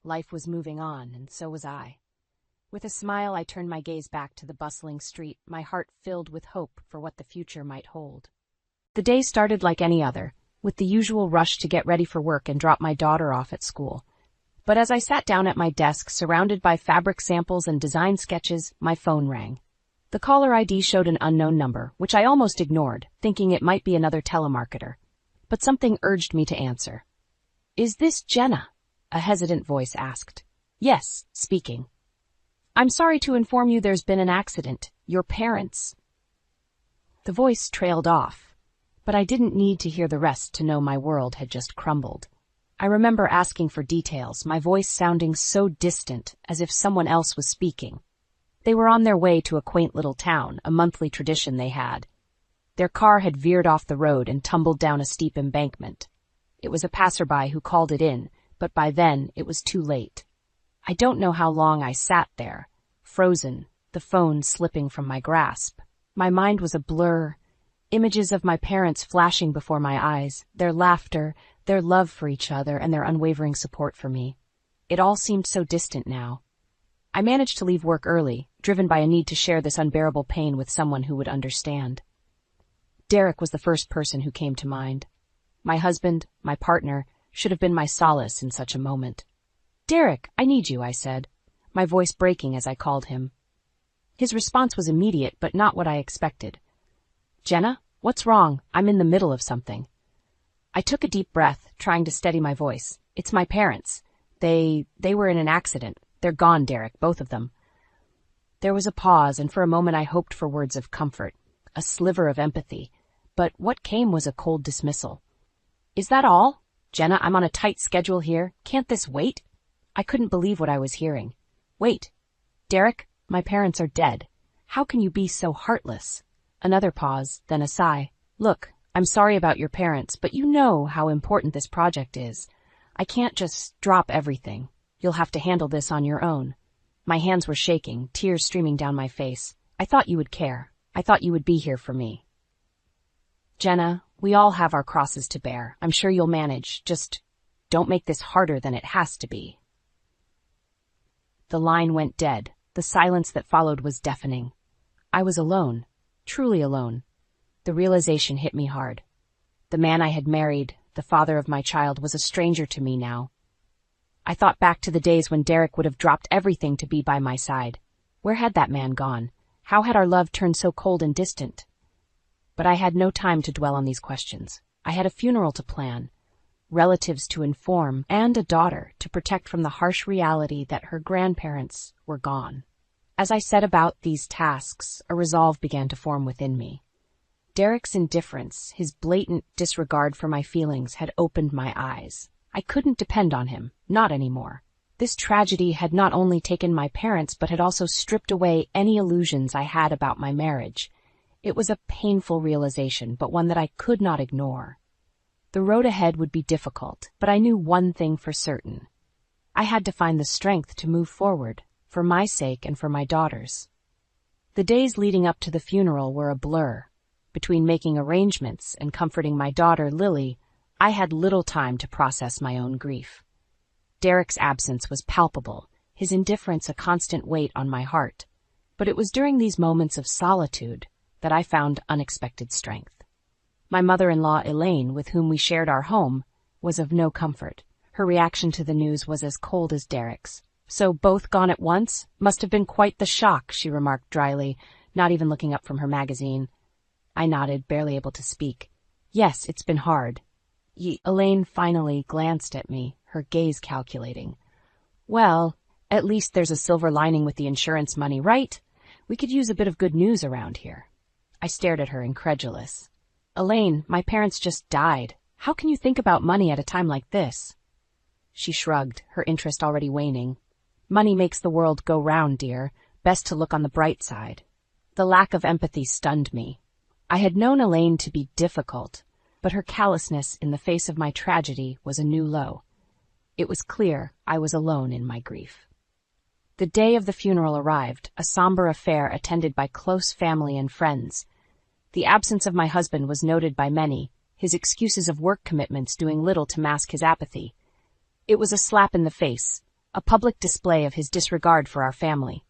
Life was moving on, and so was I. With a smile, I turned my gaze back to the bustling street, my heart filled with hope for what the future might hold. The day started like any other, with the usual rush to get ready for work and drop my daughter off at school. But as I sat down at my desk, surrounded by fabric samples and design sketches, my phone rang. The caller ID showed an unknown number, which I almost ignored, thinking it might be another telemarketer. But something urged me to answer. "Is this Jenna?" a hesitant voice asked. "Yes, speaking." "I'm sorry to inform you there's been an accident. Your parents." The voice trailed off, but I didn't need to hear the rest to know my world had just crumbled. I remember asking for details, my voice sounding so distant, as if someone else was speaking. They were on their way to a quaint little town, a monthly tradition they had. Their car had veered off the road and tumbled down a steep embankment. It was a passerby who called it in, but by then it was too late. I don't know how long I sat there, frozen, the phone slipping from my grasp. My mind was a blur, images of my parents flashing before my eyes, their laughter, their love for each other, and their unwavering support for me. It all seemed so distant now. I managed to leave work early, driven by a need to share this unbearable pain with someone who would understand. Derek was the first person who came to mind. My husband, my partner, should have been my solace in such a moment. "Derek, I need you," I said, my voice breaking as I called him. His response was immediate, but not what I expected. "Jenna, what's wrong? I'm in the middle of something." I took a deep breath, trying to steady my voice. "It's my parents. They were in an accident. They're gone, Derek, both of them." There was a pause, and for a moment I hoped for words of comfort, a sliver of empathy, but what came was a cold dismissal. "Is that all? Jenna, I'm on a tight schedule here. Can't this wait?" I couldn't believe what I was hearing. "Wait. Derek, my parents are dead. How can you be so heartless?" Another pause, then a sigh. "Look, I'm sorry about your parents, but you know how important this project is. I can't just drop everything. You'll have to handle this on your own." My hands were shaking, tears streaming down my face. I thought you would care. I thought you would be here for me. Jenna, we all have our crosses to bear. I'm sure you'll manage. Just don't make this harder than it has to be. The line went dead. The silence that followed was deafening. I was alone, truly alone. The realization hit me hard. The man I had married, the father of my child, was a stranger to me now. I thought back to the days when Derek would have dropped everything to be by my side. Where had that man gone? How had our love turned so cold and distant? But I had no time to dwell on these questions. I had a funeral to plan, relatives to inform, and a daughter to protect from the harsh reality that her grandparents were gone. As I set about these tasks, a resolve began to form within me. Derek's indifference, his blatant disregard for my feelings, had opened my eyes. I couldn't depend on him, not anymore. This tragedy had not only taken my parents, but had also stripped away any illusions I had about my marriage. It was a painful realization, but one that I could not ignore. The road ahead would be difficult, but I knew one thing for certain. I had to find the strength to move forward, for my sake and for my daughter's. The days leading up to the funeral were a blur. Between making arrangements and comforting my daughter, Lily, I had little time to process my own grief. Derek's absence was palpable, his indifference a constant weight on my heart. But it was during these moments of solitude that I found unexpected strength. My mother-in-law, Elaine, with whom we shared our home, was of no comfort. Her reaction to the news was as cold as Derek's. "So both gone at once? Must have been quite the shock," she remarked dryly, not even looking up from her magazine. I nodded, barely able to speak. "Yes, it's been hard." Elaine finally glanced at me, her gaze calculating. "Well, at least there's a silver lining with the insurance money, right? We could use a bit of good news around here." I stared at her, incredulous. "Elaine, my parents just died. How can you think about money at a time like this?" She shrugged, her interest already waning. "Money makes the world go round, dear. Best to look on the bright side." The lack of empathy stunned me. I had known Elaine to be difficult, but her callousness in the face of my tragedy was a new low. It was clear I was alone in my grief. The day of the funeral arrived, a somber affair attended by close family and friends. The absence of my husband was noted by many, his excuses of work commitments doing little to mask his apathy. It was a slap in the face, a public display of his disregard for our family.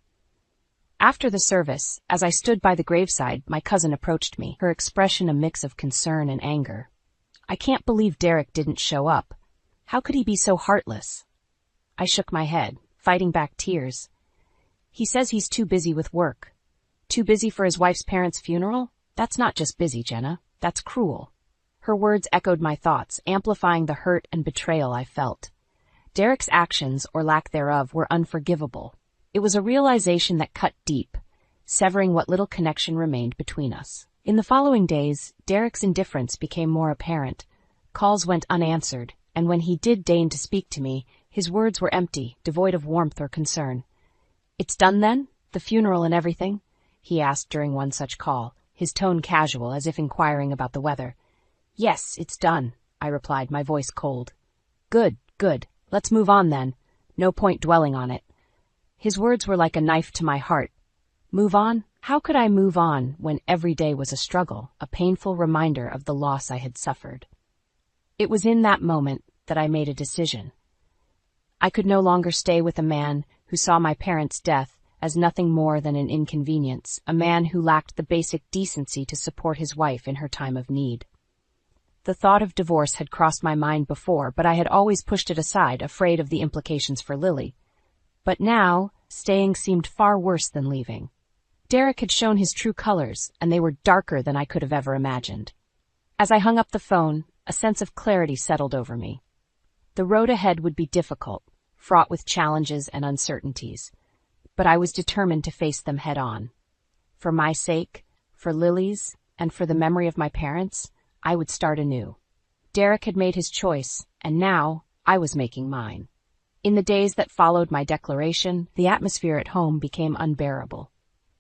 After the service, as I stood by the graveside, my cousin approached me, her expression a mix of concern and anger. "I can't believe Derek didn't show up. How could he be so heartless?" I shook my head, fighting back tears. "He says he's too busy with work." "Too busy for his wife's parents' funeral? That's not just busy, Jenna. That's cruel." Her words echoed my thoughts, amplifying the hurt and betrayal I felt. Derek's actions, or lack thereof, were unforgivable. It was a realization that cut deep, severing what little connection remained between us. In the following days, Derek's indifference became more apparent. Calls went unanswered, and when he did deign to speak to me, his words were empty, devoid of warmth or concern. "It's done then? The funeral and everything?" he asked during one such call, his tone casual, as if inquiring about the weather. "Yes, it's done," I replied, my voice cold. Good. Let's move on then. No point dwelling on it." His words were like a knife to my heart. Move on? How could I move on when every day was a struggle, a painful reminder of the loss I had suffered? It was in that moment that I made a decision. I could no longer stay with a man who saw my parents' death as nothing more than an inconvenience, a man who lacked the basic decency to support his wife in her time of need. The thought of divorce had crossed my mind before, but I had always pushed it aside, afraid of the implications for Lily. But now, staying seemed far worse than leaving. Derek had shown his true colors, and they were darker than I could have ever imagined. As I hung up the phone, a sense of clarity settled over me. The road ahead would be difficult, fraught with challenges and uncertainties, but I was determined to face them head on. For my sake, for Lily's, and for the memory of my parents, I would start anew. Derek had made his choice, and now I was making mine. In the days that followed my declaration, the atmosphere at home became unbearable.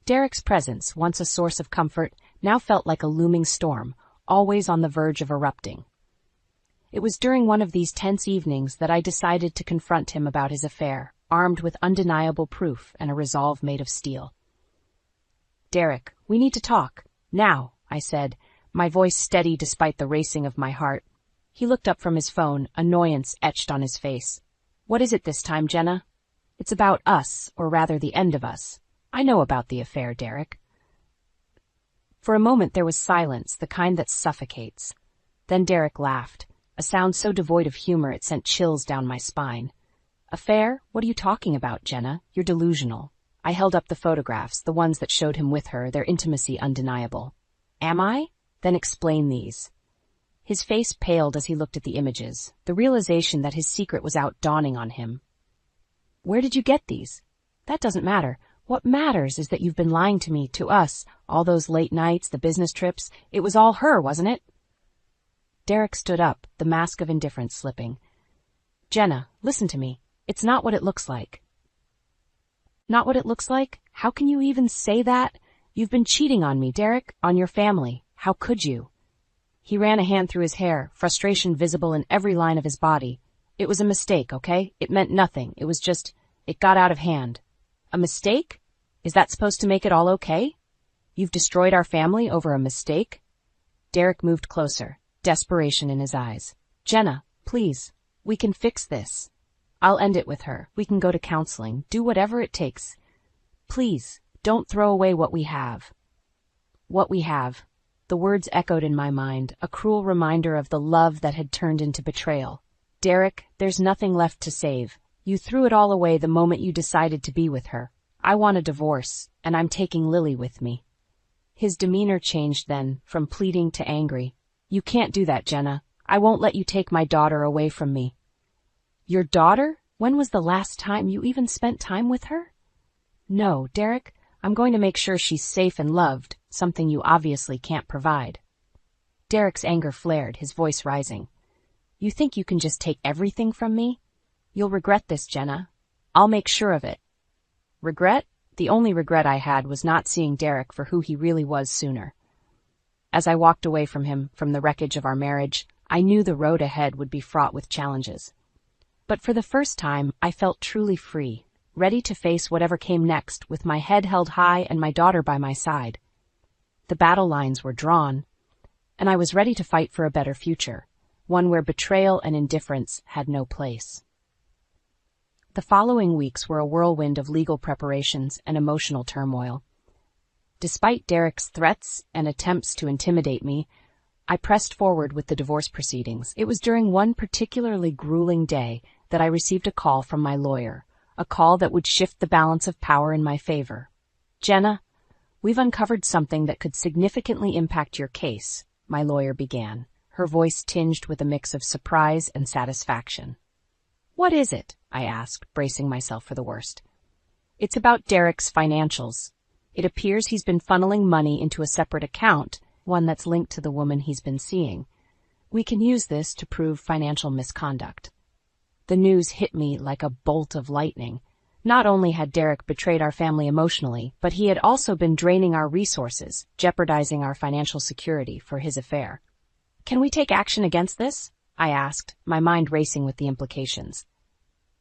Derek's presence, once a source of comfort, now felt like a looming storm, always on the verge of erupting. It was during one of these tense evenings that I decided to confront him about his affair, armed with undeniable proof and a resolve made of steel. "Derek, we need to talk. Now," I said, my voice steady despite the racing of my heart. He looked up from his phone, annoyance etched on his face. "What is it this time, Jenna?" "It's about us, or rather the end of us. I know about the affair, Derek." For a moment there was silence, the kind that suffocates. Then Derek laughed, a sound so devoid of humor it sent chills down my spine. "Affair? What are you talking about, Jenna? You're delusional." I held up the photographs, the ones that showed him with her, their intimacy undeniable. "Am I? Then explain these." His face paled as he looked at the images, the realization that his secret was out dawning on him. "Where did you get these?" "That doesn't matter. What matters is that you've been lying to me, to us, all those late nights, the business trips. It was all her, wasn't it?" Derek stood up, the mask of indifference slipping. "Jenna, listen to me. It's not what it looks like." "Not what it looks like? How can you even say that? You've been cheating on me, Derek, on your family. How could you?" He ran a hand through his hair, frustration visible in every line of his body. "It was a mistake, okay? It meant nothing. It was just, it got out of hand." "A mistake? Is that supposed to make it all okay? You've destroyed our family over a mistake?" Derek moved closer, desperation in his eyes. "Jenna, please, we can fix this. I'll end it with her. We can go to counseling, do whatever it takes. Please, don't throw away what we have." "What we have." The words echoed in my mind, a cruel reminder of the love that had turned into betrayal. "Derek, there's nothing left to save. You threw it all away the moment you decided to be with her. I want a divorce, and I'm taking Lily with me." His demeanor changed then, from pleading to angry. "You can't do that, Jenna. I won't let you take my daughter away from me." "Your daughter? When was the last time you even spent time with her?" "No, Derek, I'm going to make sure she's safe and loved, something you obviously can't provide." Derek's anger flared, his voice rising. "You think you can just take everything from me? You'll regret this, Jenna. I'll make sure of it." Regret? The only regret I had was not seeing Derek for who he really was sooner. As I walked away from him, from the wreckage of our marriage, I knew the road ahead would be fraught with challenges. But for the first time, I felt truly free, ready to face whatever came next with my head held high and my daughter by my side. The battle lines were drawn, and I was ready to fight for a better future, one where betrayal and indifference had no place. The following weeks were a whirlwind of legal preparations and emotional turmoil. Despite Derek's threats and attempts to intimidate me, I pressed forward with the divorce proceedings. It was during one particularly grueling day that I received a call from my lawyer, a call that would shift the balance of power in my favor. "Jenna, we've uncovered something that could significantly impact your case," my lawyer began, her voice tinged with a mix of surprise and satisfaction. "What is it?" I asked, bracing myself for the worst. "It's about Derek's financials. It appears he's been funneling money into a separate account, one that's linked to the woman he's been seeing. We can use this to prove financial misconduct." The news hit me like a bolt of lightning. Not only had Derek betrayed our family emotionally, but he had also been draining our resources, jeopardizing our financial security for his affair. "Can we take action against this?" I asked, my mind racing with the implications.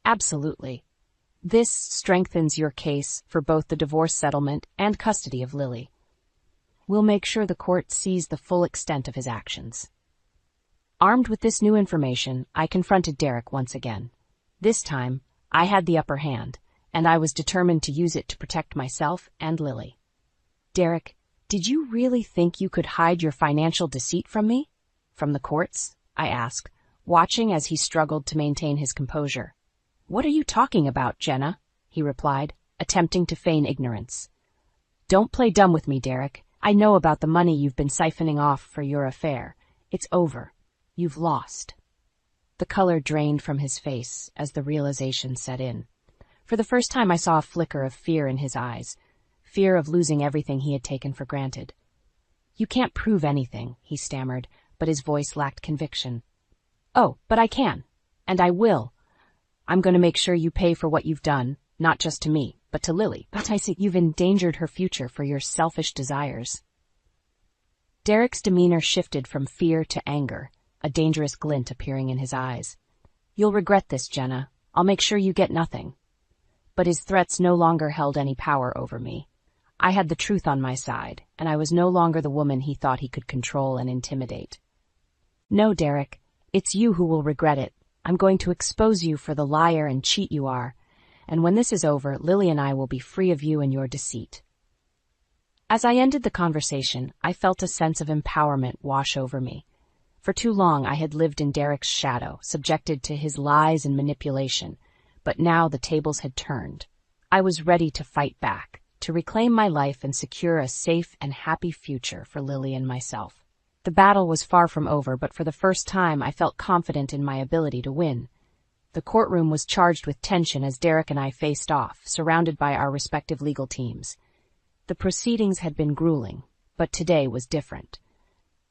"Absolutely. This strengthens your case for both the divorce settlement and custody of Lily. We'll make sure the court sees the full extent of his actions." Armed with this new information, I confronted Derek once again. This time, I had the upper hand, and I was determined to use it to protect myself and Lily. "Derek, did you really think you could hide your financial deceit from me? From the courts?" I asked, watching as he struggled to maintain his composure. "What are you talking about, Jenna?" he replied, attempting to feign ignorance. "Don't play dumb with me, Derek. I know about the money you've been siphoning off for your affair. It's over. You've lost." The color drained from his face as the realization set in. For the first time I saw a flicker of fear in his eyes, fear of losing everything he had taken for granted. "You can't prove anything," he stammered, but his voice lacked conviction. "Oh, but I can, and I will. I'm going to make sure you pay for what you've done, not just to me, but to Lily. But I see you've endangered her future for your selfish desires." Derek's demeanor shifted from fear to anger, a dangerous glint appearing in his eyes. "You'll regret this, Jenna. I'll make sure you get nothing." But his threats no longer held any power over me. I had the truth on my side, and I was no longer the woman he thought he could control and intimidate. "No, Derek, it's you who will regret it. I'm going to expose you for the liar and cheat you are, and when this is over, Lily and I will be free of you and your deceit." As I ended the conversation, I felt a sense of empowerment wash over me. For too long I had lived in Derek's shadow, subjected to his lies and manipulation, but now the tables had turned. I was ready to fight back, to reclaim my life and secure a safe and happy future for Lily and myself. The battle was far from over, but for the first time I felt confident in my ability to win. The courtroom was charged with tension as Derek and I faced off, surrounded by our respective legal teams. The proceedings had been grueling, but today was different.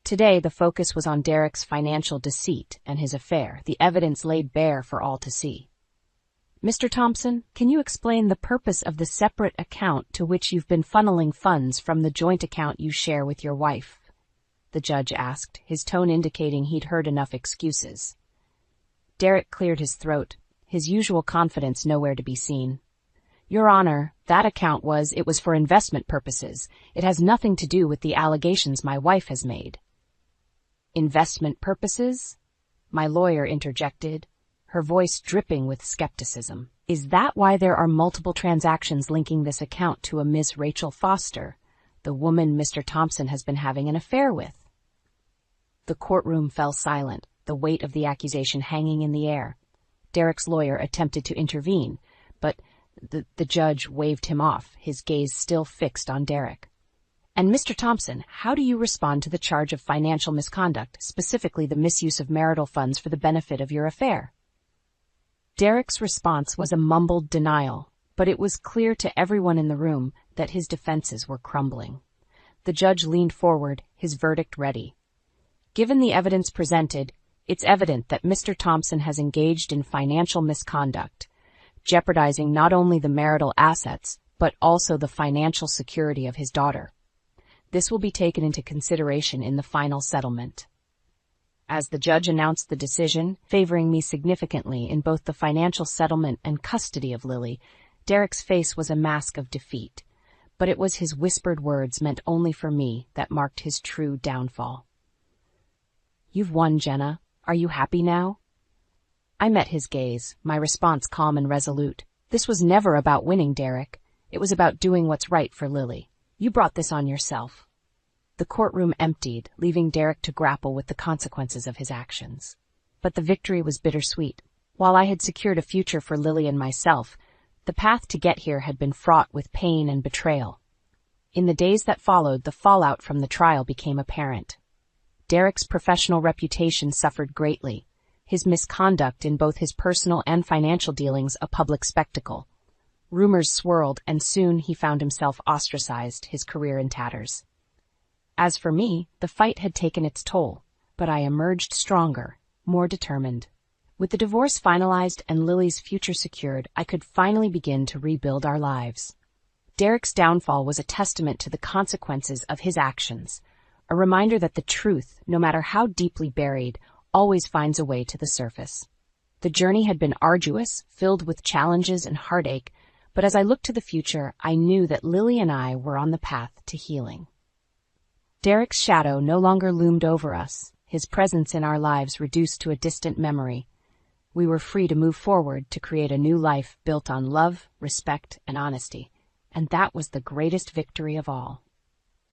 Today the focus was on Derek's financial deceit and his affair, the evidence laid bare for all to see. "Mr. Thompson, can you explain the purpose of the separate account to which you've been funneling funds from the joint account you share with your wife?" the judge asked, his tone indicating he'd heard enough excuses. Derek cleared his throat, his usual confidence nowhere to be seen. "Your Honor, that account was for investment purposes. It has nothing to do with the allegations my wife has made." "Investment purposes?" my lawyer interjected, her voice dripping with skepticism. "Is that why there are multiple transactions linking this account to a Miss Rachel Foster, the woman Mr. Thompson has been having an affair with?" The courtroom fell silent, the weight of the accusation hanging in the air. Derek's lawyer attempted to intervene, but the judge waved him off, his gaze still fixed on Derek. "And Mr. Thompson, how do you respond to the charge of financial misconduct, specifically the misuse of marital funds for the benefit of your affair?" Derek's response was a mumbled denial, but it was clear to everyone in the room that his defenses were crumbling. The judge leaned forward, his verdict ready. "Given the evidence presented, it's evident that Mr. Thompson has engaged in financial misconduct, jeopardizing not only the marital assets, but also the financial security of his daughter. This will be taken into consideration in the final settlement." As the judge announced the decision, favoring me significantly in both the financial settlement and custody of Lily, Derek's face was a mask of defeat, but it was his whispered words meant only for me that marked his true downfall. "You've won, Jenna. Are you happy now?" I met his gaze, my response calm and resolute. "This was never about winning, Derek. It was about doing what's right for Lily. You brought this on yourself." The courtroom emptied, leaving Derek to grapple with the consequences of his actions. But the victory was bittersweet. While I had secured a future for Lily and myself, the path to get here had been fraught with pain and betrayal. In the days that followed, the fallout from the trial became apparent. Derek's professional reputation suffered greatly, his misconduct in both his personal and financial dealings a public spectacle. Rumors swirled, and soon he found himself ostracized, his career in tatters. As for me, the fight had taken its toll, but I emerged stronger, more determined. With the divorce finalized and Lily's future secured, I could finally begin to rebuild our lives. Derek's downfall was a testament to the consequences of his actions, a reminder that the truth, no matter how deeply buried, always finds a way to the surface. The journey had been arduous, filled with challenges and heartache, but as I looked to the future, I knew that Lily and I were on the path to healing. Derek's shadow no longer loomed over us, his presence in our lives reduced to a distant memory. We were free to move forward to create a new life built on love, respect, and honesty, and that was the greatest victory of all.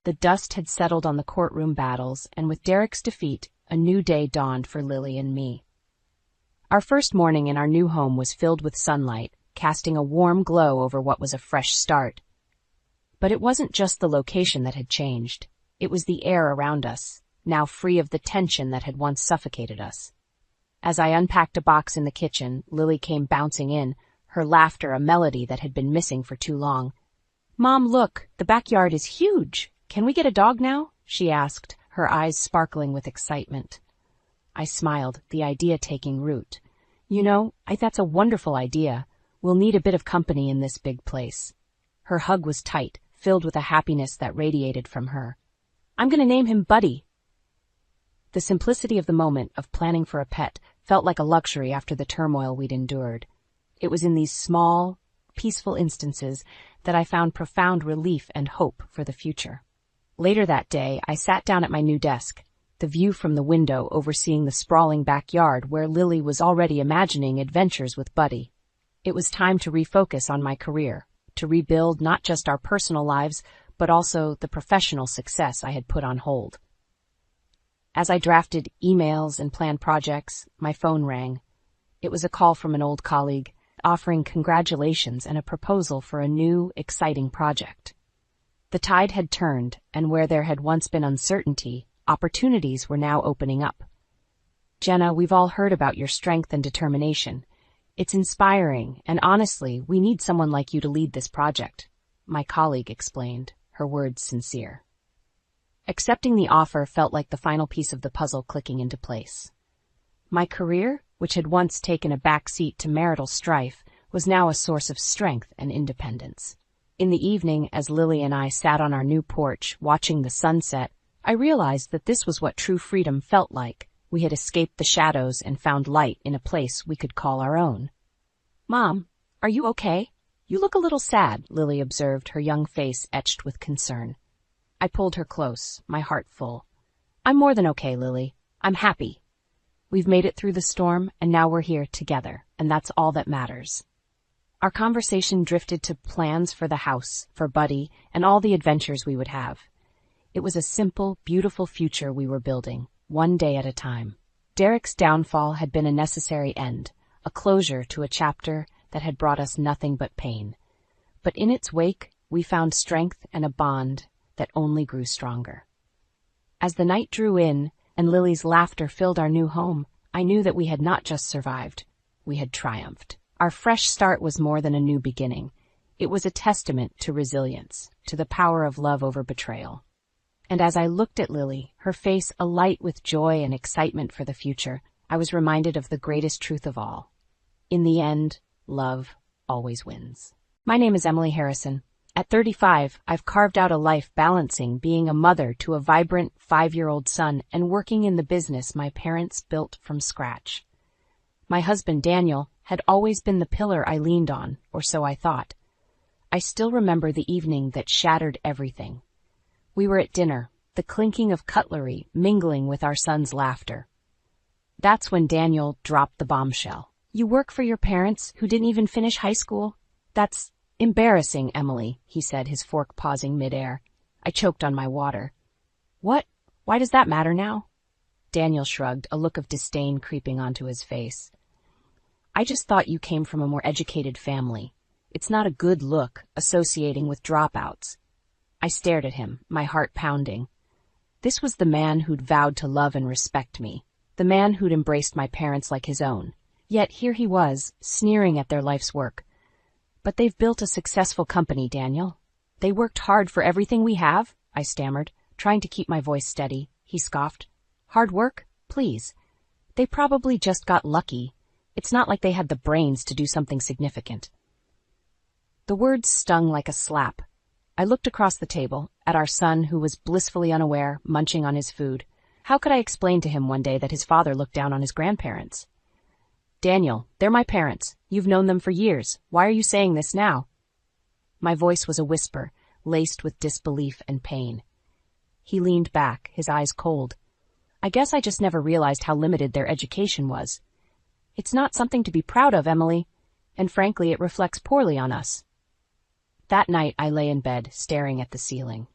The dust had settled on the courtroom battles, and with Derek's defeat, a new day dawned for Lily and me. Our first morning in our new home was filled with sunlight, casting a warm glow over what was a fresh start. But it wasn't just the location that had changed. It was the air around us, now free of the tension that had once suffocated us. As I unpacked a box in the kitchen, Lily came bouncing in, her laughter a melody that had been missing for too long. "Mom, look, the backyard is huge. Can we get a dog now?" she asked, her eyes sparkling with excitement. I smiled, the idea taking root. "You know, that's a wonderful idea. We'll need a bit of company in this big place." Her hug was tight, filled with a happiness that radiated from her. "I'm going to name him Buddy." The simplicity of the moment of planning for a pet felt like a luxury after the turmoil we'd endured. It was in these small, peaceful instances that I found profound relief and hope for the future. Later that day, I sat down at my new desk, the view from the window overseeing the sprawling backyard where Lily was already imagining adventures with Buddy. It was time to refocus on my career, to rebuild not just our personal lives, but also the professional success I had put on hold. As I drafted emails and planned projects, my phone rang. It was a call from an old colleague, offering congratulations and a proposal for a new, exciting project. The tide had turned, and where there had once been uncertainty, opportunities were now opening up. "Jenna, we've all heard about your strength and determination. It's inspiring, and honestly, we need someone like you to lead this project," my colleague explained, her words sincere. Accepting the offer felt like the final piece of the puzzle clicking into place. My career, which had once taken a back seat to marital strife, was now a source of strength and independence. In the evening, as Lily and I sat on our new porch, watching the sunset, I realized that this was what true freedom felt like. We had escaped the shadows and found light in a place we could call our own. "Mom, are you okay? You look a little sad," Lily observed, her young face etched with concern. I pulled her close, my heart full. "I'm more than okay, Lily. I'm happy. We've made it through the storm, and now we're here together, and that's all that matters." Our conversation drifted to plans for the house, for Buddy, and all the adventures we would have. It was a simple, beautiful future we were building, one day at a time. Derek's downfall had been a necessary end, a closure to a chapter that had brought us nothing but pain. But in its wake, we found strength and a bond that only grew stronger. As the night drew in and Lily's laughter filled our new home, I knew that we had not just survived, we had triumphed. Our fresh start was more than a new beginning. It was a testament to resilience, to the power of love over betrayal. And as I looked at Lily, her face alight with joy and excitement for the future, I was reminded of the greatest truth of all. In the end, love always wins. My name is Emily Harrison. At 35, I've carved out a life balancing being a mother to a vibrant 5-year-old son and working in the business my parents built from scratch. My husband, Daniel, had always been the pillar I leaned on, or so I thought. I still remember the evening that shattered everything. We were at dinner, the clinking of cutlery mingling with our son's laughter. That's when Daniel dropped the bombshell. "You work for your parents who didn't even finish high school? That's embarrassing, Emily," he said, his fork pausing midair. I choked on my water. "What? Why does that matter now?" Daniel shrugged, a look of disdain creeping onto his face. "I just thought you came from a more educated family. It's not a good look, associating with dropouts." I stared at him, my heart pounding. This was the man who'd vowed to love and respect me, the man who'd embraced my parents like his own. Yet here he was, sneering at their life's work. "But they've built a successful company, Daniel. They worked hard for everything we have," I stammered, trying to keep my voice steady. He scoffed. "Hard work? Please. They probably just got lucky. It's not like they had the brains to do something significant." The words stung like a slap. I looked across the table, at our son who was blissfully unaware, munching on his food. How could I explain to him one day that his father looked down on his grandparents? "Daniel, they're my parents. You've known them for years. Why are you saying this now?" My voice was a whisper, laced with disbelief and pain. He leaned back, his eyes cold. "I guess I just never realized how limited their education was. It's not something to be proud of, Emily, and frankly, it reflects poorly on us." That night, I lay in bed, staring at the ceiling.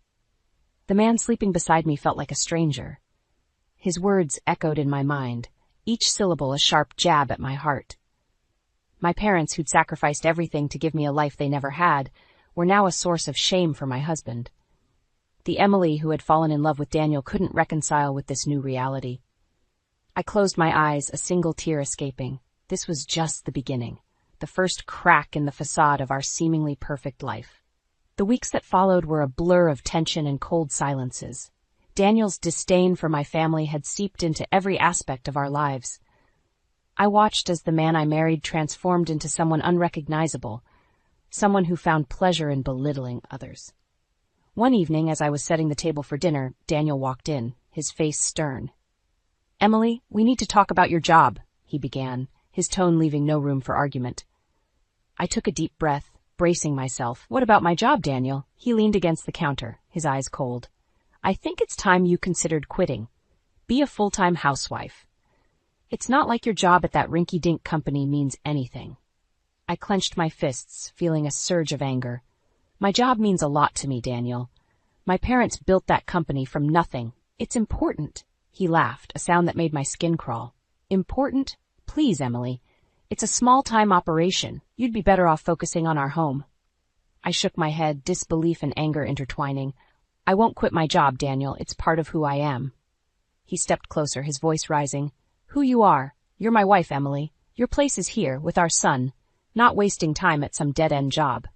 The man sleeping beside me felt like a stranger. His words echoed in my mind, each syllable a sharp jab at my heart. My parents, who'd sacrificed everything to give me a life they never had, were now a source of shame for my husband. The Emily who had fallen in love with Daniel couldn't reconcile with this new reality. I closed my eyes, a single tear escaping. This was just the beginning, the first crack in the facade of our seemingly perfect life. The weeks that followed were a blur of tension and cold silences. Daniel's disdain for my family had seeped into every aspect of our lives. I watched as the man I married transformed into someone unrecognizable, someone who found pleasure in belittling others. One evening, as I was setting the table for dinner, Daniel walked in, his face stern. "Emily, we need to talk about your job," he began, his tone leaving no room for argument. I took a deep breath, bracing myself. What about my job, Daniel? He leaned against the counter, his eyes cold. I think it's time you considered quitting. Be a full-time housewife. It's not like your job at that rinky-dink company means anything. I clenched my fists, feeling a surge of anger. My job means a lot to me, Daniel. My parents built that company from nothing. It's important. He laughed, a sound that made my skin crawl. Important? Please, Emily. It's a small-time operation. You'd be better off focusing on our home. I shook my head, disbelief and anger intertwining. I won't quit my job, Daniel. It's part of who I am. He stepped closer, his voice rising. Who you are. You're my wife, Emily. Your place is here, with our son, not wasting time at some dead-end job.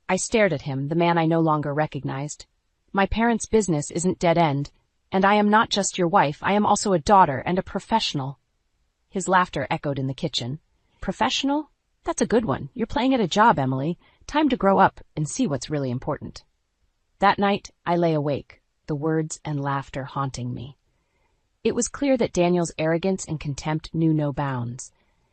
I stared at him, the man I no longer recognized. My parents' business isn't dead-end, and I am not just your wife, I am also a daughter and a professional. His laughter echoed in the kitchen. Professional? That's a good one. You're playing at a job, Emily. Time to grow up and see what's really important. That night, I lay awake, the words and laughter haunting me. It was clear that Daniel's arrogance and contempt knew no bounds.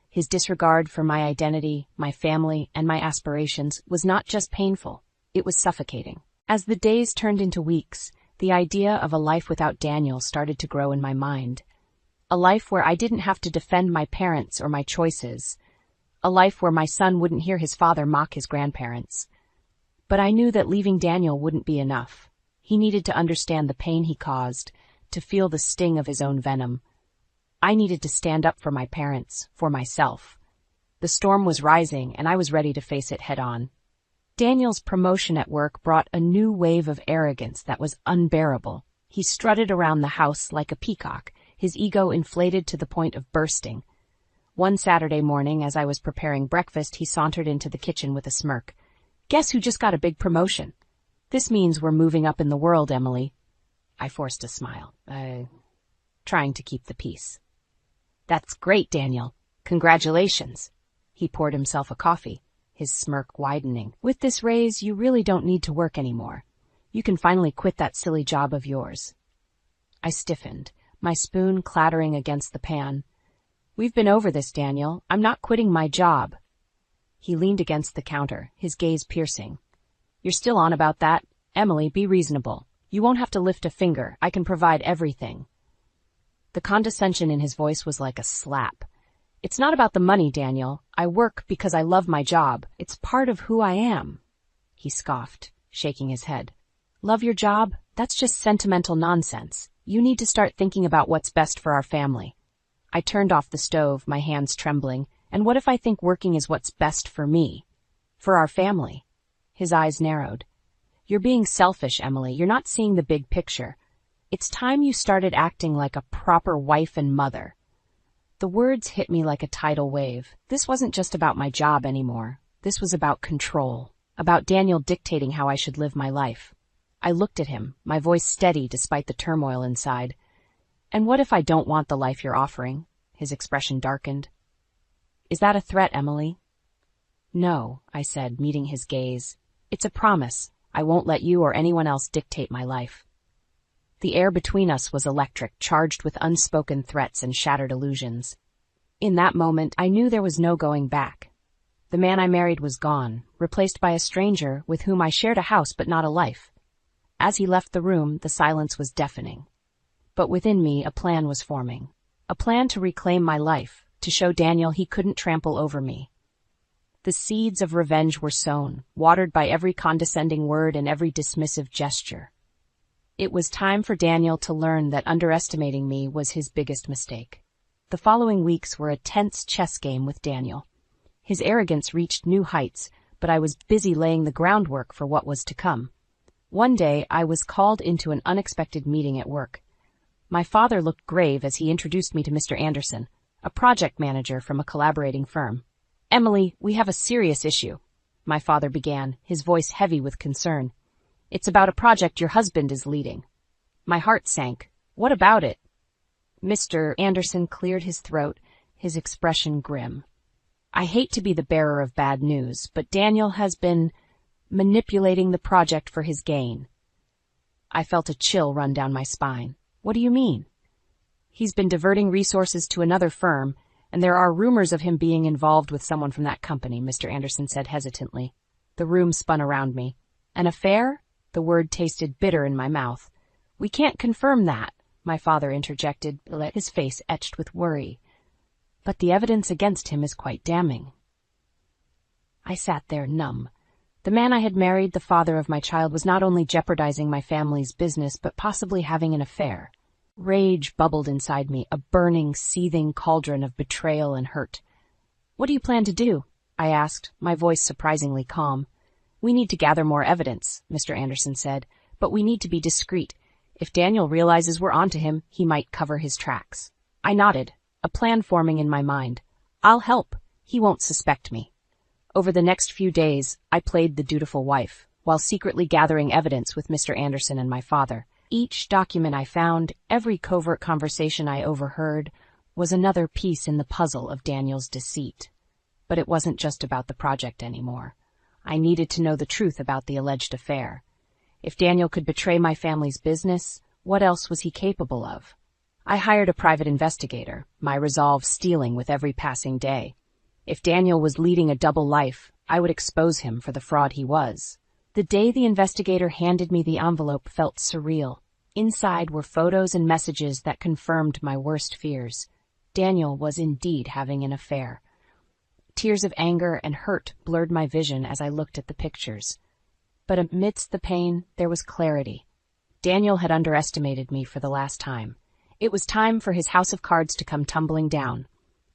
His disregard for my identity, my family, and my aspirations was not just painful, it was suffocating. As the days turned into weeks, the idea of a life without Daniel started to grow in my mind. A life where I didn't have to defend my parents or my choices. A life where my son wouldn't hear his father mock his grandparents. But I knew that leaving Daniel wouldn't be enough. He needed to understand the pain he caused, to feel the sting of his own venom. I needed to stand up for my parents, for myself. The storm was rising, and I was ready to face it head-on. Daniel's promotion at work brought a new wave of arrogance that was unbearable. He strutted around the house like a peacock, his ego inflated to the point of bursting. One Saturday morning, as I was preparing breakfast, he sauntered into the kitchen with a smirk. Guess who just got a big promotion? This means we're moving up in the world, Emily. I forced a smile, trying to keep the peace. That's great, Daniel. Congratulations. He poured himself a coffee, his smirk widening. With this raise, you really don't need to work anymore. You can finally quit that silly job of yours. I stiffened, my spoon clattering against the pan. We've been over this, Daniel. I'm not quitting my job. He leaned against the counter, his gaze piercing. You're still on about that? Emily, be reasonable. You won't have to lift a finger. I can provide everything. The condescension in his voice was like a slap. It's not about the money, Daniel. I work because I love my job. It's part of who I am. He scoffed, shaking his head. Love your job? That's just sentimental nonsense. You need to start thinking about what's best for our family. I turned off the stove, my hands trembling. And what if I think working is what's best for me? For our family? His eyes narrowed. You're being selfish, Emily. You're not seeing the big picture. It's time you started acting like a proper wife and mother. The words hit me like a tidal wave. This wasn't just about my job anymore. This was about control, about Daniel dictating how I should live my life. I looked at him, my voice steady despite the turmoil inside. And what if I don't want the life you're offering? His expression darkened. Is that a threat, Emily? No, I said, meeting his gaze. It's a promise. I won't let you or anyone else dictate my life. The air between us was electric, charged with unspoken threats and shattered illusions. In that moment, I knew there was no going back. The man I married was gone, replaced by a stranger with whom I shared a house but not a life. As he left the room, the silence was deafening. But within me, a plan was forming. A plan to reclaim my life, to show Daniel he couldn't trample over me. The seeds of revenge were sown, watered by every condescending word and every dismissive gesture. It was time for Daniel to learn that underestimating me was his biggest mistake. The following weeks were a tense chess game with Daniel. His arrogance reached new heights, but I was busy laying the groundwork for what was to come. One day, I was called into an unexpected meeting at work. My father looked grave as he introduced me to Mr. Anderson, a project manager from a collaborating firm. Emily, we have a serious issue, my father began, his voice heavy with concern. It's about a project your husband is leading. My heart sank. What about it? Mr. Anderson cleared his throat, his expression grim. I hate to be the bearer of bad news, but Daniel has been manipulating the project for his gain. I felt a chill run down my spine. What do you mean? He's been diverting resources to another firm, And there are rumors of him being involved with someone from that company, Mr. Anderson said hesitantly. The room spun around me. An affair? The word tasted bitter in my mouth. We can't confirm that, my father interjected, his face etched with worry. But the evidence against him is quite damning. I sat there numb. The man I had married, the father of my child, was not only jeopardizing my family's business, but possibly having an affair. Rage bubbled inside me, a burning, seething cauldron of betrayal and hurt. What do you plan to do? I asked, my voice surprisingly calm. We need to gather more evidence, Mr. Anderson said, but we need to be discreet. If Daniel realizes we're onto him, he might cover his tracks. I nodded, a plan forming in my mind. I'll help. He won't suspect me. Over the next few days, I played the dutiful wife, while secretly gathering evidence with Mr. Anderson and my father. Each document I found, every covert conversation I overheard, was another piece in the puzzle of Daniel's deceit. But it wasn't just about the project anymore. I needed to know the truth about the alleged affair. If Daniel could betray my family's business, what else was he capable of? I hired a private investigator, my resolve steeling with every passing day. If Daniel was leading a double life, I would expose him for the fraud he was. The day the investigator handed me the envelope felt surreal. Inside were photos and messages that confirmed my worst fears. Daniel was indeed having an affair. Tears of anger and hurt blurred my vision as I looked at the pictures. But amidst the pain, there was clarity. Daniel had underestimated me for the last time. It was time for his house of cards to come tumbling down.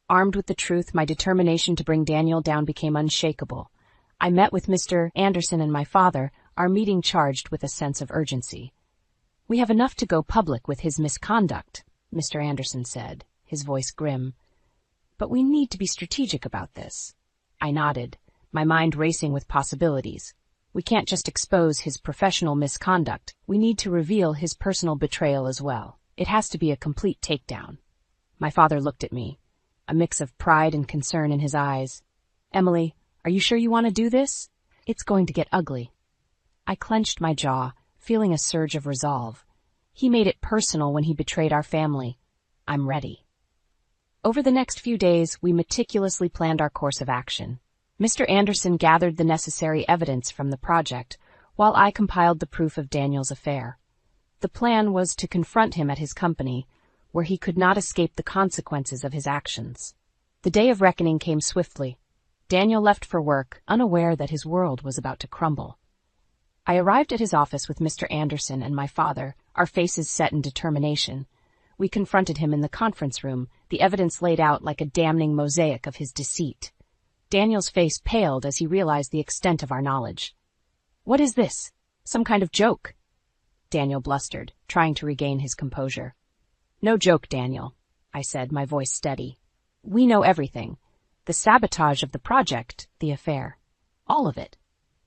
Armed with the truth, my determination to bring Daniel down became unshakable. I met with Mr. Anderson and my father, our meeting charged with a sense of urgency. We have enough to go public with his misconduct, Mr. Anderson said, his voice grim. But we need to be strategic about this. I nodded, my mind racing with possibilities. We can't just expose his professional misconduct. We need to reveal his personal betrayal as well. It has to be a complete takedown. My father looked at me, a mix of pride and concern in his eyes. Emily, are you sure you want to do this? It's going to get ugly. I clenched my jaw, feeling a surge of resolve. He made it personal when he betrayed our family. I'm ready. Over the next few days, we meticulously planned our course of action. Mr. Anderson gathered the necessary evidence from the project, while I compiled the proof of Daniel's affair. The plan was to confront him at his company, where he could not escape the consequences of his actions. The day of reckoning came swiftly. Daniel left for work, unaware that his world was about to crumble. I arrived at his office with Mr. Anderson and my father, our faces set in determination. We confronted him in the conference room, the evidence laid out like a damning mosaic of his deceit. Daniel's face paled as he realized the extent of our knowledge. What is this? Some kind of joke? Daniel blustered, trying to regain his composure. No joke, Daniel, I said, my voice steady. We know everything. The sabotage of the project, the affair. All of it.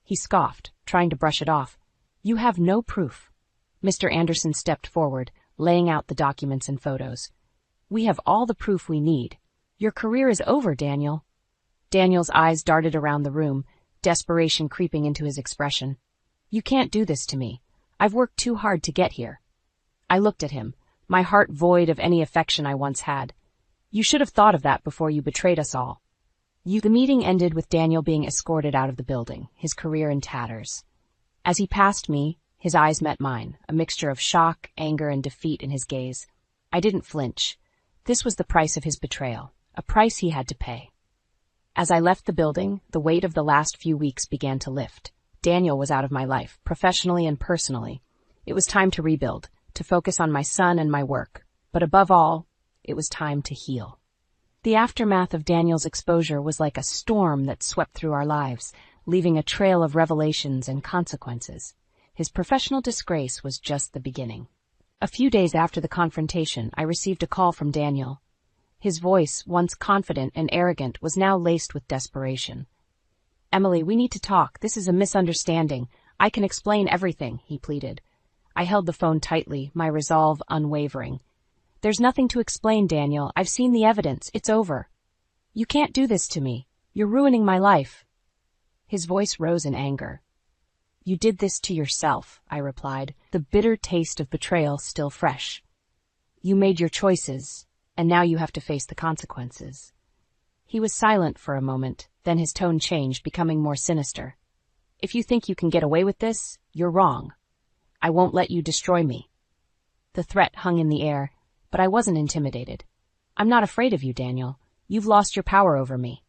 He scoffed, trying to brush it off. You have no proof. Mr. Anderson stepped forward, laying out the documents and photos. We have all the proof we need. Your career is over, Daniel. Daniel's eyes darted around the room, desperation creeping into his expression. You can't do this to me. I've worked too hard to get here. I looked at him, my heart void of any affection I once had. You should have thought of that before you betrayed us all. The meeting ended with Daniel being escorted out of the building, his career in tatters. As he passed me, his eyes met mine, a mixture of shock, anger, and defeat in his gaze. I didn't flinch. This was the price of his betrayal, a price he had to pay. As I left the building, the weight of the last few weeks began to lift. Daniel was out of my life, professionally and personally. It was time to rebuild, to focus on my son and my work. But above all, it was time to heal. The aftermath of Daniel's exposure was like a storm that swept through our lives, leaving a trail of revelations and consequences. His professional disgrace was just the beginning. A few days after the confrontation, I received a call from Daniel. His voice, once confident and arrogant, was now laced with desperation. Emily, we need to talk. This is a misunderstanding. I can explain everything, he pleaded. I held the phone tightly, my resolve unwavering. There's nothing to explain, Daniel. I've seen the evidence. It's over. You can't do this to me. You're ruining my life. His voice rose in anger. You did this to yourself, I replied, the bitter taste of betrayal still fresh. You made your choices, and now you have to face the consequences. He was silent for a moment, then his tone changed, becoming more sinister. "If you think you can get away with this, you're wrong. I won't let you destroy me." The threat hung in the air, but I wasn't intimidated. "I'm not afraid of you, Daniel. You've lost your power over me."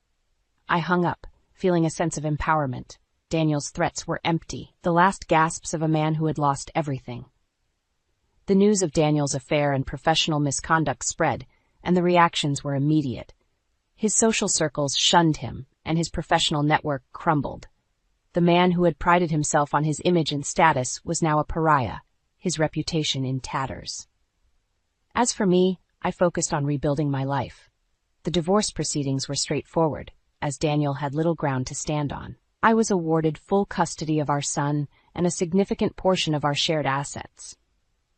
I hung up, feeling a sense of empowerment. Daniel's threats were empty, the last gasps of a man who had lost everything. The news of Daniel's affair and professional misconduct spread, and the reactions were immediate. His social circles shunned him, and his professional network crumbled. The man who had prided himself on his image and status was now a pariah, his reputation in tatters. As for me, I focused on rebuilding my life. The divorce proceedings were straightforward, as Daniel had little ground to stand on. I was awarded full custody of our son and a significant portion of our shared assets.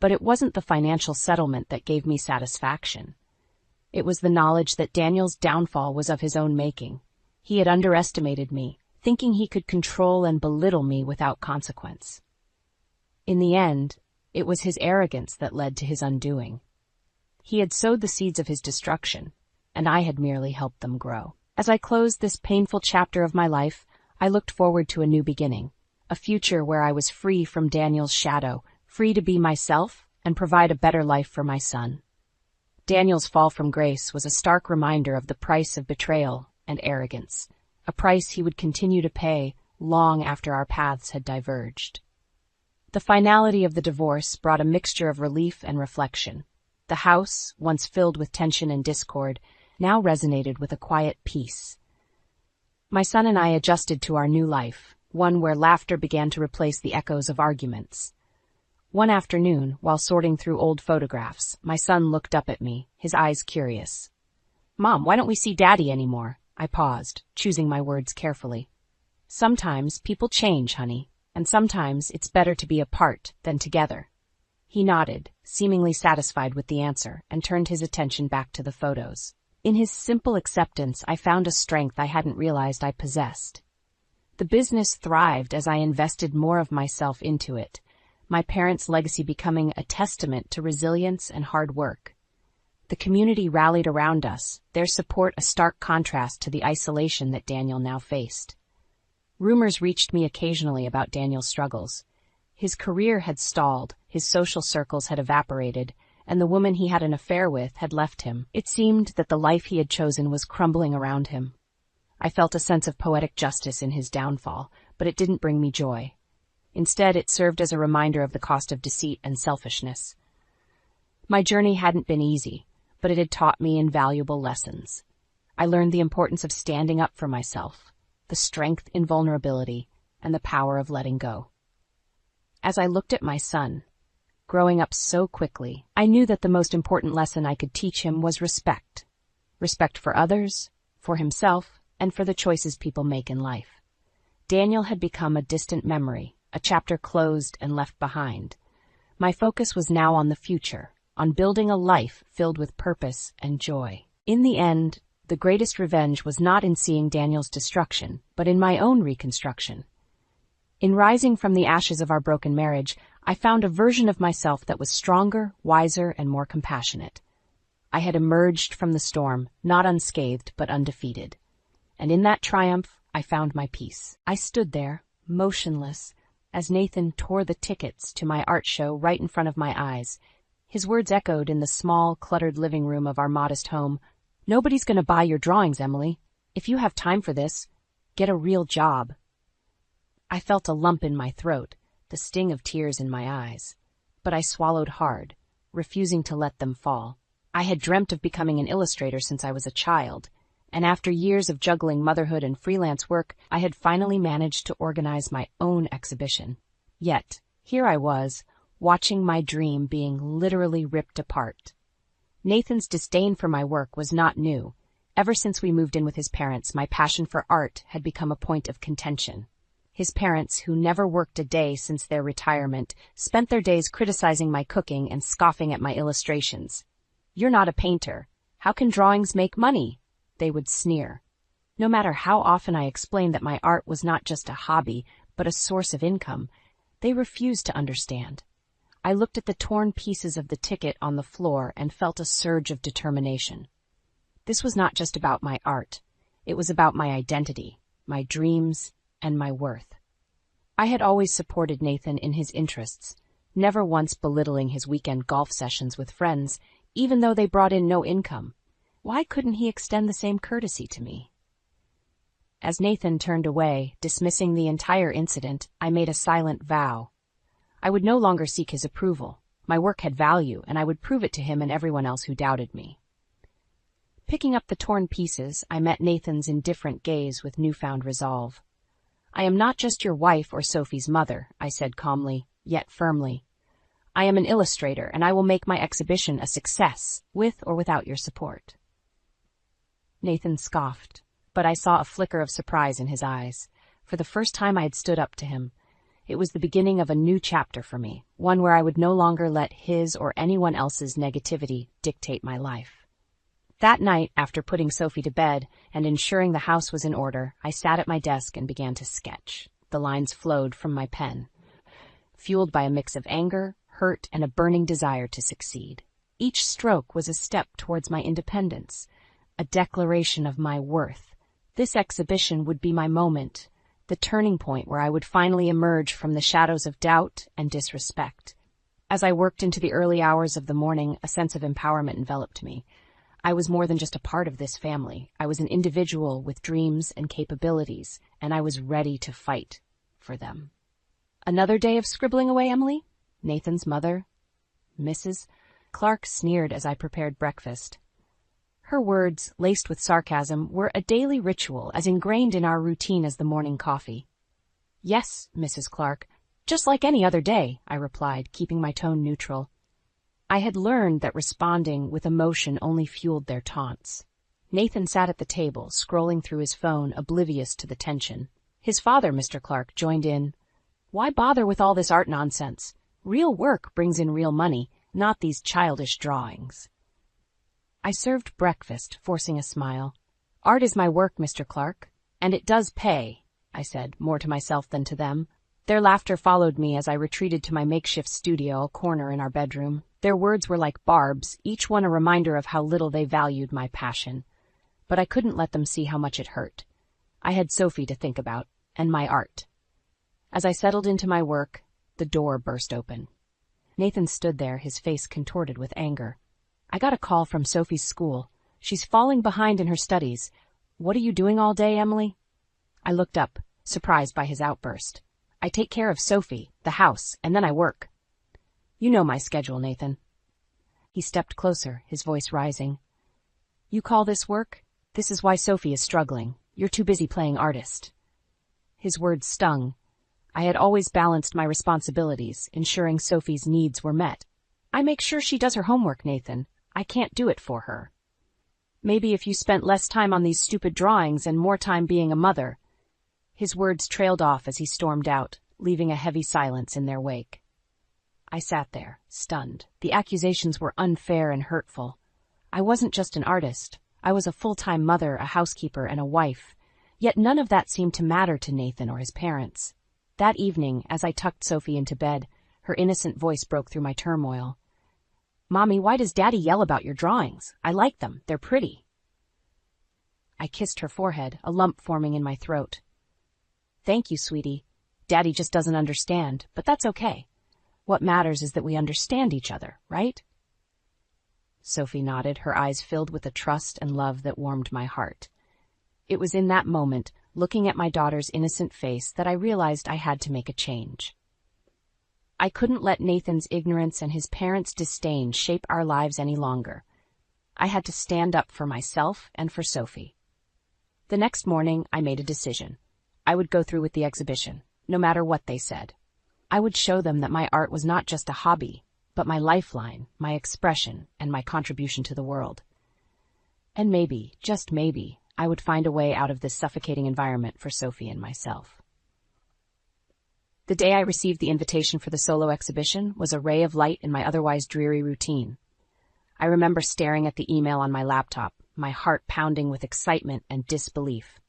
But it wasn't the financial settlement that gave me satisfaction. It was the knowledge that Daniel's downfall was of his own making. He had underestimated me, thinking he could control and belittle me without consequence. In the end, it was his arrogance that led to his undoing. He had sowed the seeds of his destruction, and I had merely helped them grow. As I closed this painful chapter of my life, I looked forward to a new beginning, a future where I was free from Daniel's shadow, free to be myself and provide a better life for my son. Daniel's fall from grace was a stark reminder of the price of betrayal and arrogance, a price he would continue to pay long after our paths had diverged. The finality of the divorce brought a mixture of relief and reflection. The house, once filled with tension and discord, now resonated with a quiet peace. My son and I adjusted to our new life, one where laughter began to replace the echoes of arguments. One afternoon, while sorting through old photographs, my son looked up at me, his eyes curious. "Mom, why don't we see Daddy anymore?" I paused, choosing my words carefully. "Sometimes people change, honey, and sometimes it's better to be apart than together." He nodded, seemingly satisfied with the answer, and turned his attention back to the photos. In his simple acceptance, I found a strength I hadn't realized I possessed. The business thrived as I invested more of myself into it, my parents' legacy becoming a testament to resilience and hard work. The community rallied around us, their support a stark contrast to the isolation that Daniel now faced. Rumors reached me occasionally about Daniel's struggles. His career had stalled, his social circles had evaporated, and the woman he had an affair with had left him. It seemed that the life he had chosen was crumbling around him. I felt a sense of poetic justice in his downfall, but it didn't bring me joy. Instead, it served as a reminder of the cost of deceit and selfishness. My journey hadn't been easy, but it had taught me invaluable lessons. I learned the importance of standing up for myself, the strength in vulnerability, and the power of letting go. As I looked at my son, growing up so quickly, I knew that the most important lesson I could teach him was respect. Respect for others, for himself, and for the choices people make in life. Daniel had become a distant memory, a chapter closed and left behind. My focus was now on the future, on building a life filled with purpose and joy. In the end, the greatest revenge was not in seeing Daniel's destruction, but in my own reconstruction. In rising from the ashes of our broken marriage, I found a version of myself that was stronger, wiser, and more compassionate. I had emerged from the storm, not unscathed, but undefeated. And in that triumph, I found my peace. I stood there, motionless, as Nathan tore the tickets to my art show right in front of my eyes. His words echoed in the small, cluttered living room of our modest home. "Nobody's going to buy your drawings, Emily. If you have time for this, get a real job." I felt a lump in my throat, the sting of tears in my eyes. But I swallowed hard, refusing to let them fall. I had dreamt of becoming an illustrator since I was a child, and after years of juggling motherhood and freelance work, I had finally managed to organize my own exhibition. Yet, here I was, watching my dream being literally ripped apart. Nathan's disdain for my work was not new. Ever since we moved in with his parents, my passion for art had become a point of contention. His parents, who never worked a day since their retirement, spent their days criticizing my cooking and scoffing at my illustrations. "You're not a painter. How can drawings make money?" they would sneer. No matter how often I explained that my art was not just a hobby, but a source of income, they refused to understand. I looked at the torn pieces of the ticket on the floor and felt a surge of determination. This was not just about my art. It was about my identity, my dreams, and my worth. I had always supported Nathan in his interests, never once belittling his weekend golf sessions with friends, even though they brought in no income. Why couldn't he extend the same courtesy to me? As Nathan turned away, dismissing the entire incident, I made a silent vow. I would no longer seek his approval. My work had value, and I would prove it to him and everyone else who doubted me. Picking up the torn pieces, I met Nathan's indifferent gaze with newfound resolve. "I am not just your wife or Sophie's mother," I said calmly, yet firmly. "I am an illustrator, and I will make my exhibition a success, with or without your support." Nathan scoffed, but I saw a flicker of surprise in his eyes. For the first time I had stood up to him. It was the beginning of a new chapter for me, one where I would no longer let his or anyone else's negativity dictate my life. That night, after putting Sophie to bed and ensuring the house was in order, I sat at my desk and began to sketch. The lines flowed from my pen, fueled by a mix of anger, hurt, and a burning desire to succeed. Each stroke was a step towards my independence, a declaration of my worth. This exhibition would be my moment, the turning point where I would finally emerge from the shadows of doubt and disrespect. As I worked into the early hours of the morning, a sense of empowerment enveloped me. I was more than just a part of this family. I was an individual with dreams and capabilities, and I was ready to fight for them. "Another day of scribbling away, Emily?" Nathan's mother, Mrs. Clark, sneered as I prepared breakfast. Her words, laced with sarcasm, were a daily ritual as ingrained in our routine as the morning coffee. "Yes, Mrs. Clark, just like any other day," I replied, keeping my tone neutral. I had learned that responding with emotion only fueled their taunts. Nathan sat at the table, scrolling through his phone, oblivious to the tension. His father, Mr. Clark, joined in. "Why bother with all this art nonsense? Real work brings in real money, not these childish drawings." I served breakfast, forcing a smile. "Art is my work, Mr. Clark, and it does pay," I said, more to myself than to them. Their laughter followed me as I retreated to my makeshift studio, a corner in our bedroom. Their words were like barbs, each one a reminder of how little they valued my passion. But I couldn't let them see how much it hurt. I had Sophie to think about, and my art. As I settled into my work, the door burst open. Nathan stood there, his face contorted with anger. "I got a call from Sophie's school. She's falling behind in her studies. What are you doing all day, Emily?" I looked up, surprised by his outburst. "I take care of Sophie, the house, and then I work." "You know my schedule, Nathan." He stepped closer, his voice rising. "You call this work? This is why Sophie is struggling. You're too busy playing artist." His words stung. I had always balanced my responsibilities, ensuring Sophie's needs were met. "I make sure she does her homework, Nathan. I can't do it for her." "Maybe if you spent less time on these stupid drawings and more time being a mother." His words trailed off as he stormed out, leaving a heavy silence in their wake. I sat there, stunned. The accusations were unfair and hurtful. I wasn't just an artist. I was a full-time mother, a housekeeper, and a wife. Yet none of that seemed to matter to Nathan or his parents. That evening, as I tucked Sophie into bed, her innocent voice broke through my turmoil. "Mommy, why does Daddy yell about your drawings? I like them. They're pretty." I kissed her forehead, a lump forming in my throat. "Thank you, sweetie. Daddy just doesn't understand, but that's okay. What matters is that we understand each other, right?" Sophie nodded, her eyes filled with a trust and love that warmed my heart. It was in that moment, looking at my daughter's innocent face, that I realized I had to make a change. I couldn't let Nathan's ignorance and his parents' disdain shape our lives any longer. I had to stand up for myself and for Sophie. The next morning, I made a decision. I would go through with the exhibition, no matter what they said. I would show them that my art was not just a hobby, but my lifeline, my expression, and my contribution to the world. And maybe, just maybe, I would find a way out of this suffocating environment for Sophie and myself. The day I received the invitation for the solo exhibition was a ray of light in my otherwise dreary routine. I remember staring at the email on my laptop, my heart pounding with excitement and disbelief.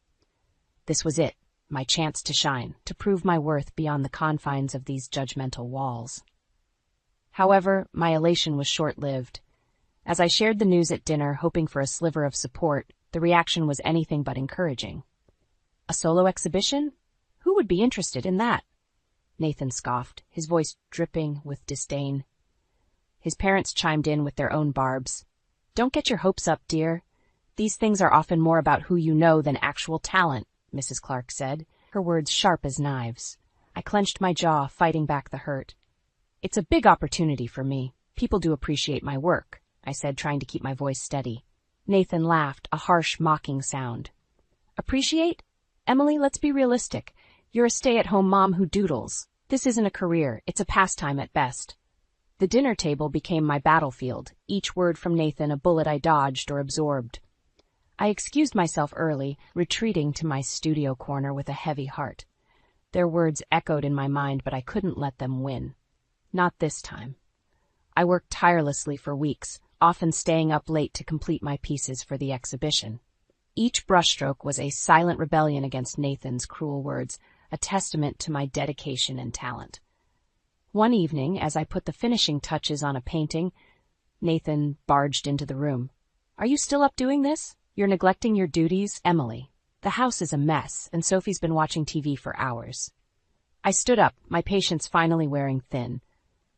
This was it, my chance to shine, to prove my worth beyond the confines of these judgmental walls. However, my elation was short-lived. As I shared the news at dinner, hoping for a sliver of support, The reaction was anything but encouraging. A solo exhibition? Who would be interested in that? Nathan scoffed, his voice dripping with disdain. His parents chimed in with their own barbs. Don't get your hopes up, dear. These things are often more about who you know than actual talent, Mrs. Clark said, her words sharp as knives. I clenched my jaw, fighting back the hurt. It's a big opportunity for me. People do appreciate my work, I said, trying to keep my voice steady. Nathan laughed, a harsh, mocking sound. Appreciate? Emily, let's be realistic. You're a stay-at-home mom who doodles. This isn't a career, it's a pastime at best. The dinner table became my battlefield, each word from Nathan a bullet I dodged or absorbed. I excused myself early, retreating to my studio corner with a heavy heart. Their words echoed in my mind, but I couldn't let them win. Not this time. I worked tirelessly for weeks, often staying up late to complete my pieces for the exhibition. Each brushstroke was a silent rebellion against Nathan's cruel words, a testament to my dedication and talent. One evening, as I put the finishing touches on a painting, Nathan barged into the room. Are you still up doing this? You're neglecting your duties, Emily. The house is a mess, and Sophie's been watching TV for hours. I stood up, my patience finally wearing thin.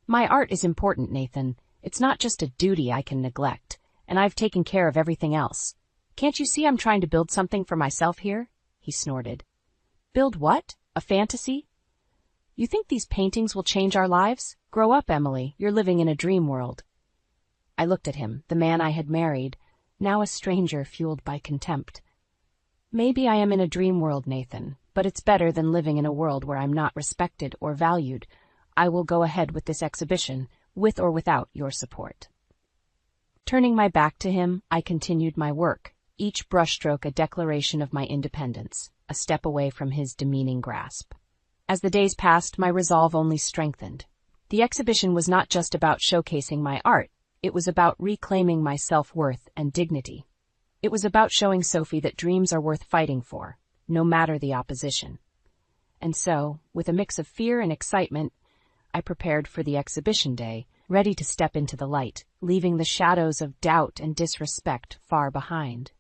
My art is important, Nathan. It's not just a duty I can neglect, and I've taken care of everything else. Can't you see I'm trying to build something for myself here? He snorted. Build what? A fantasy? You think these paintings will change our lives? Grow up, Emily. You're living in a dream world. I looked at him, the man I had married, now a stranger fueled by contempt. Maybe I am in a dream world, Nathan, but it's better than living in a world where I'm not respected or valued. I will go ahead with this exhibition, with or without your support. Turning my back to him, I continued my work, each brushstroke a declaration of my independence, a step away from his demeaning grasp. As the days passed, my resolve only strengthened. The exhibition was not just about showcasing my art, it was about reclaiming my self-worth and dignity. It was about showing Sophie that dreams are worth fighting for, no matter the opposition. And so, with a mix of fear and excitement, I prepared for the exhibition day, ready to step into the light, leaving the shadows of doubt and disrespect far behind.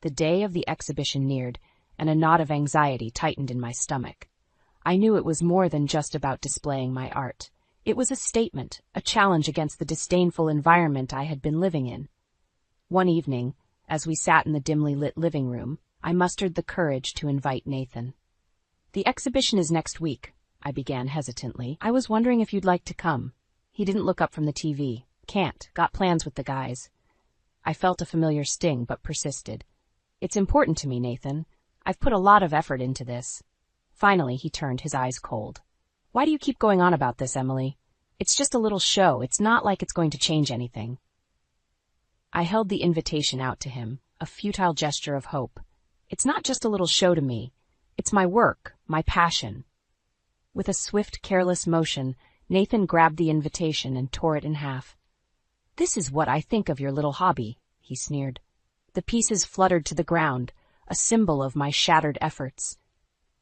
The day of the exhibition neared, and a knot of anxiety tightened in my stomach. I knew it was more than just about displaying my art. It was a statement, a challenge against the disdainful environment I had been living in. One evening, as we sat in the dimly lit living room, I mustered the courage to invite Nathan. The exhibition is next week, I began hesitantly. I was wondering if you'd like to come. He didn't look up from the TV. Can't. Got plans with the guys. I felt a familiar sting, but persisted. It's important to me, Nathan. I've put a lot of effort into this. Finally, he turned, his eyes cold. Why do you keep going on about this, Emily? It's just a little show. It's not like it's going to change anything. I held the invitation out to him, a futile gesture of hope. It's not just a little show to me. It's my work, my passion. With a swift, careless motion, Nathan grabbed the invitation and tore it in half. This is what I think of your little hobby, he sneered. The pieces fluttered to the ground, a symbol of my shattered efforts.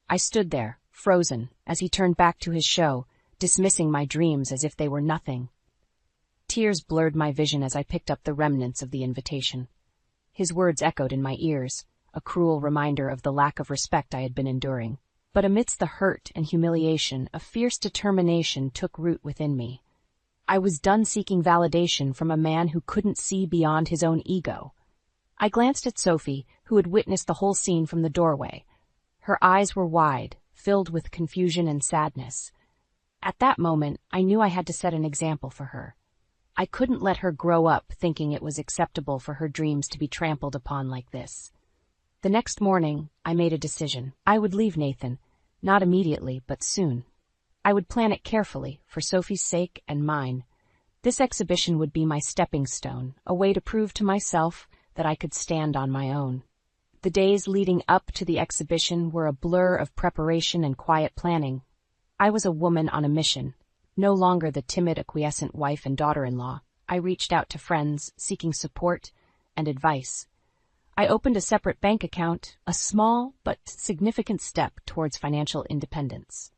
I stood there, frozen, as he turned back to his show, dismissing my dreams as if they were nothing. Tears blurred my vision as I picked up the remnants of the invitation. His words echoed in my ears, a cruel reminder of the lack of respect I had been enduring. But amidst the hurt and humiliation, a fierce determination took root within me. I was done seeking validation from a man who couldn't see beyond his own ego. I glanced at Sophie, who had witnessed the whole scene from the doorway. Her eyes were wide, filled with confusion and sadness. At that moment, I knew I had to set an example for her. I couldn't let her grow up thinking it was acceptable for her dreams to be trampled upon like this. The next morning, I made a decision. I would leave Nathan, not immediately, but soon. I would plan it carefully, for Sophie's sake and mine. This exhibition would be my stepping stone, a way to prove to myself that I could stand on my own. The days leading up to the exhibition were a blur of preparation and quiet planning. I was a woman on a mission, no longer the timid, acquiescent wife and daughter-in-law. I reached out to friends, seeking support and advice. I opened a separate bank account, a small but significant step towards financial independence.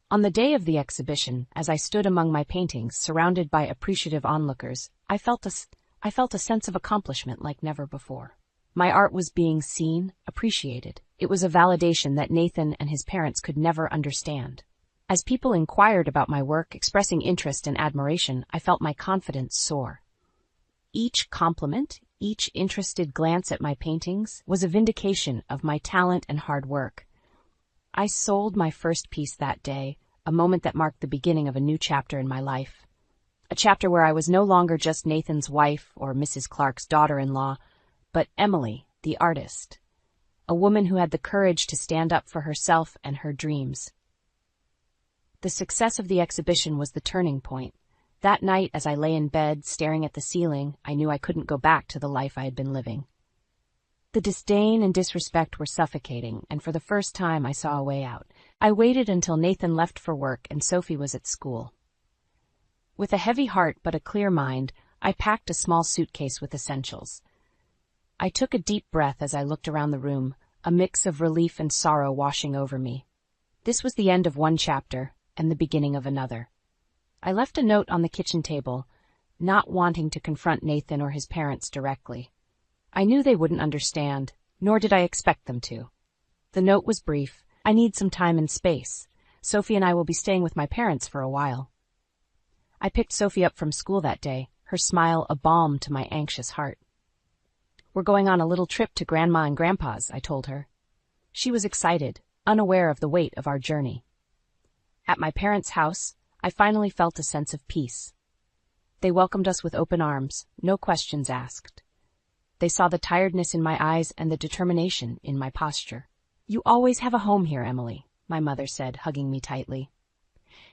On the day of the exhibition, as I stood among my paintings, surrounded by appreciative onlookers, I felt I felt a sense of accomplishment like never before. My art was being seen, appreciated. It was a validation that Nathan and his parents could never understand. As people inquired about my work, expressing interest and admiration, I felt my confidence soar. Each compliment, each interested glance at my paintings, was a vindication of my talent and hard work. I sold my first piece that day, a moment that marked the beginning of a new chapter in my life. A chapter where I was no longer just Nathan's wife or Mrs. Clark's daughter-in-law, but Emily, the artist, a woman who had the courage to stand up for herself and her dreams. The success of the exhibition was the turning point. That night, as I lay in bed, staring at the ceiling, I knew I couldn't go back to the life I had been living. The disdain and disrespect were suffocating, and for the first time I saw a way out. I waited until Nathan left for work and Sophie was at school. With a heavy heart but a clear mind, I packed a small suitcase with essentials. I took a deep breath as I looked around the room, a mix of relief and sorrow washing over me. This was the end of one chapter and the beginning of another. I left a note on the kitchen table, not wanting to confront Nathan or his parents directly. I knew they wouldn't understand, nor did I expect them to. The note was brief. I need some time and space. Sophie and I will be staying with my parents for a while. I picked Sophie up from school that day, her smile a balm to my anxious heart. We're going on a little trip to Grandma and Grandpa's, I told her. She was excited, unaware of the weight of our journey. At my parents' house, I finally felt a sense of peace. They welcomed us with open arms, no questions asked. They saw the tiredness in my eyes and the determination in my posture. You always have a home here, Emily, my mother said, hugging me tightly.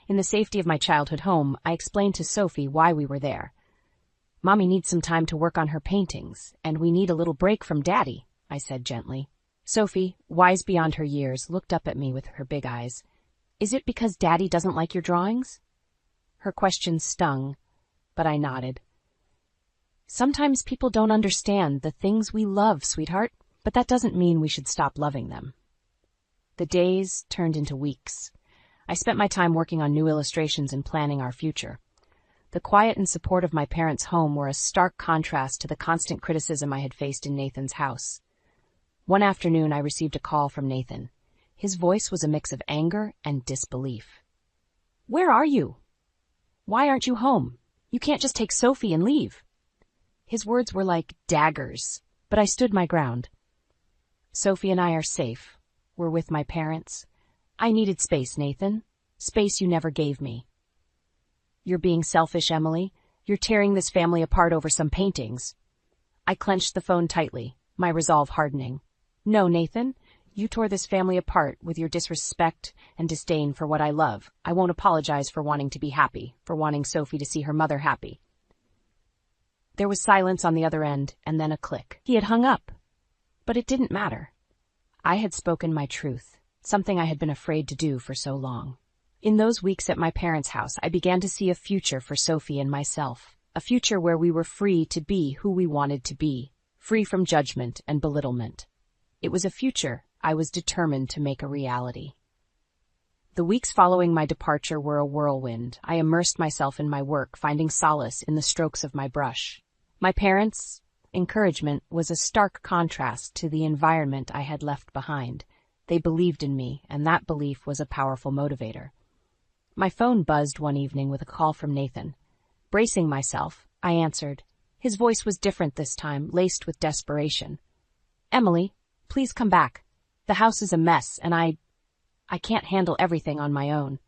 In the safety of my childhood home, I explained to Sophie why we were there. Mommy needs some time to work on her paintings, and we need a little break from Daddy, I said gently. Sophie, wise beyond her years, looked up at me with her big eyes. Is it because Daddy doesn't like your drawings? Her question stung, but I nodded. Sometimes people don't understand the things we love, sweetheart, but that doesn't mean we should stop loving them. The days turned into weeks. I spent my time working on new illustrations and planning our future. The quiet and support of my parents' home were a stark contrast to the constant criticism I had faced in Nathan's house. One afternoon, I received a call from Nathan. His voice was a mix of anger and disbelief. Where are you? Why aren't you home? You can't just take Sophie and leave. His words were like daggers, but I stood my ground. Sophie and I are safe. We're with my parents. I needed space, Nathan. Space you never gave me. You're being selfish, Emily. You're tearing this family apart over some paintings. I clenched the phone tightly, my resolve hardening. No, Nathan. You tore this family apart with your disrespect and disdain for what I love. I won't apologize for wanting to be happy, for wanting Sophie to see her mother happy. There was silence on the other end, and then a click. He had hung up. But it didn't matter. I had spoken my truth, something I had been afraid to do for so long. In those weeks at my parents' house, I began to see a future for Sophie and myself, a future where we were free to be who we wanted to be, free from judgment and belittlement. It was a future I was determined to make a reality. The weeks following my departure were a whirlwind. I immersed myself in my work, finding solace in the strokes of my brush. My parents' encouragement was a stark contrast to the environment I had left behind. They believed in me, and that belief was a powerful motivator. My phone buzzed one evening with a call from Nathan. Bracing myself, I answered. His voice was different this time, laced with desperation. Emily, please come back. The house is a mess, and I can't handle everything on my own.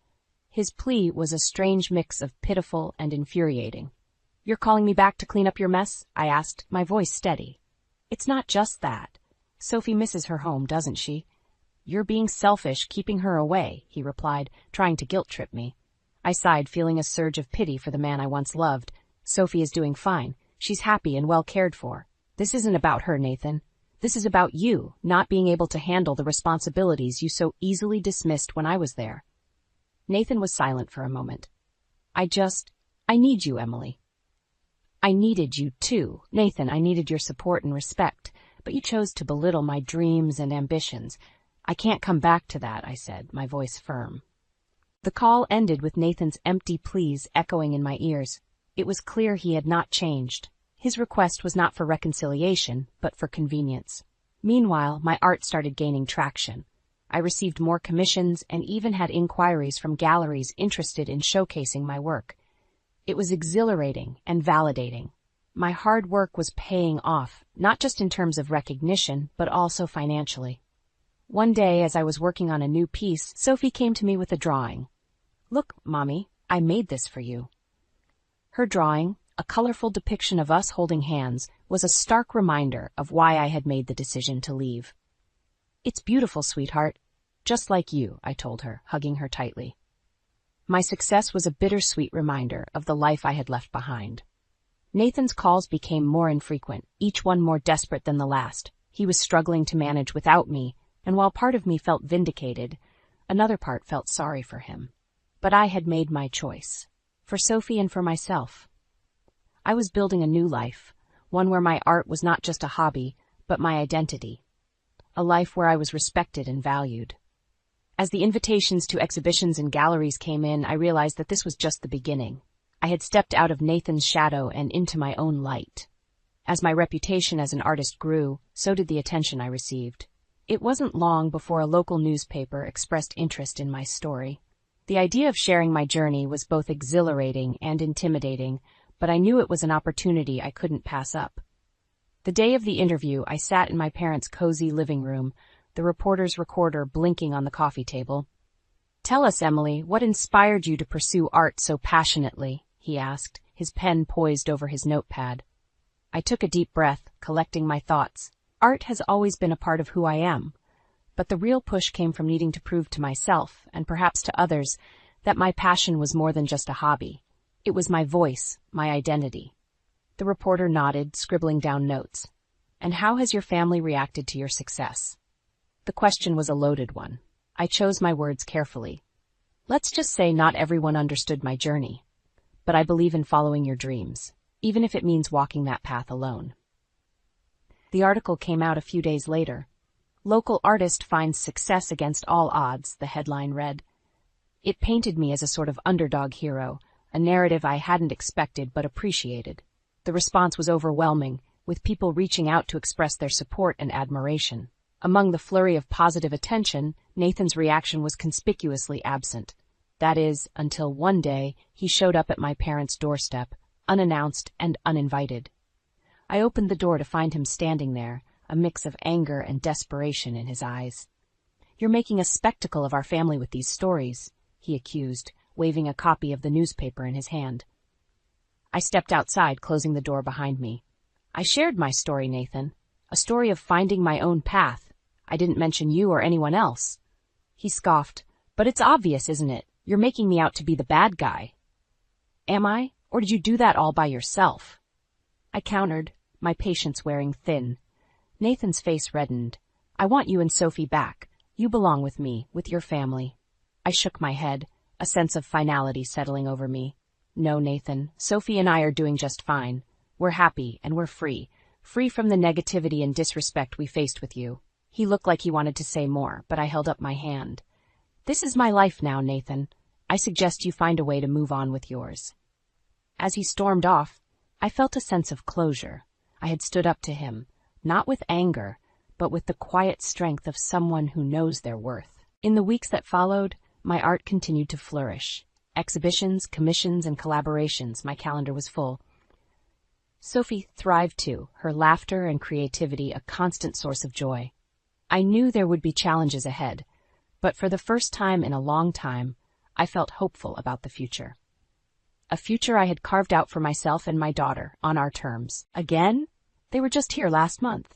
His plea was a strange mix of pitiful and infuriating. You're calling me back to clean up your mess? I asked, my voice steady. It's not just that. Sophie misses her home, doesn't she? You're being selfish, keeping her away, he replied, trying to guilt-trip me. I sighed, feeling a surge of pity for the man I once loved. Sophie is doing fine. She's happy and well cared for. This isn't about her, Nathan. This is about you, not being able to handle the responsibilities you so easily dismissed when I was there. Nathan was silent for a moment. I need you, Emily. I needed you too. Nathan, I needed your support and respect, but you chose to belittle my dreams and ambitions. I can't come back to that, I said, my voice firm. The call ended with Nathan's empty pleas echoing in my ears. It was clear he had not changed. His request was not for reconciliation, but for convenience. Meanwhile, my art started gaining traction. I received more commissions and even had inquiries from galleries interested in showcasing my work. It was exhilarating and validating. My hard work was paying off, not just in terms of recognition, but also financially. One day, as I was working on a new piece, Sophie came to me with a drawing. "Look, Mommy, I made this for you." Her drawing, a colorful depiction of us holding hands, was a stark reminder of why I had made the decision to leave. "It's beautiful, sweetheart. Just like you," I told her, hugging her tightly. My success was a bittersweet reminder of the life I had left behind. Nathan's calls became more infrequent, each one more desperate than the last. He was struggling to manage without me, and while part of me felt vindicated, another part felt sorry for him. But I had made my choice, for Sophie and for myself. I was building a new life, one where my art was not just a hobby, but my identity. A life where I was respected and valued. As the invitations to exhibitions and galleries came in, I realized that this was just the beginning. I had stepped out of Nathan's shadow and into my own light. As my reputation as an artist grew, so did the attention I received. It wasn't long before a local newspaper expressed interest in my story. The idea of sharing my journey was both exhilarating and intimidating, but I knew it was an opportunity I couldn't pass up. The day of the interview, I sat in my parents' cozy living room, the reporter's recorder blinking on the coffee table. "Tell us, Emily, what inspired you to pursue art so passionately?" he asked, his pen poised over his notepad. I took a deep breath, collecting my thoughts. Art has always been a part of who I am, but the real push came from needing to prove to myself, and perhaps to others, that my passion was more than just a hobby. It was my voice, my identity. The reporter nodded, scribbling down notes. "And how has your family reacted to your success?" The question was a loaded one. I chose my words carefully. "Let's just say not everyone understood my journey. But I believe in following your dreams, even if it means walking that path alone." The article came out a few days later. "Local artist finds success against all odds," the headline read. It painted me as a sort of underdog hero, a narrative I hadn't expected but appreciated. The response was overwhelming, with people reaching out to express their support and admiration. Among the flurry of positive attention, Nathan's reaction was conspicuously absent. That is, until one day he showed up at my parents' doorstep, unannounced and uninvited. I opened the door to find him standing there, a mix of anger and desperation in his eyes. "You're making a spectacle of our family with these stories," he accused, waving a copy of the newspaper in his hand. I stepped outside, closing the door behind me. "I shared my story, Nathan. A story of finding my own path. I didn't mention you or anyone else." He scoffed. "But it's obvious, isn't it? You're making me out to be the bad guy." "Am I? Or did you do that all by yourself?" I countered, my patience wearing thin. Nathan's face reddened. "I want you and Sophie back. You belong with me, with your family." I shook my head, a sense of finality settling over me. "No, Nathan, Sophie and I are doing just fine. We're happy and we're free. Free from the negativity and disrespect we faced with you." He looked like he wanted to say more, but I held up my hand. "This is my life now, Nathan. I suggest you find a way to move on with yours." As he stormed off, I felt a sense of closure. I had stood up to him, not with anger, but with the quiet strength of someone who knows their worth. In the weeks that followed, my art continued to flourish. Exhibitions, commissions, and collaborations, my calendar was full. Sophie thrived too, her laughter and creativity a constant source of joy. I knew there would be challenges ahead, but for the first time in a long time, I felt hopeful about the future. A future I had carved out for myself and my daughter, on our terms. Again? They were just here last month.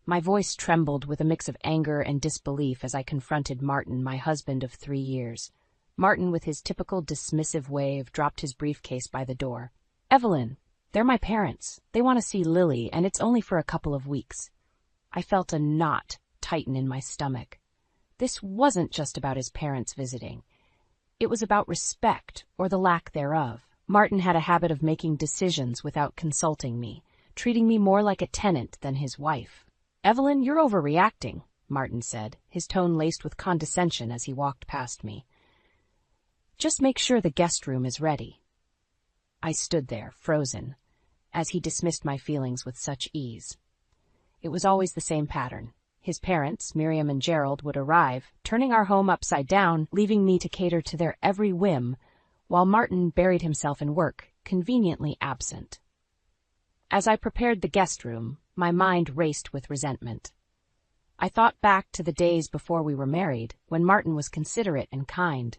My voice trembled with a mix of anger and disbelief as I confronted Martin, my husband of 3 years. Martin, with his typical dismissive wave, dropped his briefcase by the door. "Evelyn, they're my parents. They want to see Lily, and it's only for a couple of weeks." I felt a knot tighten in my stomach. This wasn't just about his parents visiting. It was about respect, or the lack thereof. Martin had a habit of making decisions without consulting me, treating me more like a tenant than his wife. "Evelyn, you're overreacting," Martin said, his tone laced with condescension as he walked past me. "Just make sure the guest room is ready." I stood there, frozen. as he dismissed my feelings with such ease. It was always the same pattern. His parents, Miriam and Gerald, would arrive, turning our home upside down, leaving me to cater to their every whim, while Martin buried himself in work, conveniently absent. As I prepared the guest room, my mind raced with resentment. I thought back to the days before we were married, when Martin was considerate and kind.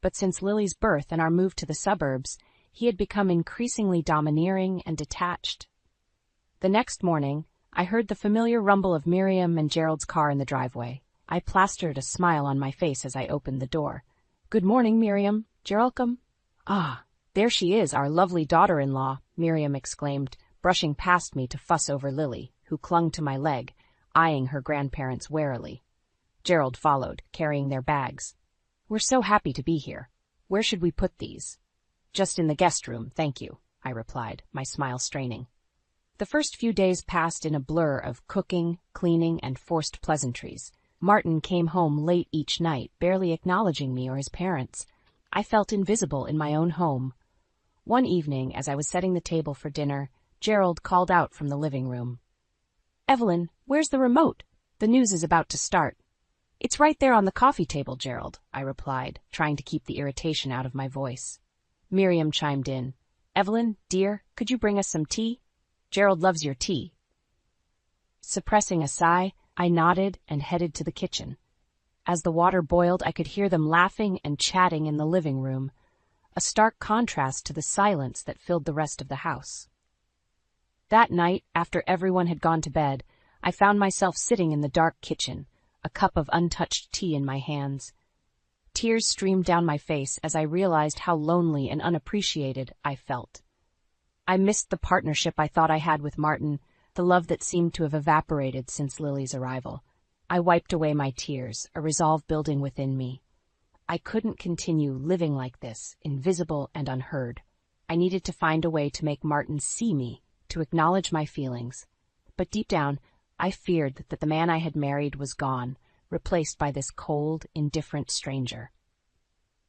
But since Lily's birth and our move to the suburbs, he had become increasingly domineering and detached. The next morning, I heard the familiar rumble of Miriam and Gerald's car in the driveway. I plastered a smile on my face as I opened the door. "Good morning, Miriam. Geraldcome?" "Ah, there she is, our lovely daughter-in-law," Miriam exclaimed, brushing past me to fuss over Lily, who clung to my leg, eyeing her grandparents warily. Gerald followed, carrying their bags. "We're so happy to be here. Where should we put these?" "Just in the guest room, thank you," I replied, my smile straining. The first few days passed in a blur of cooking, cleaning, and forced pleasantries. Martin came home late each night, barely acknowledging me or his parents. I felt invisible in my own home. One evening, as I was setting the table for dinner, Gerald called out from the living room. "Evelyn, where's the remote? The news is about to start." "It's right there on the coffee table, Gerald," I replied, trying to keep the irritation out of my voice. Miriam chimed in. "Evelyn, dear, could you bring us some tea? Gerald loves your tea." Suppressing a sigh, I nodded and headed to the kitchen. As the water boiled, I could hear them laughing and chatting in the living room, a stark contrast to the silence that filled the rest of the house. That night, after everyone had gone to bed, I found myself sitting in the dark kitchen, a cup of untouched tea in my hands. Tears streamed down my face as I realized how lonely and unappreciated I felt. I missed the partnership I thought I had with Martin, the love that seemed to have evaporated since Lily's arrival. I wiped away my tears, a resolve building within me. I couldn't continue living like this, invisible and unheard. I needed to find a way to make Martin see me, to acknowledge my feelings. But deep down, I feared that the man I had married was gone, replaced by this cold, indifferent stranger.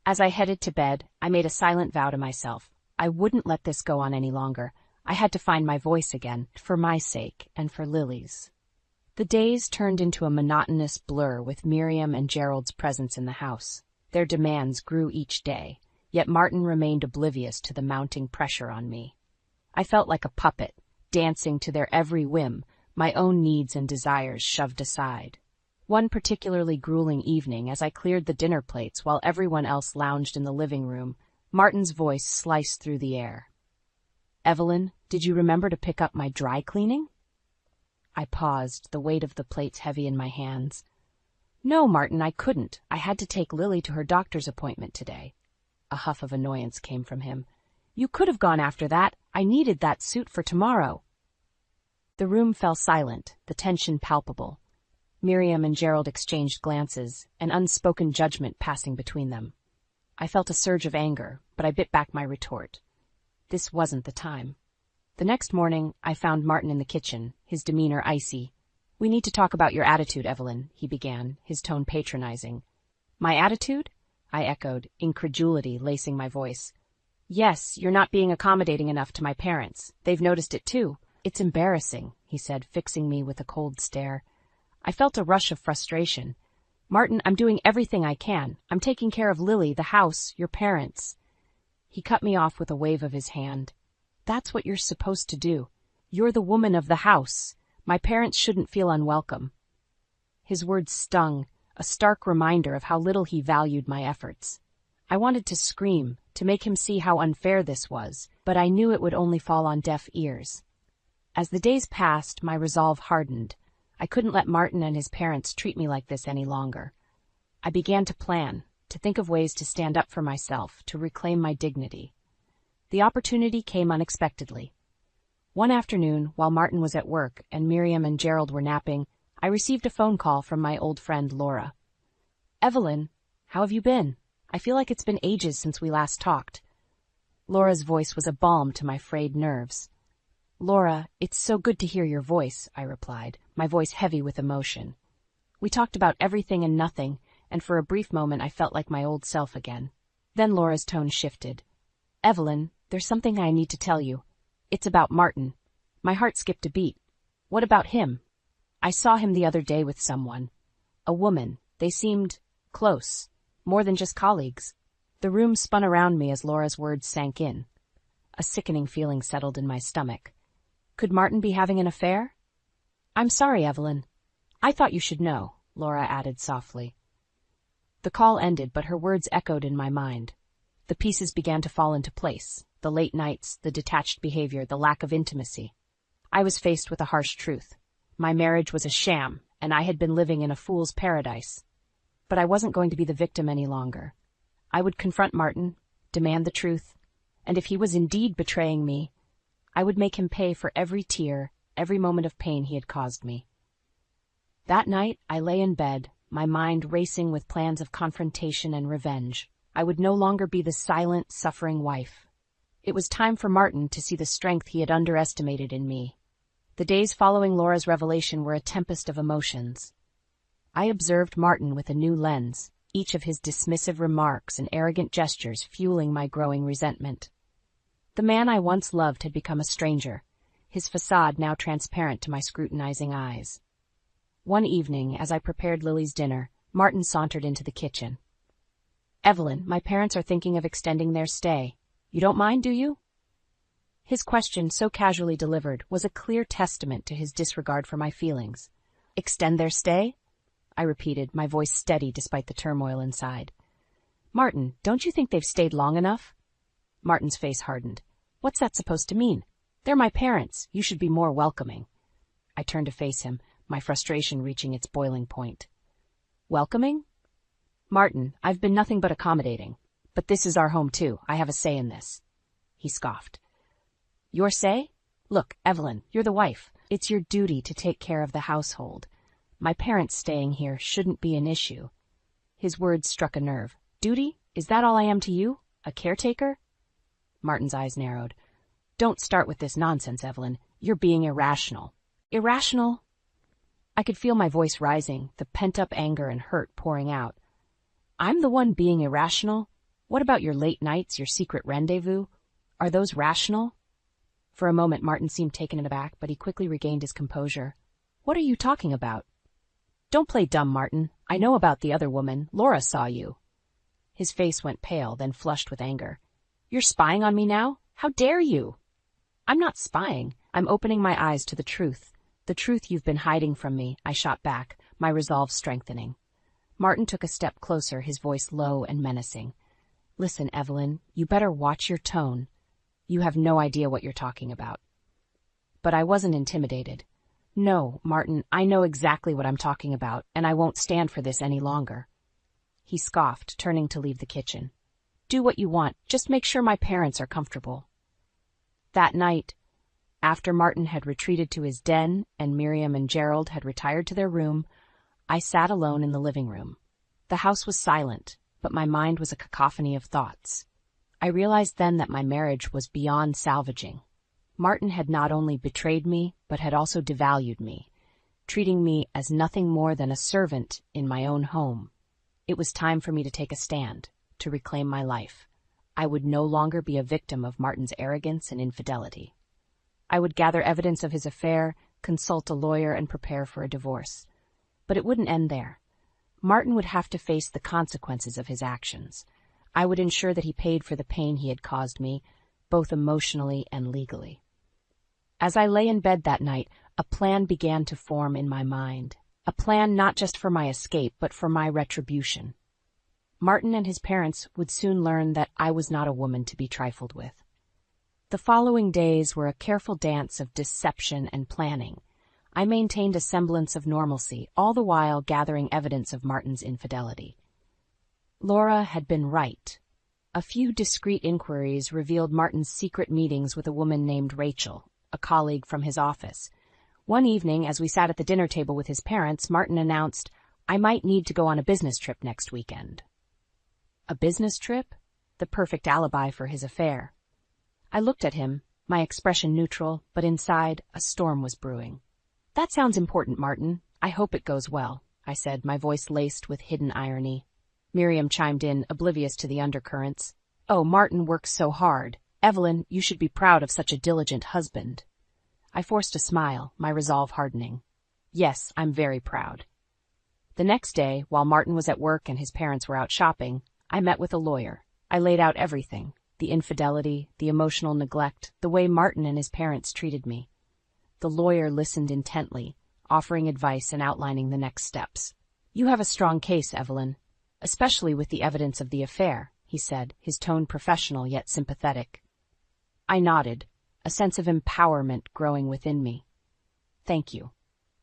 As I headed to bed, I made a silent vow to myself. I wouldn't let this go on any longer. I had to find my voice again, for my sake and for Lily's. The days turned into a monotonous blur with Miriam and Gerald's presence in the house. Their demands grew each day, yet Martin remained oblivious to the mounting pressure on me. I felt like a puppet, dancing to their every whim, my own needs and desires shoved aside. One particularly grueling evening, as I cleared the dinner plates while everyone else lounged in the living room, Martin's voice sliced through the air. "Evelyn, did you remember to pick up my dry cleaning?" I paused, the weight of the plates heavy in my hands. "No, Martin, I couldn't. I had to take Lily to her doctor's appointment today." A huff of annoyance came from him. "You could have gone after that. I needed that suit for tomorrow." The room fell silent, the tension palpable. Miriam and Gerald exchanged glances, an unspoken judgment passing between them. I felt a surge of anger, but I bit back my retort. This wasn't the time. The next morning, I found Martin in the kitchen, his demeanor icy. "We need to talk about your attitude, Evelyn," he began, his tone patronizing. "My attitude?" I echoed, incredulity lacing my voice. "Yes, you're not being accommodating enough to my parents. They've noticed it too." "It's embarrassing," he said, fixing me with a cold stare. I felt a rush of frustration. "Martin, I'm doing everything I can. I'm taking care of Lily, the house, your parents." He cut me off with a wave of his hand. "That's what you're supposed to do. You're the woman of the house. My parents shouldn't feel unwelcome." His words stung, a stark reminder of how little he valued my efforts. I wanted to scream, to make him see how unfair this was, but I knew it would only fall on deaf ears. As the days passed, my resolve hardened. I couldn't let Martin and his parents treat me like this any longer. I began to plan, to think of ways to stand up for myself, to reclaim my dignity. The opportunity came unexpectedly. One afternoon, while Martin was at work and Miriam and Gerald were napping, I received a phone call from my old friend Laura. "Evelyn, how have you been? I feel like it's been ages since we last talked." Laura's voice was a balm to my frayed nerves. "Laura, it's so good to hear your voice," I replied, my voice heavy with emotion. We talked about everything and nothing, and for a brief moment I felt like my old self again. Then Laura's tone shifted. "Evelyn, there's something I need to tell you. It's about Martin. My heart skipped a beat. What about him? I saw him the other day with someone. A woman. They seemed close. More than just colleagues. The room spun around me as Laura's words sank in. A sickening feeling settled in my stomach. Could Martin be having an affair? I'm sorry, Evelyn. I thought you should know, Laura added softly. The call ended, but her words echoed in my mind. The pieces began to fall into place. The late nights, the detached behavior, the lack of intimacy. I was faced with a harsh truth. My marriage was a sham, and I had been living in a fool's paradise. But I wasn't going to be the victim any longer. I would confront Martin, demand the truth, and if he was indeed betraying me, I would make him pay for every tear, every moment of pain he had caused me. That night, I lay in bed, my mind racing with plans of confrontation and revenge. I would no longer be the silent, suffering wife. It was time for Martin to see the strength he had underestimated in me. The days following Laura's revelation were a tempest of emotions. I observed Martin with a new lens, each of his dismissive remarks and arrogant gestures fueling my growing resentment. The man I once loved had become a stranger, his facade now transparent to my scrutinizing eyes. One evening, as I prepared Lily's dinner, Martin sauntered into the kitchen. Evelyn, my parents are thinking of extending their stay. You don't mind, do you? His question, so casually delivered, was a clear testament to his disregard for my feelings. Extend their stay? I repeated, my voice steady despite the turmoil inside. Martin, don't you think they've stayed long enough? Martin's face hardened. What's that supposed to mean? They're my parents. You should be more welcoming. I turned to face him, my frustration reaching its boiling point. Welcoming? Martin, I've been nothing but accommodating. But this is our home too. I have a say in this. He scoffed. Your say? Look, Evelyn, you're the wife. It's your duty to take care of the household. My parents staying here shouldn't be an issue. His words struck a nerve. Duty? Is that all I am to you? A caretaker? Martin's eyes narrowed. Don't start with this nonsense, Evelyn. You're being irrational. Irrational? I could feel my voice rising, the pent-up anger and hurt pouring out. I'm the one being irrational? What about your late nights, your secret rendezvous? Are those rational? For a moment, Martin seemed taken aback, but he quickly regained his composure. What are you talking about? Don't play dumb, Martin. I know about the other woman. Laura saw you. His face went pale, then flushed with anger. You're spying on me now? How dare you? I'm not spying. I'm opening my eyes to the truth. The truth you've been hiding from me, I shot back, my resolve strengthening. Martin took a step closer, his voice low and menacing. Listen, Evelyn, you better watch your tone. You have no idea what you're talking about. But I wasn't intimidated. No, Martin, I know exactly what I'm talking about, and I won't stand for this any longer. He scoffed, turning to leave the kitchen. Do what you want, just make sure my parents are comfortable. That night, after Martin had retreated to his den and Miriam and Gerald had retired to their room, I sat alone in the living room. The house was silent, but my mind was a cacophony of thoughts. I realized then that my marriage was beyond salvaging. Martin had not only betrayed me, but had also devalued me, treating me as nothing more than a servant in my own home. It was time for me to take a stand, to reclaim my life. I would no longer be a victim of Martin's arrogance and infidelity. I would gather evidence of his affair, consult a lawyer, and prepare for a divorce. But it wouldn't end there. Martin would have to face the consequences of his actions. I would ensure that he paid for the pain he had caused me, both emotionally and legally. As I lay in bed that night, a plan began to form in my mind. A plan not just for my escape, but for my retribution. Martin and his parents would soon learn that I was not a woman to be trifled with. The following days were a careful dance of deception and planning. I maintained a semblance of normalcy, all the while gathering evidence of Martin's infidelity. Laura had been right. A few discreet inquiries revealed Martin's secret meetings with a woman named Rachel, a colleague from his office. One evening, as we sat at the dinner table with his parents, Martin announced, I might need to go on a business trip next weekend. A business trip? The perfect alibi for his affair. I looked at him, my expression neutral, but inside, a storm was brewing. That sounds important, Martin. I hope it goes well, I said, my voice laced with hidden irony. Miriam chimed in, oblivious to the undercurrents. Oh, Martin works so hard. Evelyn, you should be proud of such a diligent husband. I forced a smile, my resolve hardening. Yes, I'm very proud. The next day, while Martin was at work and his parents were out shopping, I met with a lawyer. I laid out everything, the infidelity, the emotional neglect, the way Martin and his parents treated me. The lawyer listened intently, offering advice and outlining the next steps. You have a strong case, Evelyn, especially with the evidence of the affair, he said, his tone professional yet sympathetic. I nodded, a sense of empowerment growing within me. Thank you.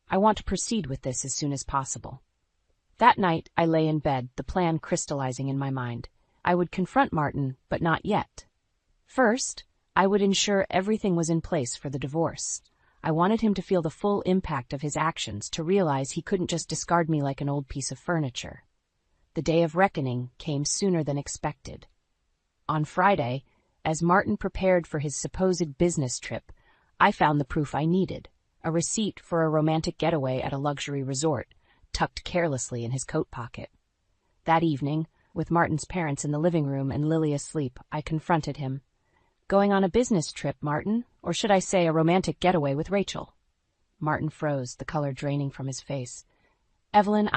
I want to proceed with this as soon as possible. That night, I lay in bed, the plan crystallizing in my mind. I would confront Martin, but not yet. First, I would ensure everything was in place for the divorce. I wanted him to feel the full impact of his actions, to realize he couldn't just discard me like an old piece of furniture. The day of reckoning came sooner than expected. On Friday, as Martin prepared for his supposed business trip, I found the proof I needed, a receipt for a romantic getaway at a luxury resort, tucked carelessly in his coat pocket. That evening, with Martin's parents in the living room and Lily asleep, I confronted him. Going on a business trip, Martin, or should I say a romantic getaway with Rachel? Martin froze, the color draining from his face. Evelyn,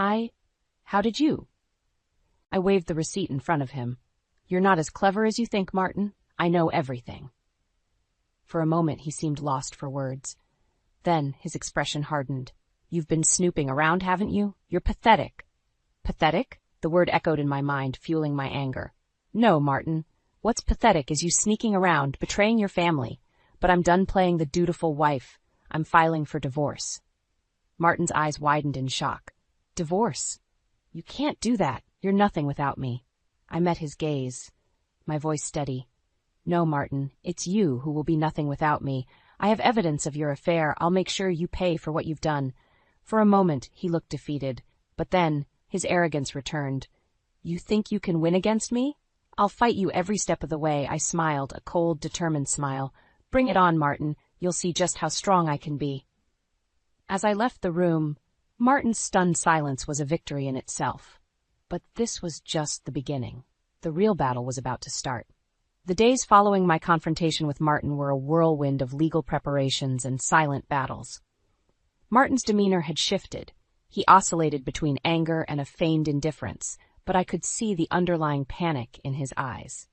how did you? I waved the receipt in front of him. You're not as clever as you think, Martin. I know everything. For a moment he seemed lost for words. Then his expression hardened. You've been snooping around, haven't you? You're pathetic. Pathetic? The word echoed in my mind, fueling my anger. No, Martin. What's pathetic is you sneaking around, betraying your family. But I'm done playing the dutiful wife. I'm filing for divorce. Martin's eyes widened in shock. Divorce? You can't do that. You're nothing without me. I met his gaze, my voice steady. No, Martin, it's you who will be nothing without me. I have evidence of your affair. I'll make sure you pay for what you've done. For a moment, he looked defeated, but then his arrogance returned. You think you can win against me? I'll fight you every step of the way. I smiled, a cold, determined smile. Bring it on, Martin. You'll see just how strong I can be. As I left the room, Martin's stunned silence was a victory in itself. But this was just the beginning. The real battle was about to start. The days following my confrontation with Martin were a whirlwind of legal preparations and silent battles. Martin's demeanor had shifted. He oscillated between anger and a feigned indifference, but I could see the underlying panic in his eyes.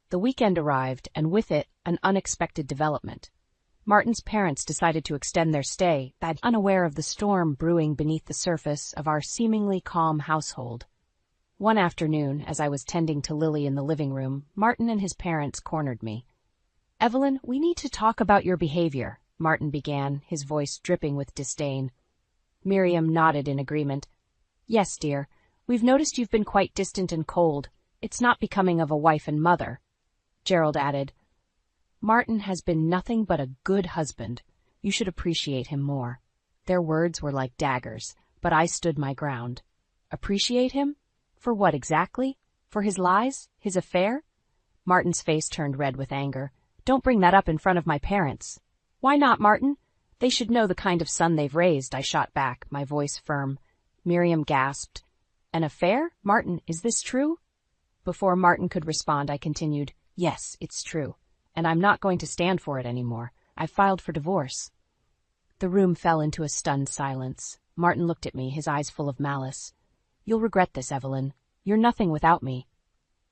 The weekend arrived, and with it, an unexpected development. Martin's parents decided to extend their stay, unaware of the storm brewing beneath the surface of our seemingly calm household. One afternoon, as I was tending to Lily in the living room, Martin and his parents cornered me. Evelyn, we need to talk about your behavior, Martin began, his voice dripping with disdain. Miriam nodded in agreement. Yes, dear. We've noticed you've been quite distant and cold. It's not becoming of a wife and mother. Gerald added, Martin has been nothing but a good husband. You should appreciate him more. Their words were like daggers, but I stood my ground. Appreciate him? For what exactly? For his lies? His affair? Martin's face turned red with anger. Don't bring that up in front of my parents. Why not, Martin? They should know the kind of son they've raised, I shot back, my voice firm. Miriam gasped. An affair? Martin, is this true? Before Martin could respond, I continued, Yes, it's true, and I'm not going to stand for it anymore. I've filed for divorce. The room fell into a stunned silence. Martin looked at me, his eyes full of malice. You'll regret this, Evelyn. You're nothing without me.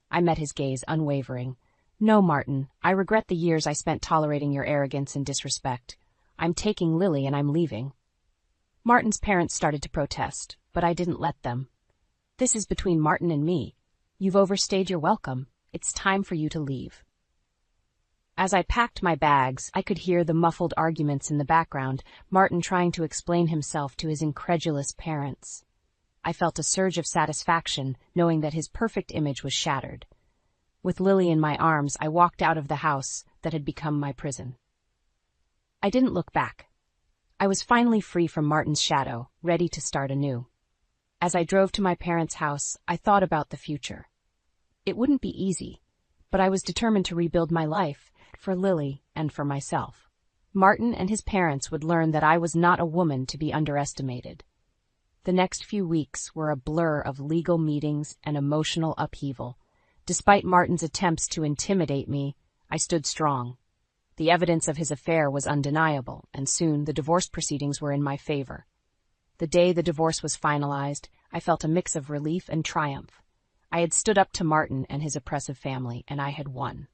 I met his gaze, unwavering. No, Martin, I regret the years I spent tolerating your arrogance and disrespect. I'm taking Lily and I'm leaving. Martin's parents started to protest, but I didn't let them. This is between Martin and me. You've overstayed your welcome. It's time for you to leave. As I packed my bags, I could hear the muffled arguments in the background, Martin trying to explain himself to his incredulous parents. I felt a surge of satisfaction, knowing that his perfect image was shattered. With Lily in my arms, I walked out of the house that had become my prison. I didn't look back. I was finally free from Martin's shadow, ready to start anew. As I drove to my parents' house, I thought about the future. It wouldn't be easy, but I was determined to rebuild my life, for Lily and for myself. Martin and his parents would learn that I was not a woman to be underestimated. The next few weeks were a blur of legal meetings and emotional upheaval. Despite Martin's attempts to intimidate me, I stood strong. The evidence of his affair was undeniable, and soon the divorce proceedings were in my favor. The day the divorce was finalized, I felt a mix of relief and triumph. I had stood up to Martin and his oppressive family, and I had won.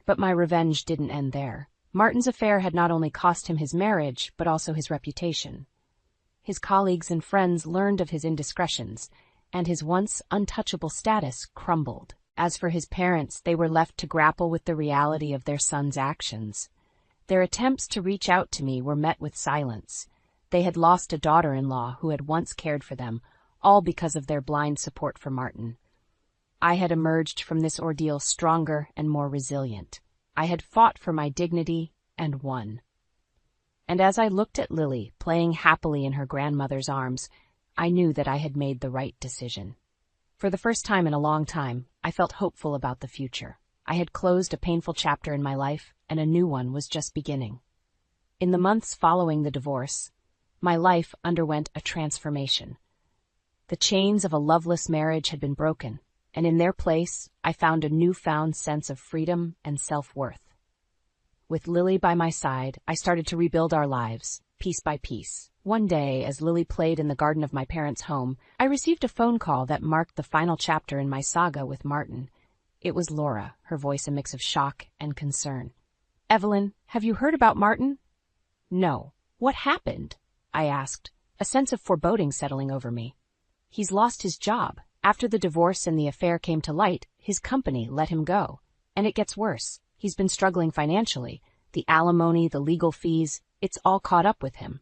But my revenge didn't end there. Martin's affair had not only cost him his marriage, but also his reputation. His colleagues and friends learned of his indiscretions, and his once untouchable status crumbled. As for his parents, they were left to grapple with the reality of their son's actions. Their attempts to reach out to me were met with silence. They had lost a daughter-in-law who had once cared for them, all because of their blind support for Martin. I had emerged from this ordeal stronger and more resilient. I had fought for my dignity and won. And as I looked at Lily, playing happily in her grandmother's arms, I knew that I had made the right decision. For the first time in a long time, I felt hopeful about the future. I had closed a painful chapter in my life, and a new one was just beginning. In the months following the divorce, my life underwent a transformation. The chains of a loveless marriage had been broken, and in their place, I found a newfound sense of freedom and self-worth. With Lily by my side, I started to rebuild our lives, piece by piece. One day, as Lily played in the garden of my parents' home, I received a phone call that marked the final chapter in my saga with Martin. It was Laura, her voice a mix of shock and concern. "Evelyn, have you heard about Martin?" "No. What happened?" I asked, a sense of foreboding settling over me. "He's lost his job. After the divorce and the affair came to light, his company let him go. And it gets worse. He's been struggling financially. The alimony, the legal fees, it's all caught up with him."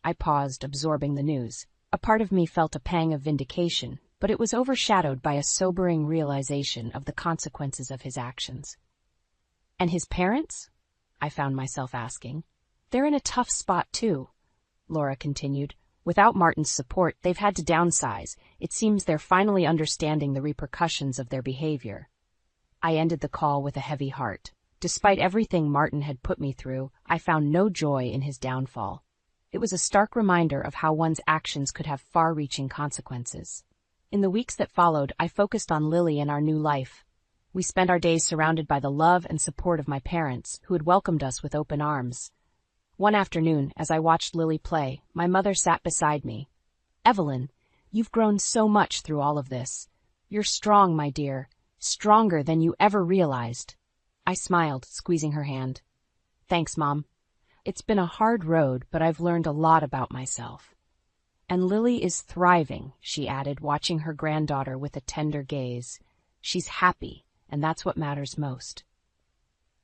I paused, absorbing the news. A part of me felt a pang of vindication, but it was overshadowed by a sobering realization of the consequences of his actions. "And his parents?" I found myself asking. "They're in a tough spot, too," Laura continued. "Without Martin's support, they've had to downsize. It seems they're finally understanding the repercussions of their behavior." I ended the call with a heavy heart. Despite everything Martin had put me through, I found no joy in his downfall. It was a stark reminder of how one's actions could have far-reaching consequences. In the weeks that followed, I focused on Lily and our new life. We spent our days surrounded by the love and support of my parents, who had welcomed us with open arms. One afternoon, as I watched Lily play, my mother sat beside me. "Evelyn, you've grown so much through all of this. You're strong, my dear, stronger than you ever realized." I smiled, squeezing her hand. "Thanks, Mom. It's been a hard road, but I've learned a lot about myself." "And Lily is thriving," she added, watching her granddaughter with a tender gaze. "She's happy, and that's what matters most."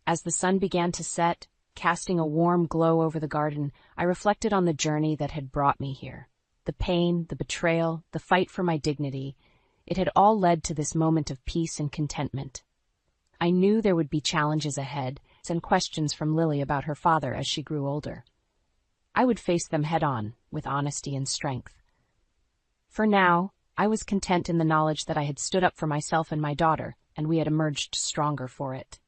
As the sun began to set, casting a warm glow over the garden, I reflected on the journey that had brought me here. The pain, the betrayal, the fight for my dignity, it had all led to this moment of peace and contentment. I knew there would be challenges ahead, and questions from Lily about her father as she grew older. I would face them head-on, with honesty and strength. For now, I was content in the knowledge that I had stood up for myself and my daughter, and we had emerged stronger for it.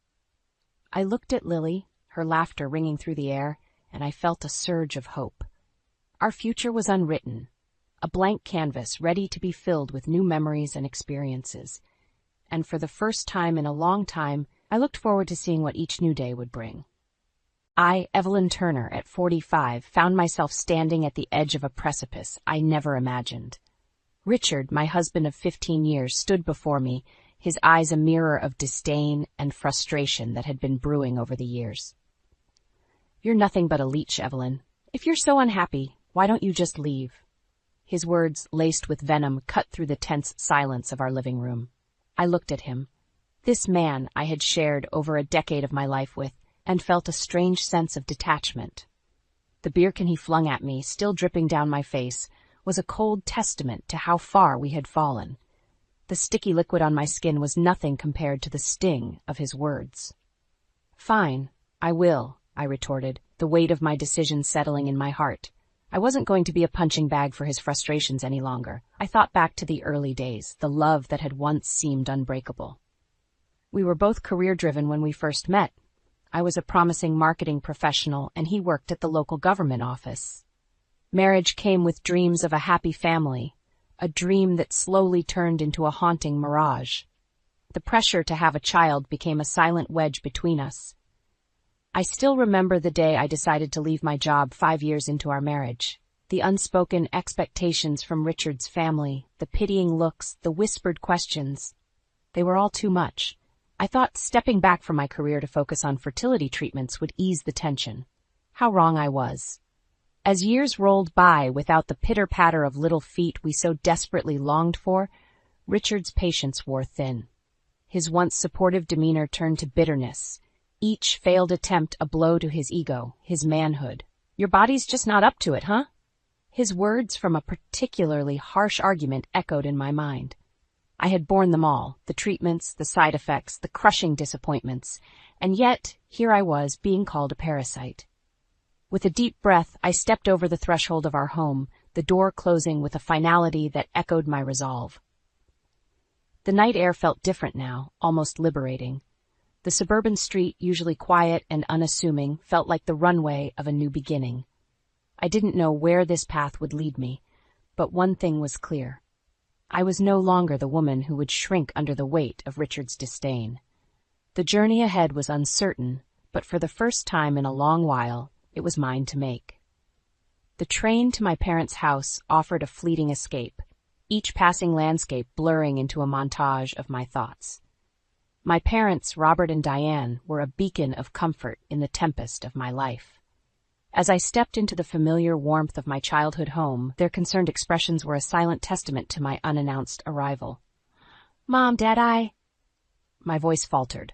I looked at Lily, her laughter ringing through the air, and I felt a surge of hope. Our future was unwritten, a blank canvas ready to be filled with new memories and experiences. And for the first time in a long time, I looked forward to seeing what each new day would bring. I, Evelyn Turner, at 45, found myself standing at the edge of a precipice I never imagined. Richard, my husband of 15 years, stood before me, his eyes a mirror of disdain and frustration that had been brewing over the years. "You're nothing but a leech, Evelyn. If you're so unhappy, why don't you just leave?" His words, laced with venom, cut through the tense silence of our living room. I looked at him. This man I had shared over a decade of my life with, and felt a strange sense of detachment. The beer can he flung at me, still dripping down my face, was a cold testament to how far we had fallen. The sticky liquid on my skin was nothing compared to the sting of his words. "Fine, I will," I retorted, the weight of my decision settling in my heart. I wasn't going to be a punching bag for his frustrations any longer. I thought back to the early days, the love that had once seemed unbreakable. We were both career-driven when we first met. I was a promising marketing professional, and he worked at the local government office. Marriage came with dreams of a happy family, a dream that slowly turned into a haunting mirage. The pressure to have a child became a silent wedge between us. I still remember the day I decided to leave my job 5 years into our marriage. The unspoken expectations from Richard's family, the pitying looks, the whispered questions. They were all too much. I thought stepping back from my career to focus on fertility treatments would ease the tension. How wrong I was. As years rolled by without the pitter-patter of little feet we so desperately longed for, Richard's patience wore thin. His once supportive demeanor turned to bitterness. Each failed attempt a blow to his ego, his manhood. "Your body's just not up to it, huh?" His words from a particularly harsh argument echoed in my mind. I had borne them all, the treatments, the side effects, the crushing disappointments, and yet here I was being called a parasite. With a deep breath, I stepped over the threshold of our home, the door closing with a finality that echoed my resolve. The night air felt different now, almost liberating. The suburban street, usually quiet and unassuming, felt like the runway of a new beginning. I didn't know where this path would lead me, but one thing was clear. I was no longer the woman who would shrink under the weight of Richard's disdain. The journey ahead was uncertain, but for the first time in a long while, it was mine to make. The train to my parents' house offered a fleeting escape, each passing landscape blurring into a montage of my thoughts. My parents, Robert and Diane, were a beacon of comfort in the tempest of my life. As I stepped into the familiar warmth of my childhood home, their concerned expressions were a silent testament to my unannounced arrival. "Mom, Dad, My voice faltered,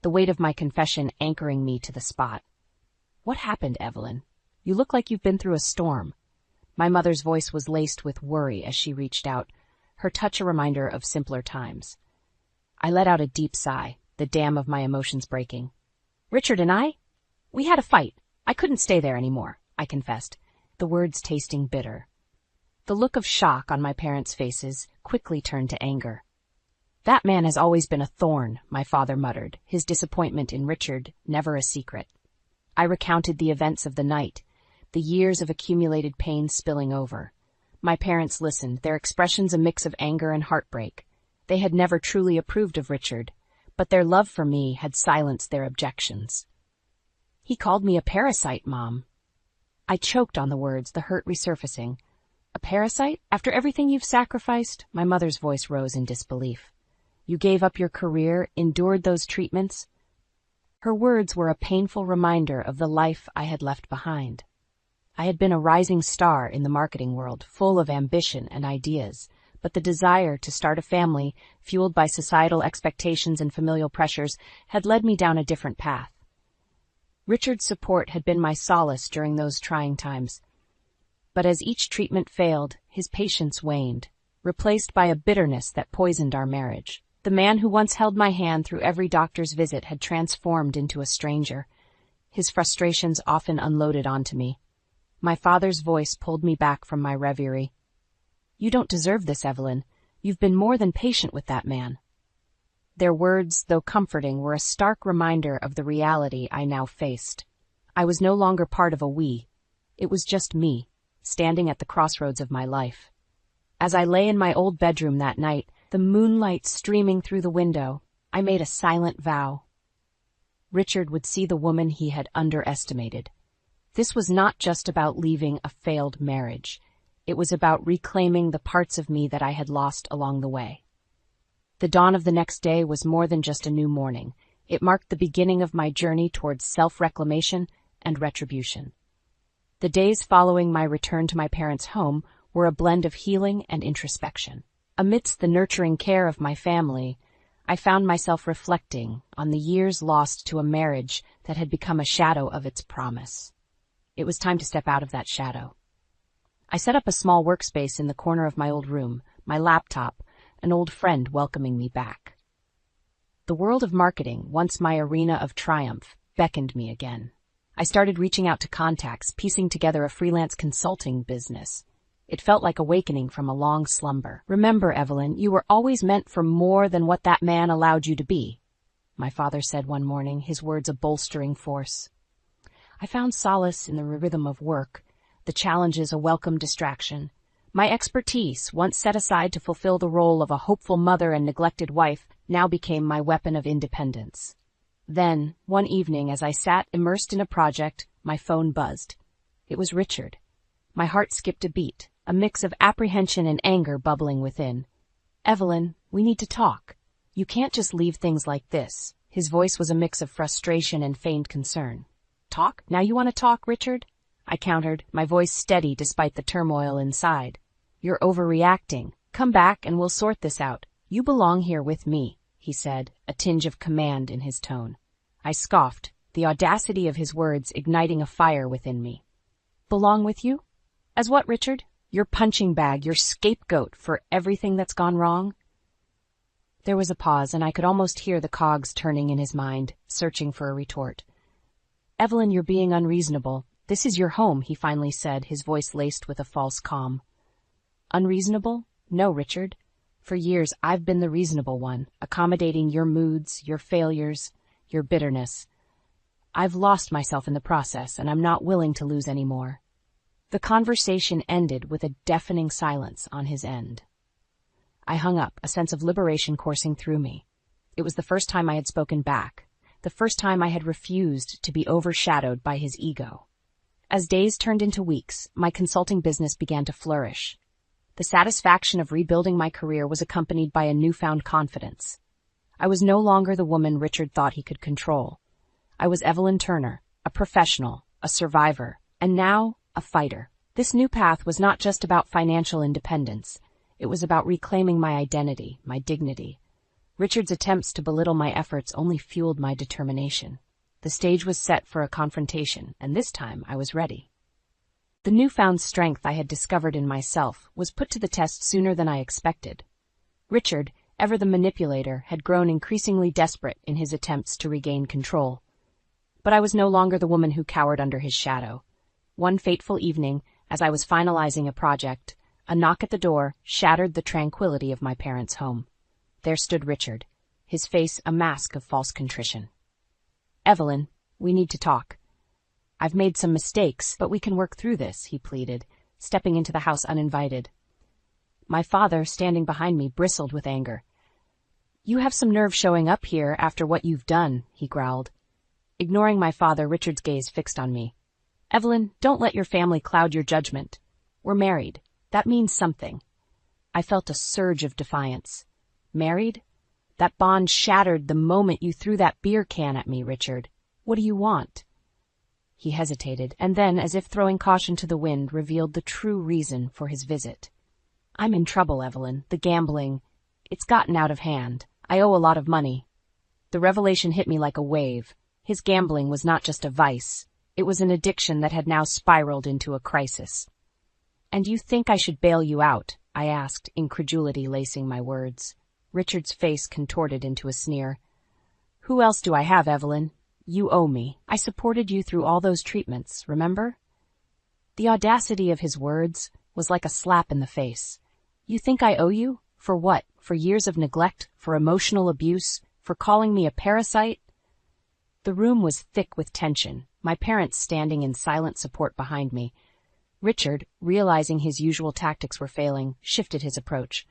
the weight of my confession anchoring me to the spot. "What happened, Evelyn? You look like you've been through a storm." My mother's voice was laced with worry as she reached out, her touch a reminder of simpler times. I let out a deep sigh, the dam of my emotions breaking. "Richard and we had a fight. I couldn't stay there anymore," I confessed, the words tasting bitter. The look of shock on my parents' faces quickly turned to anger. "That man has always been a thorn," my father muttered, his disappointment in Richard never a secret. I recounted the events of the night, the years of accumulated pain spilling over. My parents listened, their expressions a mix of anger and heartbreak. They had never truly approved of Richard, but their love for me had silenced their objections. "He called me a parasite, Mom." I choked on the words, the hurt resurfacing. "A parasite? After everything you've sacrificed?" My mother's voice rose in disbelief. "You gave up your career, endured those treatments?" Her words were a painful reminder of the life I had left behind. I had been a rising star in the marketing world, full of ambition and ideas, but the desire to start a family, fueled by societal expectations and familial pressures, had led me down a different path. Richard's support had been my solace during those trying times. But as each treatment failed, his patience waned, replaced by a bitterness that poisoned our marriage. The man who once held my hand through every doctor's visit had transformed into a stranger. His frustrations often unloaded onto me. My father's voice pulled me back from my reverie. "You don't deserve this, Evelyn. You've been more than patient with that man." Their words, though comforting, were a stark reminder of the reality I now faced. I was no longer part of a we. It was just me, standing at the crossroads of my life. As I lay in my old bedroom that night, the moonlight streaming through the window, I made a silent vow. Richard would see the woman he had underestimated. This was not just about leaving a failed marriage. It was about reclaiming the parts of me that I had lost along the way. The dawn of the next day was more than just a new morning. It marked the beginning of my journey towards self-reclamation and retribution. The days following my return to my parents' home were a blend of healing and introspection. Amidst the nurturing care of my family, I found myself reflecting on the years lost to a marriage that had become a shadow of its promise. It was time to step out of that shadow. I set up a small workspace in the corner of my old room, my laptop, an old friend welcoming me back. The world of marketing, once my arena of triumph, beckoned me again. I started reaching out to contacts, piecing together a freelance consulting business. It felt like awakening from a long slumber. "Remember, Evelyn, you were always meant for more than what that man allowed you to be," my father said one morning, his words a bolstering force. I found solace in the rhythm of work, the challenges a welcome distraction. My expertise, once set aside to fulfill the role of a hopeful mother and neglected wife, now became my weapon of independence. Then, one evening as I sat immersed in a project, my phone buzzed. It was Richard. My heart skipped a beat, a mix of apprehension and anger bubbling within. "Evelyn, we need to talk. You can't just leave things like this." His voice was a mix of frustration and feigned concern. "Talk? Now you want to talk, Richard?" I countered, my voice steady despite the turmoil inside. "You're overreacting. Come back and we'll sort this out. You belong here with me," he said, a tinge of command in his tone. I scoffed, the audacity of his words igniting a fire within me. "Belong with you? As what, Richard? Your punching bag, your scapegoat for everything that's gone wrong?" There was a pause, and I could almost hear the cogs turning in his mind, searching for a retort. "Evelyn, you're being unreasonable. This is your home," he finally said, his voice laced with a false calm. "Unreasonable? No, Richard. For years I've been the reasonable one, accommodating your moods, your failures, your bitterness. I've lost myself in the process, and I'm not willing to lose any more." The conversation ended with a deafening silence on his end. I hung up, a sense of liberation coursing through me. It was the first time I had spoken back, the first time I had refused to be overshadowed by his ego. As days turned into weeks, my consulting business began to flourish. The satisfaction of rebuilding my career was accompanied by a newfound confidence. I was no longer the woman Richard thought he could control. I was Evelyn Turner, a professional, a survivor, and now a fighter. This new path was not just about financial independence. It was about reclaiming my identity, my dignity. Richard's attempts to belittle my efforts only fueled my determination. The stage was set for a confrontation, and this time I was ready. The newfound strength I had discovered in myself was put to the test sooner than I expected. Richard, ever the manipulator, had grown increasingly desperate in his attempts to regain control. But I was no longer the woman who cowered under his shadow. One fateful evening, as I was finalizing a project, a knock at the door shattered the tranquility of my parents' home. There stood Richard, his face a mask of false contrition. "Evelyn, we need to talk. I've made some mistakes, but we can work through this," he pleaded, stepping into the house uninvited. My father, standing behind me, bristled with anger. "You have some nerve showing up here after what you've done," he growled. Ignoring my father, Richard's gaze fixed on me. "Evelyn, don't let your family cloud your judgment. We're married. That means something." I felt a surge of defiance. "Married? That bond shattered the moment you threw that beer can at me, Richard. What do you want?" He hesitated, and then, as if throwing caution to the wind, revealed the true reason for his visit. "I'm in trouble, Evelyn. The gambling. It's gotten out of hand. I owe a lot of money." The revelation hit me like a wave. His gambling was not just a vice. It was an addiction that had now spiraled into a crisis. "And you think I should bail you out?" I asked, incredulity lacing my words. Richard's face contorted into a sneer. "Who else do I have, Evelyn? You owe me. I supported you through all those treatments, remember?" The audacity of his words was like a slap in the face. "You think I owe you? For what? For years of neglect? For emotional abuse? For calling me a parasite?" The room was thick with tension, my parents standing in silent support behind me. Richard, realizing his usual tactics were failing, shifted his approach.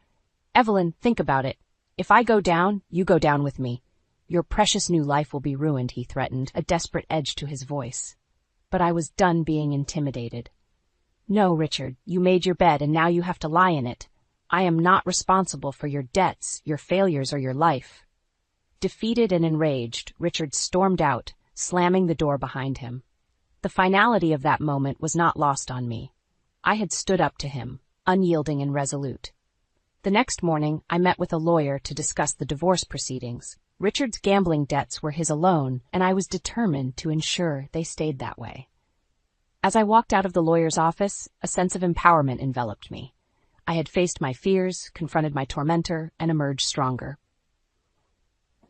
"Evelyn, think about it. If I go down, you go down with me. Your precious new life will be ruined," he threatened, a desperate edge to his voice. But I was done being intimidated. "No, Richard, you made your bed and now you have to lie in it. I am not responsible for your debts, your failures, or your life." Defeated and enraged, Richard stormed out, slamming the door behind him. The finality of that moment was not lost on me. I had stood up to him, unyielding and resolute. The next morning, I met with a lawyer to discuss the divorce proceedings. Richard's gambling debts were his alone, and I was determined to ensure they stayed that way. As I walked out of the lawyer's office, a sense of empowerment enveloped me. I had faced my fears, confronted my tormentor, and emerged stronger.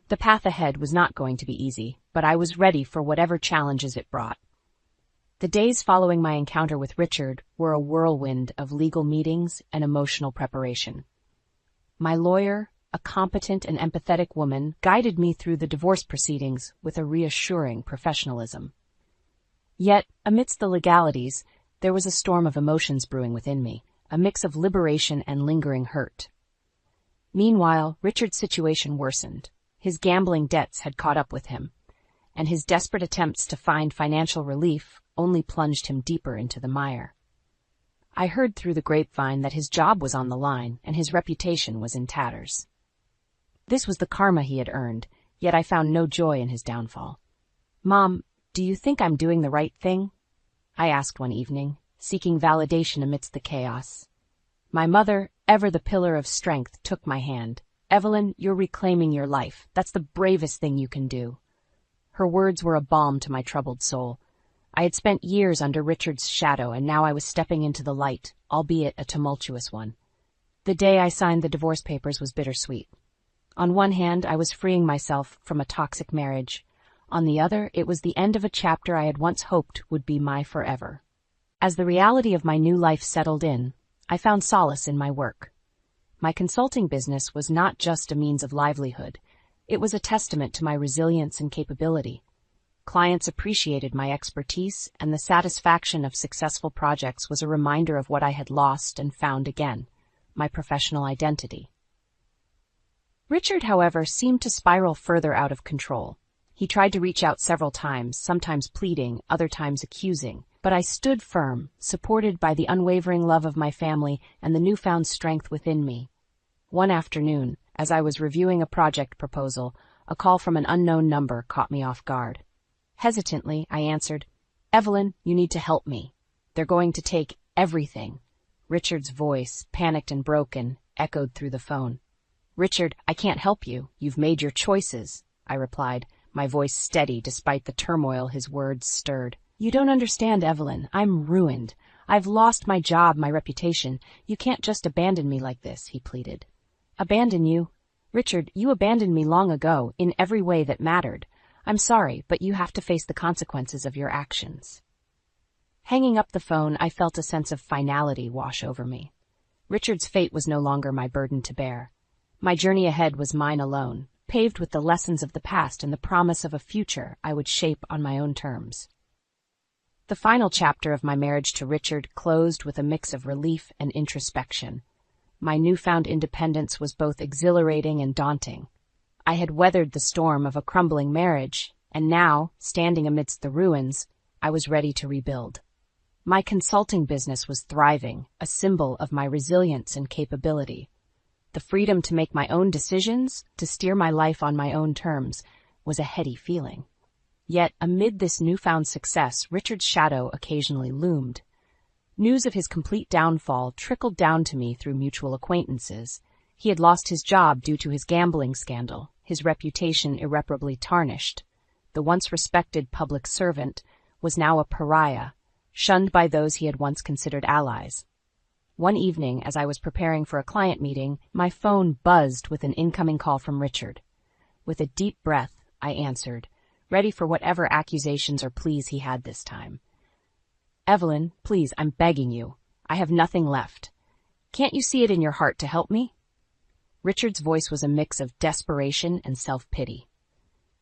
The path ahead was not going to be easy, but I was ready for whatever challenges it brought. The days following my encounter with Richard were a whirlwind of legal meetings and emotional preparation. My lawyer, a competent and empathetic woman, guided me through the divorce proceedings with a reassuring professionalism. Yet, amidst the legalities, there was a storm of emotions brewing within me, a mix of liberation and lingering hurt. Meanwhile, Richard's situation worsened. His gambling debts had caught up with him, and his desperate attempts to find financial relief only plunged him deeper into the mire. I heard through the grapevine that his job was on the line and his reputation was in tatters. This was the karma he had earned, yet I found no joy in his downfall. "Mom, do you think I'm doing the right thing?" I asked one evening, seeking validation amidst the chaos. My mother, ever the pillar of strength, took my hand. "Evelyn, you're reclaiming your life. That's the bravest thing you can do." Her words were a balm to my troubled soul. I had spent years under Richard's shadow, and now I was stepping into the light, albeit a tumultuous one. The day I signed the divorce papers was bittersweet. On one hand, I was freeing myself from a toxic marriage. On the other, it was the end of a chapter I had once hoped would be my forever. As the reality of my new life settled in, I found solace in my work. My consulting business was not just a means of livelihood. It was a testament to my resilience and capability. Clients appreciated my expertise, and the satisfaction of successful projects was a reminder of what I had lost and found again, my professional identity. Richard, however, seemed to spiral further out of control. He tried to reach out several times, sometimes pleading, other times accusing, but I stood firm, supported by the unwavering love of my family and the newfound strength within me. One afternoon, as I was reviewing a project proposal, a call from an unknown number caught me off guard. Hesitantly, I answered, "Evelyn, you need to help me. They're going to take everything." Richard's voice, panicked and broken, echoed through the phone. "Richard, I can't help you. You've made your choices," I replied, my voice steady despite the turmoil his words stirred. "You don't understand, Evelyn. I'm ruined. I've lost my job, my reputation. You can't just abandon me like this," he pleaded. "Abandon you? Richard, you abandoned me long ago, in every way that mattered. I'm sorry, but you have to face the consequences of your actions." Hanging up the phone, I felt a sense of finality wash over me. Richard's fate was no longer my burden to bear. My journey ahead was mine alone, paved with the lessons of the past and the promise of a future I would shape on my own terms. The final chapter of my marriage to Richard closed with a mix of relief and introspection. My newfound independence was both exhilarating and daunting. I had weathered the storm of a crumbling marriage, and now, standing amidst the ruins, I was ready to rebuild. My consulting business was thriving, a symbol of my resilience and capability. The freedom to make my own decisions, to steer my life on my own terms, was a heady feeling. Yet, amid this newfound success, Richard's shadow occasionally loomed. News of his complete downfall trickled down to me through mutual acquaintances. He had lost his job due to his gambling scandal, his reputation irreparably tarnished. The once respected public servant was now a pariah, shunned by those he had once considered allies. One evening, as I was preparing for a client meeting, my phone buzzed with an incoming call from Richard. With a deep breath, I answered, ready for whatever accusations or pleas he had this time. "Evelyn, please, I'm begging you. I have nothing left. Can't you see it in your heart to help me?" Richard's voice was a mix of desperation and self-pity.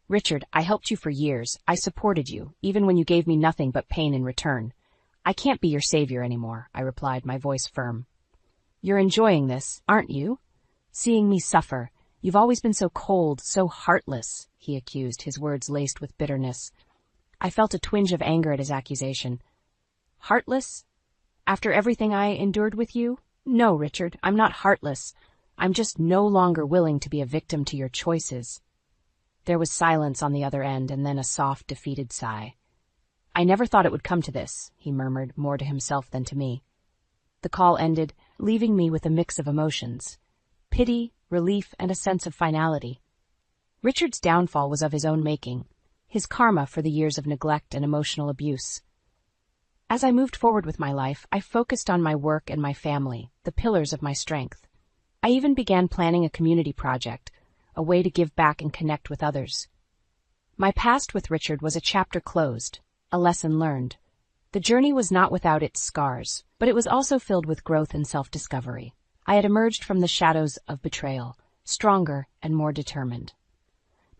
"Richard, I helped you for years. I supported you, even when you gave me nothing but pain in return. I can't be your savior anymore," I replied, my voice firm. "You're enjoying this, aren't you? Seeing me suffer. You've always been so cold, so heartless," he accused, his words laced with bitterness. I felt a twinge of anger at his accusation. "Heartless? After everything I endured with you? No, Richard, I'm not heartless. I'm just no longer willing to be a victim to your choices." There was silence on the other end, and then a soft, defeated sigh. "I never thought it would come to this," he murmured, more to himself than to me. The call ended, leaving me with a mix of emotions: pity, relief, and a sense of finality. Richard's downfall was of his own making, his karma for the years of neglect and emotional abuse. As I moved forward with my life, I focused on my work and my family, the pillars of my strength. I even began planning a community project, a way to give back and connect with others. My past with Richard was a chapter closed, a lesson learned. The journey was not without its scars, but it was also filled with growth and self-discovery. I had emerged from the shadows of betrayal, stronger and more determined.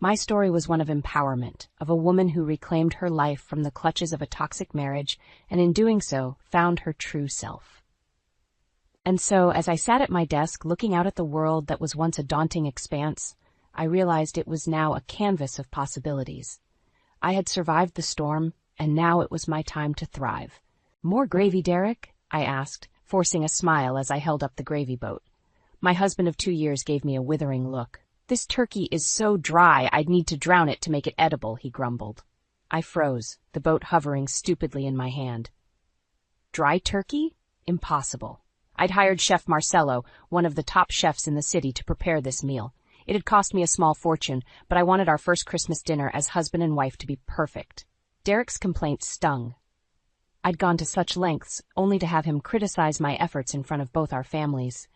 My story was one of empowerment, of a woman who reclaimed her life from the clutches of a toxic marriage and in doing so found her true self. And so, as I sat at my desk looking out at the world that was once a daunting expanse, I realized it was now a canvas of possibilities. I had survived the storm, and now it was my time to thrive. "More gravy, Derek?" I asked, forcing a smile as I held up the gravy boat. My husband of 2 years gave me a withering look. "This turkey is so dry I'd need to drown it to make it edible," he grumbled. I froze, the boat hovering stupidly in my hand. Dry turkey? Impossible. I'd hired Chef Marcello, one of the top chefs in the city, to prepare this meal. It had cost me a small fortune, but I wanted our first Christmas dinner as husband and wife to be perfect. Derek's complaint stung. I'd gone to such lengths, only to have him criticize my efforts in front of both our families.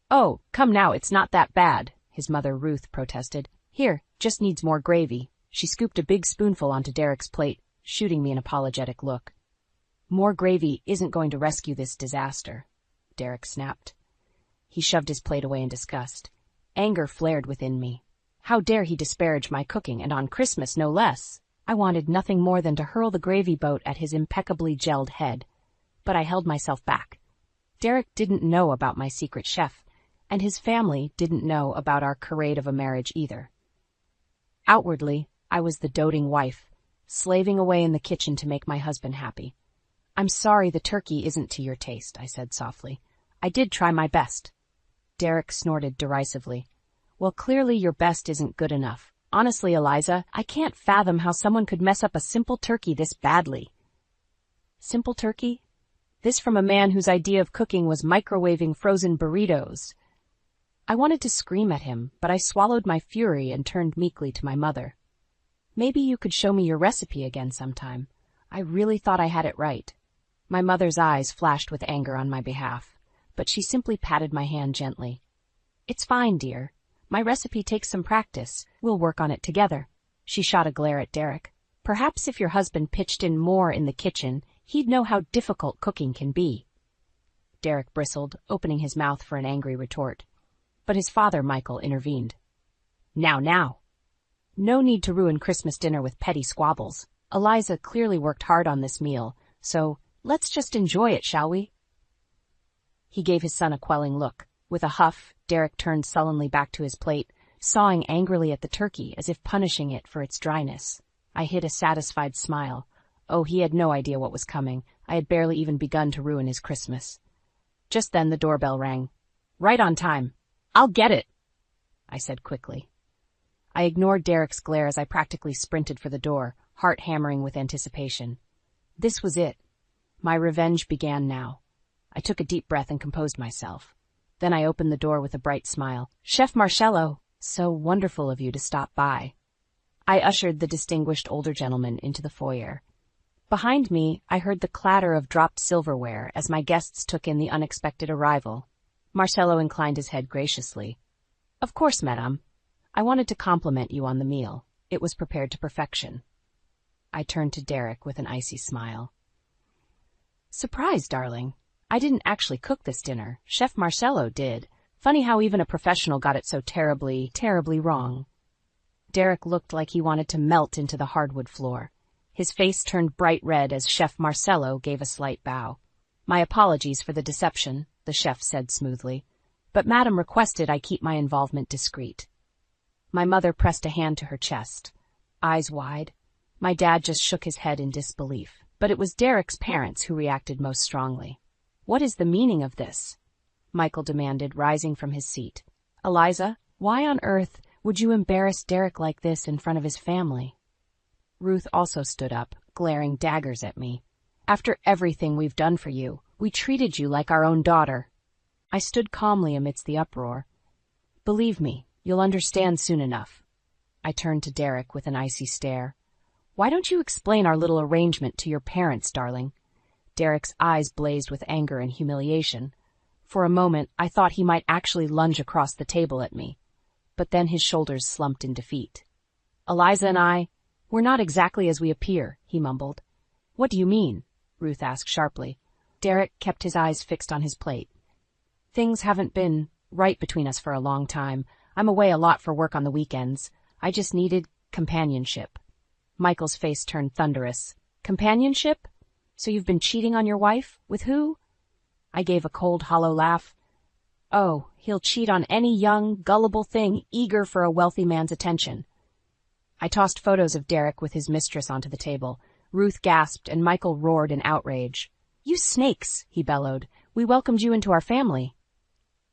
"Oh, come now, it's not that bad," his mother Ruth protested. "Here, just needs more gravy." She scooped a big spoonful onto Derek's plate, shooting me an apologetic look. "More gravy isn't going to rescue this disaster," Derek snapped. He shoved his plate away in disgust. Anger flared within me. How dare he disparage my cooking, and on Christmas no less? I wanted nothing more than to hurl the gravy boat at his impeccably gelled head. But I held myself back. Derek didn't know about my secret chef, and his family didn't know about our charade of a marriage either. Outwardly, I was the doting wife, slaving away in the kitchen to make my husband happy. "I'm sorry the turkey isn't to your taste," I said softly. "I did try my best." Derek snorted derisively. "Well, clearly your best isn't good enough. Honestly, Eliza, I can't fathom how someone could mess up a simple turkey this badly." Simple turkey? This from a man whose idea of cooking was microwaving frozen burritos. I wanted to scream at him, but I swallowed my fury and turned meekly to my mother. "Maybe you could show me your recipe again sometime. I really thought I had it right." My mother's eyes flashed with anger on my behalf, but she simply patted my hand gently. "It's fine, dear. My recipe takes some practice. We'll work on it together." She shot a glare at Derek. "Perhaps if your husband pitched in more in the kitchen, he'd know how difficult cooking can be." Derek bristled, opening his mouth for an angry retort. But his father, Michael, intervened. Now. No need to ruin Christmas dinner with petty squabbles. Eliza clearly worked hard on this meal, so let's just enjoy it, shall we?" He gave his son a quelling look. With a huff, Derek turned sullenly back to his plate, sawing angrily at the turkey as if punishing it for its dryness. I hid a satisfied smile. Oh, he had no idea what was coming. I had barely even begun to ruin his Christmas. Just then the doorbell rang. "Right on time. I'll get it," I said quickly. I ignored Derek's glare as I practically sprinted for the door, heart hammering with anticipation. This was it. My revenge began now. I took a deep breath and composed myself. Then I opened the door with a bright smile. "Chef Marcello, so wonderful of you to stop by." I ushered the distinguished older gentleman into the foyer. Behind me, I heard the clatter of dropped silverware as my guests took in the unexpected arrival. Marcello inclined his head graciously. "Of course, madame. I wanted to compliment you on the meal. It was prepared to perfection." I turned to Derek with an icy smile. "Surprise, darling. I didn't actually cook this dinner. Chef Marcello did. Funny how even a professional got it so terribly, terribly wrong." Derek looked like he wanted to melt into the hardwood floor. His face turned bright red as Chef Marcello gave a slight bow. "My apologies for the deception," the chef said smoothly, "but Madam requested I keep my involvement discreet." My mother pressed a hand to her chest, eyes wide. My dad just shook his head in disbelief, but it was Derek's parents who reacted most strongly. "What is the meaning of this?" Michael demanded, rising from his seat. "Eliza, why on earth would you embarrass Derek like this in front of his family?" Ruth also stood up, glaring daggers at me. "After everything we've done for you, we treated you like our own daughter." I stood calmly amidst the uproar. "Believe me, you'll understand soon enough." I turned to Derek with an icy stare. "Why don't you explain our little arrangement to your parents, darling?" Derek's eyes blazed with anger and humiliation. For a moment, I thought he might actually lunge across the table at me. But then his shoulders slumped in defeat. "Eliza and we're not exactly as we appear," he mumbled. "What do you mean?" Ruth asked sharply. Derek kept his eyes fixed on his plate. "Things haven't been right between us for a long time. I'm away a lot for work on the weekends. I just needed companionship." Michael's face turned thunderous. "Companionship? So you've been cheating on your wife? With who?" I gave a cold, hollow laugh. Oh, he'll cheat on any young, gullible thing eager for a wealthy man's attention. I tossed photos of Derek with his mistress onto the table. Ruth gasped and Michael roared in outrage. "You snakes," he bellowed. "We welcomed you into our family."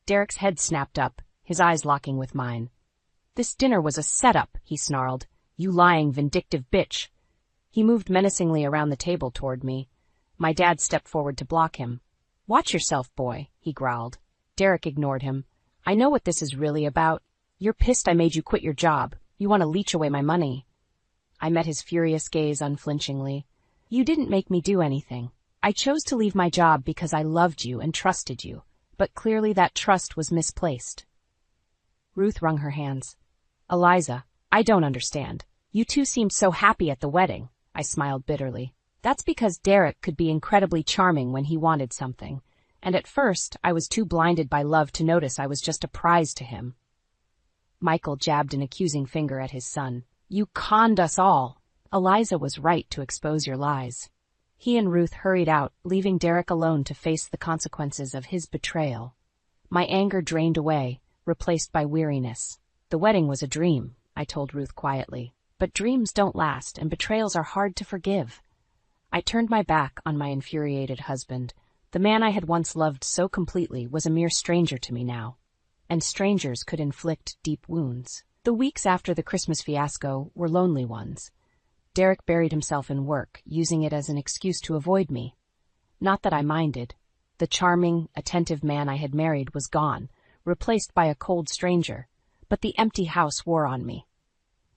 Derek's head snapped up, his eyes locking with mine. "This dinner was a setup," he snarled. "You lying, vindictive bitch." He moved menacingly around the table toward me. My dad stepped forward to block him. "Watch yourself, boy," he growled. Derek ignored him. "I know what this is really about. You're pissed I made you quit your job. You want to leech away my money." I met his furious gaze unflinchingly. "You didn't make me do anything. I chose to leave my job because I loved you and trusted you, but clearly that trust was misplaced." Ruth wrung her hands. "Eliza, I don't understand. You two seemed so happy at the wedding." I smiled bitterly. "That's because Derek could be incredibly charming when he wanted something, and at first I was too blinded by love to notice I was just a prize to him." Michael jabbed an accusing finger at his son. "You conned us all. Eliza was right to expose your lies." He and Ruth hurried out, leaving Derek alone to face the consequences of his betrayal. My anger drained away, replaced by weariness. "The wedding was a dream," I told Ruth quietly. "But dreams don't last, and betrayals are hard to forgive." I turned my back on my infuriated husband. The man I had once loved so completely was a mere stranger to me now. And strangers could inflict deep wounds. The weeks after the Christmas fiasco were lonely ones. Derek buried himself in work, using it as an excuse to avoid me. Not that I minded. The charming, attentive man I had married was gone, replaced by a cold stranger, but the empty house wore on me.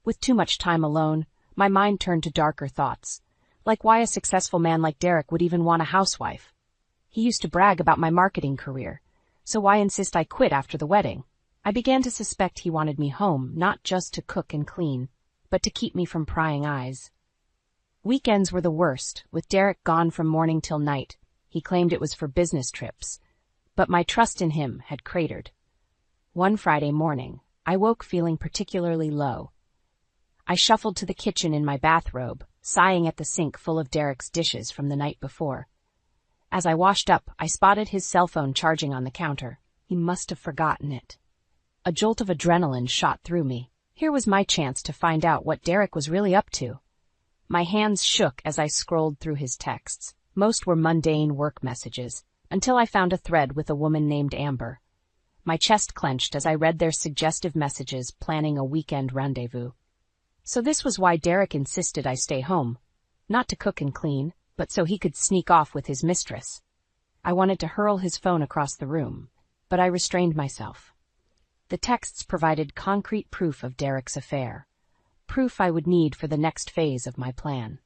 With too much time alone, my mind turned to darker thoughts, like why a successful man like Derek would even want a housewife. He used to brag about my marketing career, so why insist I quit after the wedding? I began to suspect he wanted me home, not just to cook and clean, but to keep me from prying eyes. Weekends were the worst, with Derek gone from morning till night. He claimed it was for business trips, but my trust in him had cratered. One Friday morning, I woke feeling particularly low. I shuffled to the kitchen in my bathrobe, sighing at the sink full of Derek's dishes from the night before. As I washed up, I spotted his cell phone charging on the counter. He must have forgotten it. A jolt of adrenaline shot through me. Here was my chance to find out what Derek was really up to. My hands shook as I scrolled through his texts. Most were mundane work messages, until I found a thread with a woman named Amber. My chest clenched as I read their suggestive messages planning a weekend rendezvous. So this was why Derek insisted I stay home. Not to cook and clean, but so he could sneak off with his mistress. I wanted to hurl his phone across the room, but I restrained myself. The texts provided concrete proof of Derek's affair, proof I would need for the next phase of my plan.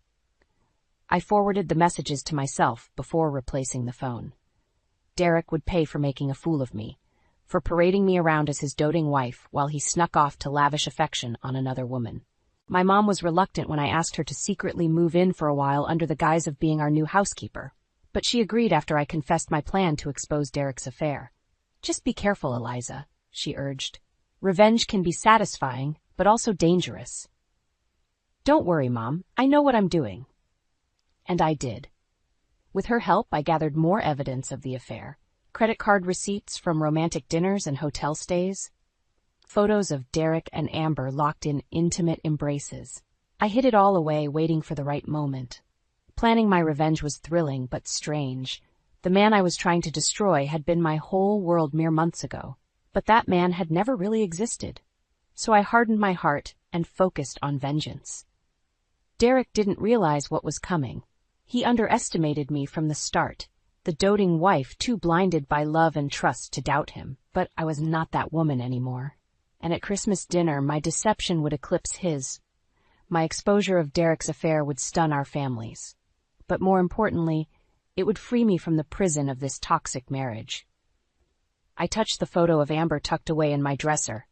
I forwarded the messages to myself before replacing the phone. Derek would pay for making a fool of me, for parading me around as his doting wife while he snuck off to lavish affection on another woman. My mom was reluctant when I asked her to secretly move in for a while under the guise of being our new housekeeper, but she agreed after I confessed my plan to expose Derek's affair. "Just be careful, Eliza," she urged. "Revenge can be satisfying, but also dangerous." "Don't worry, Mom. I know what I'm doing." And I did. With her help, I gathered more evidence of the affair. Credit card receipts from romantic dinners and hotel stays. Photos of Derek and Amber locked in intimate embraces. I hid it all away, waiting for the right moment. Planning my revenge was thrilling but strange. The man I was trying to destroy had been my whole world mere months ago, but that man had never really existed. So I hardened my heart and focused on vengeance. Derek didn't realize what was coming. He underestimated me from the start, the doting wife too blinded by love and trust to doubt him. But I was not that woman anymore. And at Christmas dinner, my deception would eclipse his. My exposure of Derek's affair would stun our families. But more importantly, it would free me from the prison of this toxic marriage. I touched the photo of Amber tucked away in my dresser.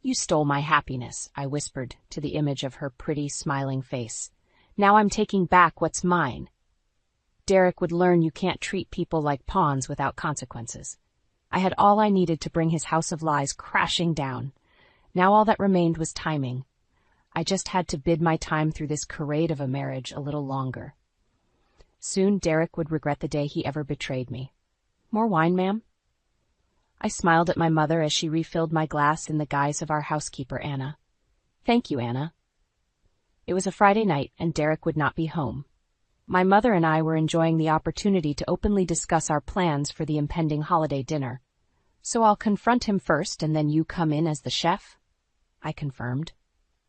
"You stole my happiness," I whispered to the image of her pretty, smiling face. "Now I'm taking back what's mine." Derek would learn you can't treat people like pawns without consequences. I had all I needed to bring his house of lies crashing down. Now all that remained was timing. I just had to bid my time through this charade of a marriage a little longer. Soon Derek would regret the day he ever betrayed me. More wine, ma'am? I smiled at my mother as she refilled my glass in the guise of our housekeeper, Anna. Thank you, Anna. It was a Friday night, and Derek would not be home. My mother and I were enjoying the opportunity to openly discuss our plans for the impending holiday dinner. So I'll confront him first, and then you come in as the chef? I confirmed.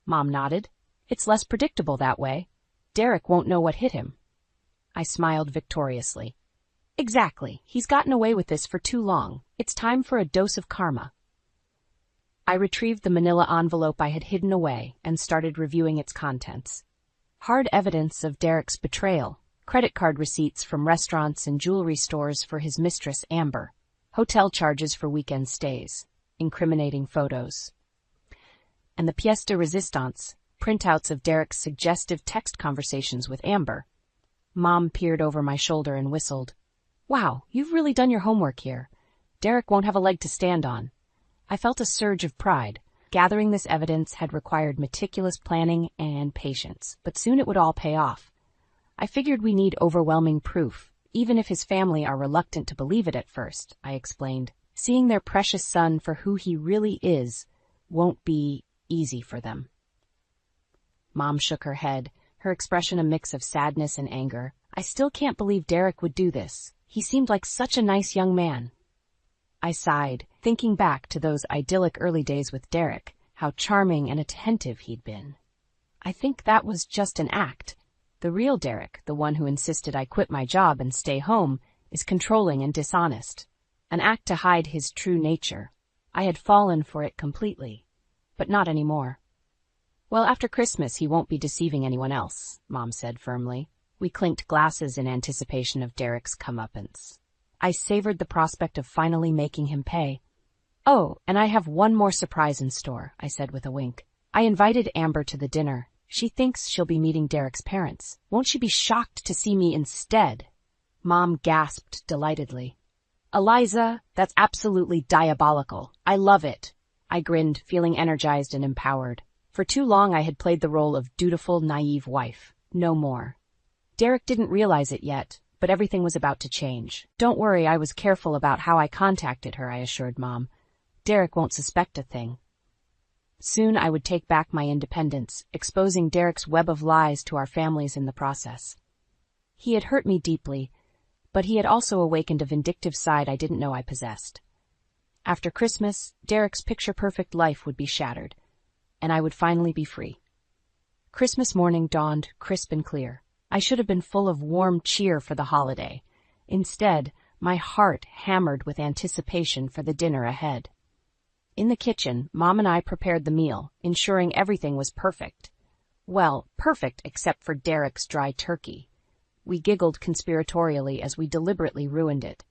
Mom nodded. It's less predictable that way. Derek won't know what hit him. I smiled victoriously. Exactly. He's gotten away with this for too long. It's time for a dose of karma. I retrieved the manila envelope I had hidden away and started reviewing its contents. Hard evidence of Derek's betrayal, credit card receipts from restaurants and jewelry stores for his mistress, Amber, hotel charges for weekend stays, incriminating photos, and the pièce de résistance, printouts of Derek's suggestive text conversations with Amber. Mom peered over my shoulder and whistled. Wow, you've really done your homework here. Derek won't have a leg to stand on. I felt a surge of pride. Gathering this evidence had required meticulous planning and patience, but soon it would all pay off. I figured we need overwhelming proof, even if his family are reluctant to believe it at first, I explained. Seeing their precious son for who he really is won't be easy for them. Mom shook her head, her expression a mix of sadness and anger. I still can't believe Derek would do this. He seemed like such a nice young man. I sighed, thinking back to those idyllic early days with Derek, how charming and attentive he'd been. I think that was just an act. The real Derek, the one who insisted I quit my job and stay home, is controlling and dishonest. An act to hide his true nature. I had fallen for it completely, but not anymore. Well, after Christmas he won't be deceiving anyone else, Mom said firmly. We clinked glasses in anticipation of Derek's comeuppance. I savored the prospect of finally making him pay. Oh, and I have one more surprise in store, I said with a wink. I invited Amber to the dinner. She thinks she'll be meeting Derek's parents. Won't she be shocked to see me instead? Mom gasped delightedly. Eliza, that's absolutely diabolical. I love it. I grinned, feeling energized and empowered. For too long I had played the role of dutiful, naive wife. No more. Derek didn't realize it yet, but everything was about to change. Don't worry, I was careful about how I contacted her, I assured Mom. Derek won't suspect a thing. Soon I would take back my independence, exposing Derek's web of lies to our families in the process. He had hurt me deeply, but he had also awakened a vindictive side I didn't know I possessed. After Christmas, Derek's picture-perfect life would be shattered, and I would finally be free. Christmas morning dawned crisp and clear. I should have been full of warm cheer for the holiday. Instead, my heart hammered with anticipation for the dinner ahead. In the kitchen, Mom and I prepared the meal, ensuring everything was perfect. Well, perfect except for Derek's dry turkey. We giggled conspiratorially as we deliberately ruined it.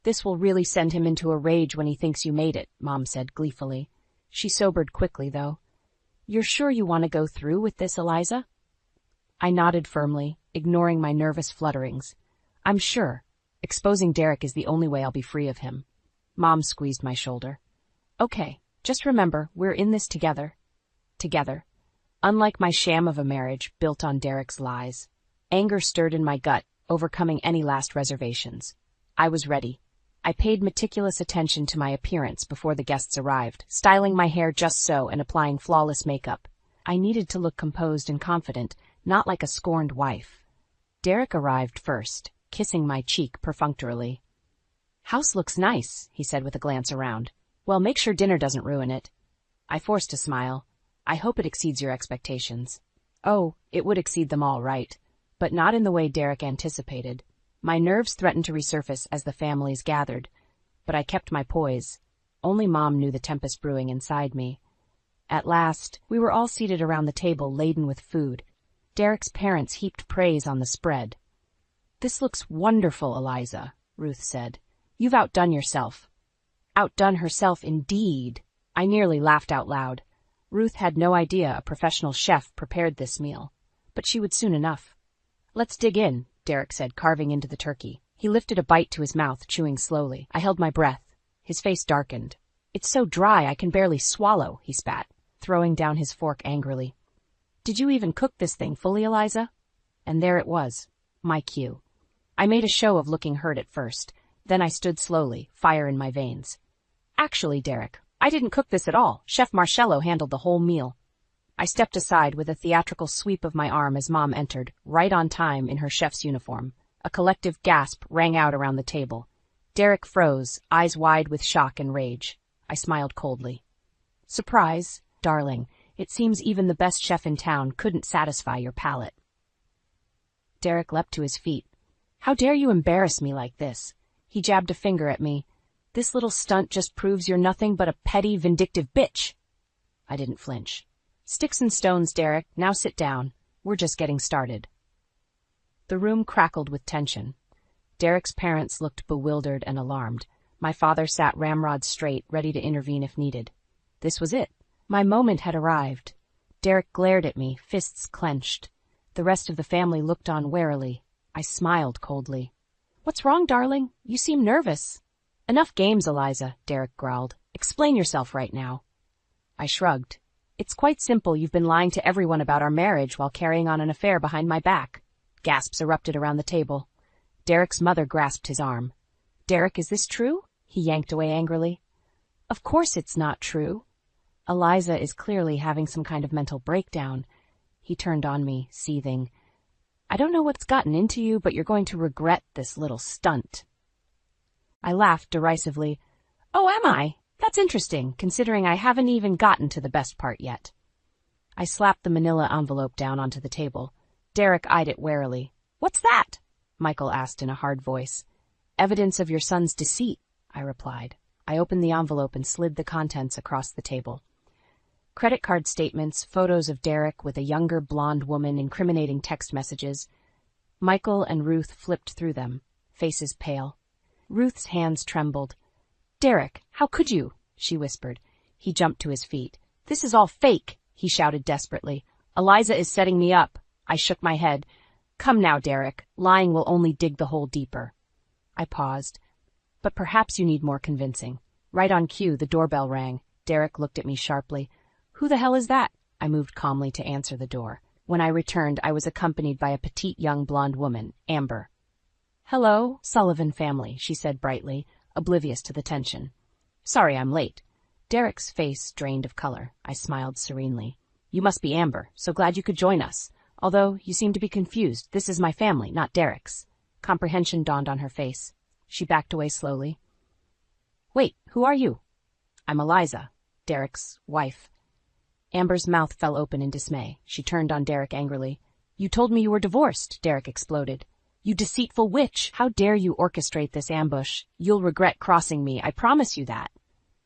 This will really send him into a rage when he thinks you made it, Mom said gleefully. She sobered quickly, though. You're sure you want to go through with this, Eliza? I nodded firmly, ignoring my nervous flutterings. I'm sure. Exposing Derek is the only way I'll be free of him. Mom squeezed my shoulder. Okay, just remember, we're in this together. Together. Unlike my sham of a marriage built on Derek's lies. Anger stirred in my gut, overcoming any last reservations. I was ready. I paid meticulous attention to my appearance before the guests arrived, styling my hair just so and applying flawless makeup. I needed to look composed and confident, not like a scorned wife. Derek arrived first, kissing my cheek perfunctorily. House looks nice, he said with a glance around. Well, make sure dinner doesn't ruin it. I forced a smile. I hope it exceeds your expectations. Oh, it would exceed them all right, but not in the way Derek anticipated. My nerves threatened to resurface as the families gathered, but I kept my poise. Only Mom knew the tempest brewing inside me. At last, we were all seated around the table laden with food. Derek's parents heaped praise on the spread. This looks wonderful, Eliza, Ruth said. You've outdone yourself. Outdone herself indeed. I nearly laughed out loud. Ruth had no idea a professional chef prepared this meal, but she would soon enough. Let's dig in, Derek said, carving into the turkey. He lifted a bite to his mouth, chewing slowly. I held my breath. His face darkened. It's so dry I can barely swallow, he spat, throwing down his fork angrily. Did you even cook this thing fully, Eliza? And there it was, my cue. I made a show of looking hurt at first, Then I stood slowly, fire in my veins. Actually, Derek, I didn't cook this at all. Chef Marcello handled the whole meal. I stepped aside with a theatrical sweep of my arm as Mom entered, right on time in her chef's uniform. A collective gasp rang out around the table. Derek froze, eyes wide with shock and rage. I smiled coldly. Surprise, darling. It seems even the best chef in town couldn't satisfy your palate. Derek leapt to his feet. How dare you embarrass me like this? He jabbed a finger at me. This little stunt just proves you're nothing but a petty, vindictive bitch. I didn't flinch. Sticks and stones, Derek. Now sit down. We're just getting started. The room crackled with tension. Derek's parents looked bewildered and alarmed. My father sat ramrod straight, ready to intervene if needed. This was it. My moment had arrived. Derek glared at me, fists clenched. The rest of the family looked on warily. I smiled coldly. What's wrong, darling? You seem nervous. Enough games, Eliza, Derek growled. Explain yourself right now. I shrugged. It's quite simple. You've been lying to everyone about our marriage while carrying on an affair behind my back. Gasps erupted around the table. Derek's mother grasped his arm. Derek, is this true? He yanked away angrily. Of course it's not true. Eliza is clearly having some kind of mental breakdown. He turned on me, seething. I don't know what's gotten into you, but you're going to regret this little stunt. I laughed derisively. Oh, am I? That's interesting, considering I haven't even gotten to the best part yet. I slapped the manila envelope down onto the table. Derek eyed it warily. What's that? Michael asked in a hard voice. Evidence of your son's deceit, I replied. I opened the envelope and slid the contents across the table. Credit card statements, photos of Derek with a younger blonde woman, incriminating text messages. Michael and Ruth flipped through them, faces pale. Ruth's hands trembled. Derek, how could you? She whispered. He jumped to his feet. This is all fake, he shouted desperately. Eliza is setting me up. I shook my head. Come now, Derek. Lying will only dig the hole deeper. I paused. But perhaps you need more convincing. Right on cue, the doorbell rang. Derek looked at me sharply. Who the hell is that? I moved calmly to answer the door. When I returned, I was accompanied by a petite young blonde woman, Amber. Hello, Sullivan family, she said brightly, oblivious to the tension. Sorry I'm late. Derek's face drained of color. I smiled serenely. You must be Amber, so glad you could join us. Although you seem to be confused, this is my family, not Derek's. Comprehension dawned on her face. She backed away slowly. Wait, who are you? I'm Eliza, Derek's wife. Amber's mouth fell open in dismay. She turned on Derek angrily. You told me you were divorced, Derek exploded. You deceitful witch! How dare you orchestrate this ambush? You'll regret crossing me, I promise you that.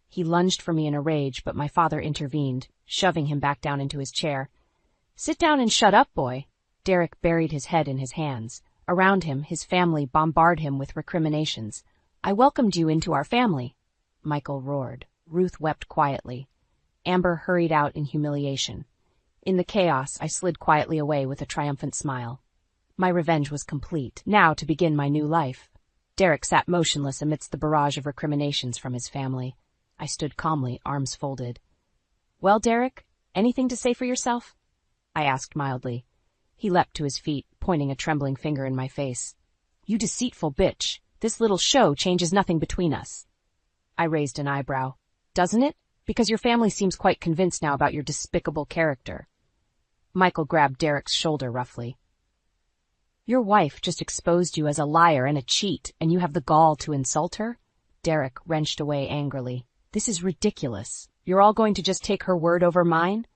He lunged for me in a rage, but my father intervened, shoving him back down into his chair. Sit down and shut up, boy. Derek buried his head in his hands. Around him, his family bombarded him with recriminations. I welcomed you into our family. Michael roared. Ruth wept quietly. Amber hurried out in humiliation. In the chaos, I slid quietly away with a triumphant smile. My revenge was complete. Now to begin my new life. Derek sat motionless amidst the barrage of recriminations from his family. I stood calmly, arms folded. Well, Derek, anything to say for yourself? I asked mildly. He leapt to his feet, pointing a trembling finger in my face. You deceitful bitch. This little show changes nothing between us. I raised an eyebrow. Doesn't it? Because your family seems quite convinced now about your despicable character. Michael grabbed Derek's shoulder roughly. Your wife just exposed you as a liar and a cheat, and you have the gall to insult her? Derek wrenched away angrily. This is ridiculous. You're all going to just take her word over mine?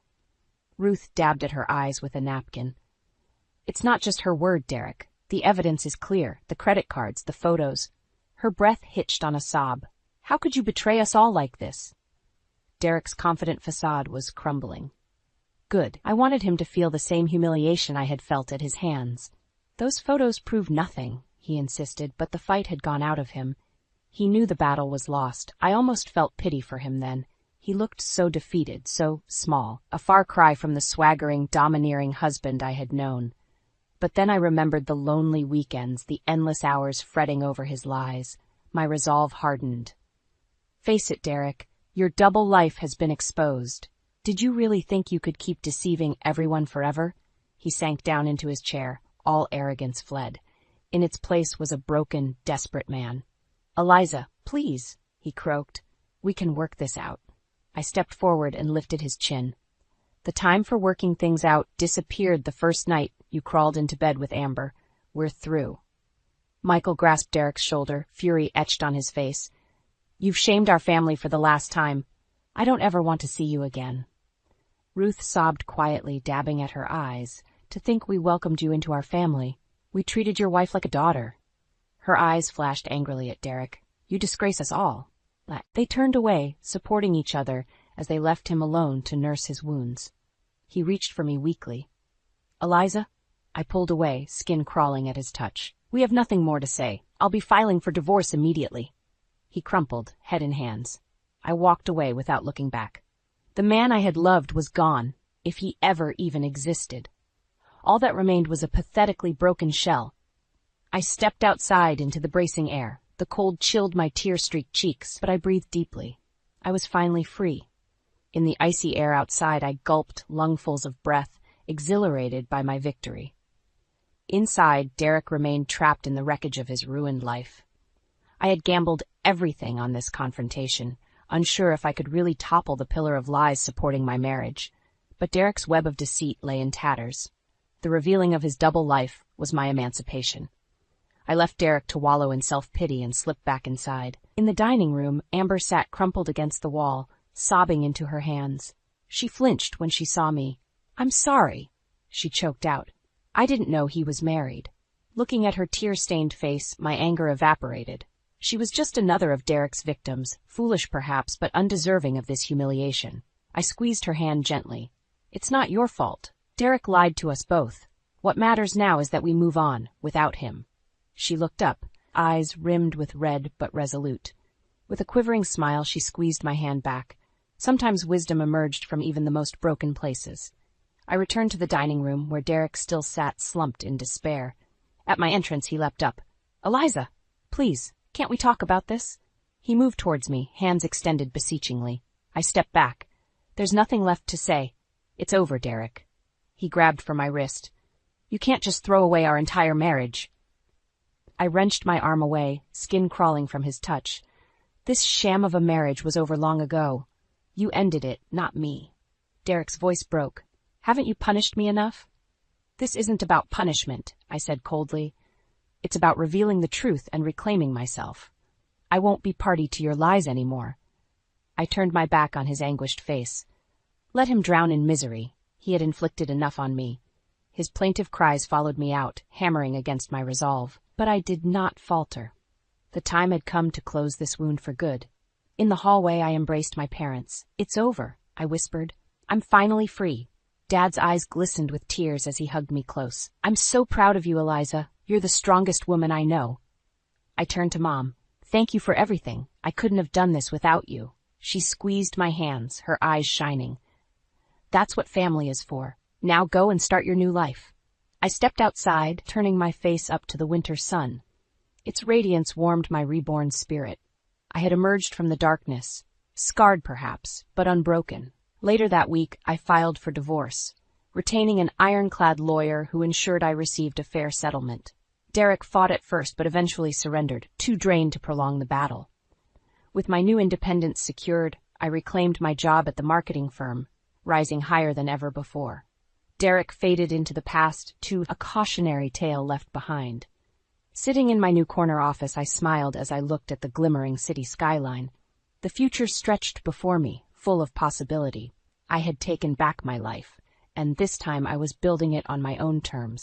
Ruth dabbed at her eyes with a napkin. It's not just her word, Derek. The evidence is clear. The credit cards, the photos. Her breath hitched on a sob. How could you betray us all like this? Derek's confident facade was crumbling. Good. I wanted him to feel the same humiliation I had felt at his hands. Those photos prove nothing, he insisted, but the fight had gone out of him. He knew the battle was lost. I almost felt pity for him then. He looked so defeated, so small, a far cry from the swaggering, domineering husband I had known. But then I remembered the lonely weekends, the endless hours fretting over his lies. My resolve hardened. Face it, Derek. Your double life has been exposed. Did you really think you could keep deceiving everyone forever? He sank down into his chair. All arrogance fled. In its place was a broken, desperate man. "Eliza, please," he croaked. "We can work this out." I stepped forward and lifted his chin. "The time for working things out disappeared the first night you crawled into bed with Amber. We're through." Michael grasped Derek's shoulder, fury etched on his face. "You've shamed our family for the last time. I don't ever want to see you again." Ruth sobbed quietly, dabbing at her eyes. "To think we welcomed you into our family. We treated your wife like a daughter." Her eyes flashed angrily at Derek. "You disgrace us all." They turned away, supporting each other as they left him alone to nurse his wounds. He reached for me weakly. "Eliza?" I pulled away, skin crawling at his touch. "We have nothing more to say. I'll be filing for divorce immediately." He crumpled, head in hands. I walked away without looking back. The man I had loved was gone, if he ever even existed. All that remained was a pathetically broken shell. I stepped outside into the bracing air. The cold chilled my tear-streaked cheeks, but I breathed deeply. I was finally free. In the icy air outside, I gulped lungfuls of breath, exhilarated by my victory. Inside, Derek remained trapped in the wreckage of his ruined life. I had gambled everything on this confrontation, unsure if I could really topple the pillar of lies supporting my marriage. But Derek's web of deceit lay in tatters. The revealing of his double life was my emancipation. I left Derek to wallow in self-pity and slipped back inside. In the dining room, Amber sat crumpled against the wall, sobbing into her hands. She flinched when she saw me. "I'm sorry," she choked out. "I didn't know he was married." Looking at her tear-stained face, my anger evaporated. She was just another of Derek's victims, foolish perhaps, but undeserving of this humiliation. I squeezed her hand gently. "It's not your fault. Derek lied to us both. What matters now is that we move on, without him." She looked up, eyes rimmed with red but resolute. With a quivering smile, she squeezed my hand back. Sometimes wisdom emerged from even the most broken places. I returned to the dining room, where Derek still sat slumped in despair. At my entrance, he leapt up. "Eliza, please, can't we talk about this?" He moved towards me, hands extended beseechingly. I stepped back. "There's nothing left to say. It's over, Derek." He grabbed for my wrist. "You can't just throw away our entire marriage." I wrenched my arm away, skin crawling from his touch. "This sham of a marriage was over long ago. You ended it, not me." Derek's voice broke. "Haven't you punished me enough?" "This isn't about punishment," I said coldly. "It's about revealing the truth and reclaiming myself. I won't be party to your lies anymore." I turned my back on his anguished face. Let him drown in misery. He had inflicted enough on me. His plaintive cries followed me out, hammering against my resolve. But I did not falter. The time had come to close this wound for good. In the hallway, I embraced my parents. "It's over," I whispered. "I'm finally free." Dad's eyes glistened with tears as he hugged me close. "I'm so proud of you, Eliza. You're the strongest woman I know." I turned to Mom. "Thank you for everything. I couldn't have done this without you." She squeezed my hands, her eyes shining. "That's what family is for. Now go and start your new life." I stepped outside, turning my face up to the winter sun. Its radiance warmed my reborn spirit. I had emerged from the darkness, scarred perhaps, but unbroken. Later that week, I filed for divorce, retaining an ironclad lawyer who ensured I received a fair settlement. Derek fought at first, but eventually surrendered, too drained to prolong the battle. With my new independence secured, I reclaimed my job at the marketing firm, rising higher than ever before. Derek faded into the past, too, a cautionary tale left behind. Sitting in my new corner office, I smiled as I looked at the glimmering city skyline. The future stretched before me, full of possibility. I had taken back my life, and this time I was building it on my own terms.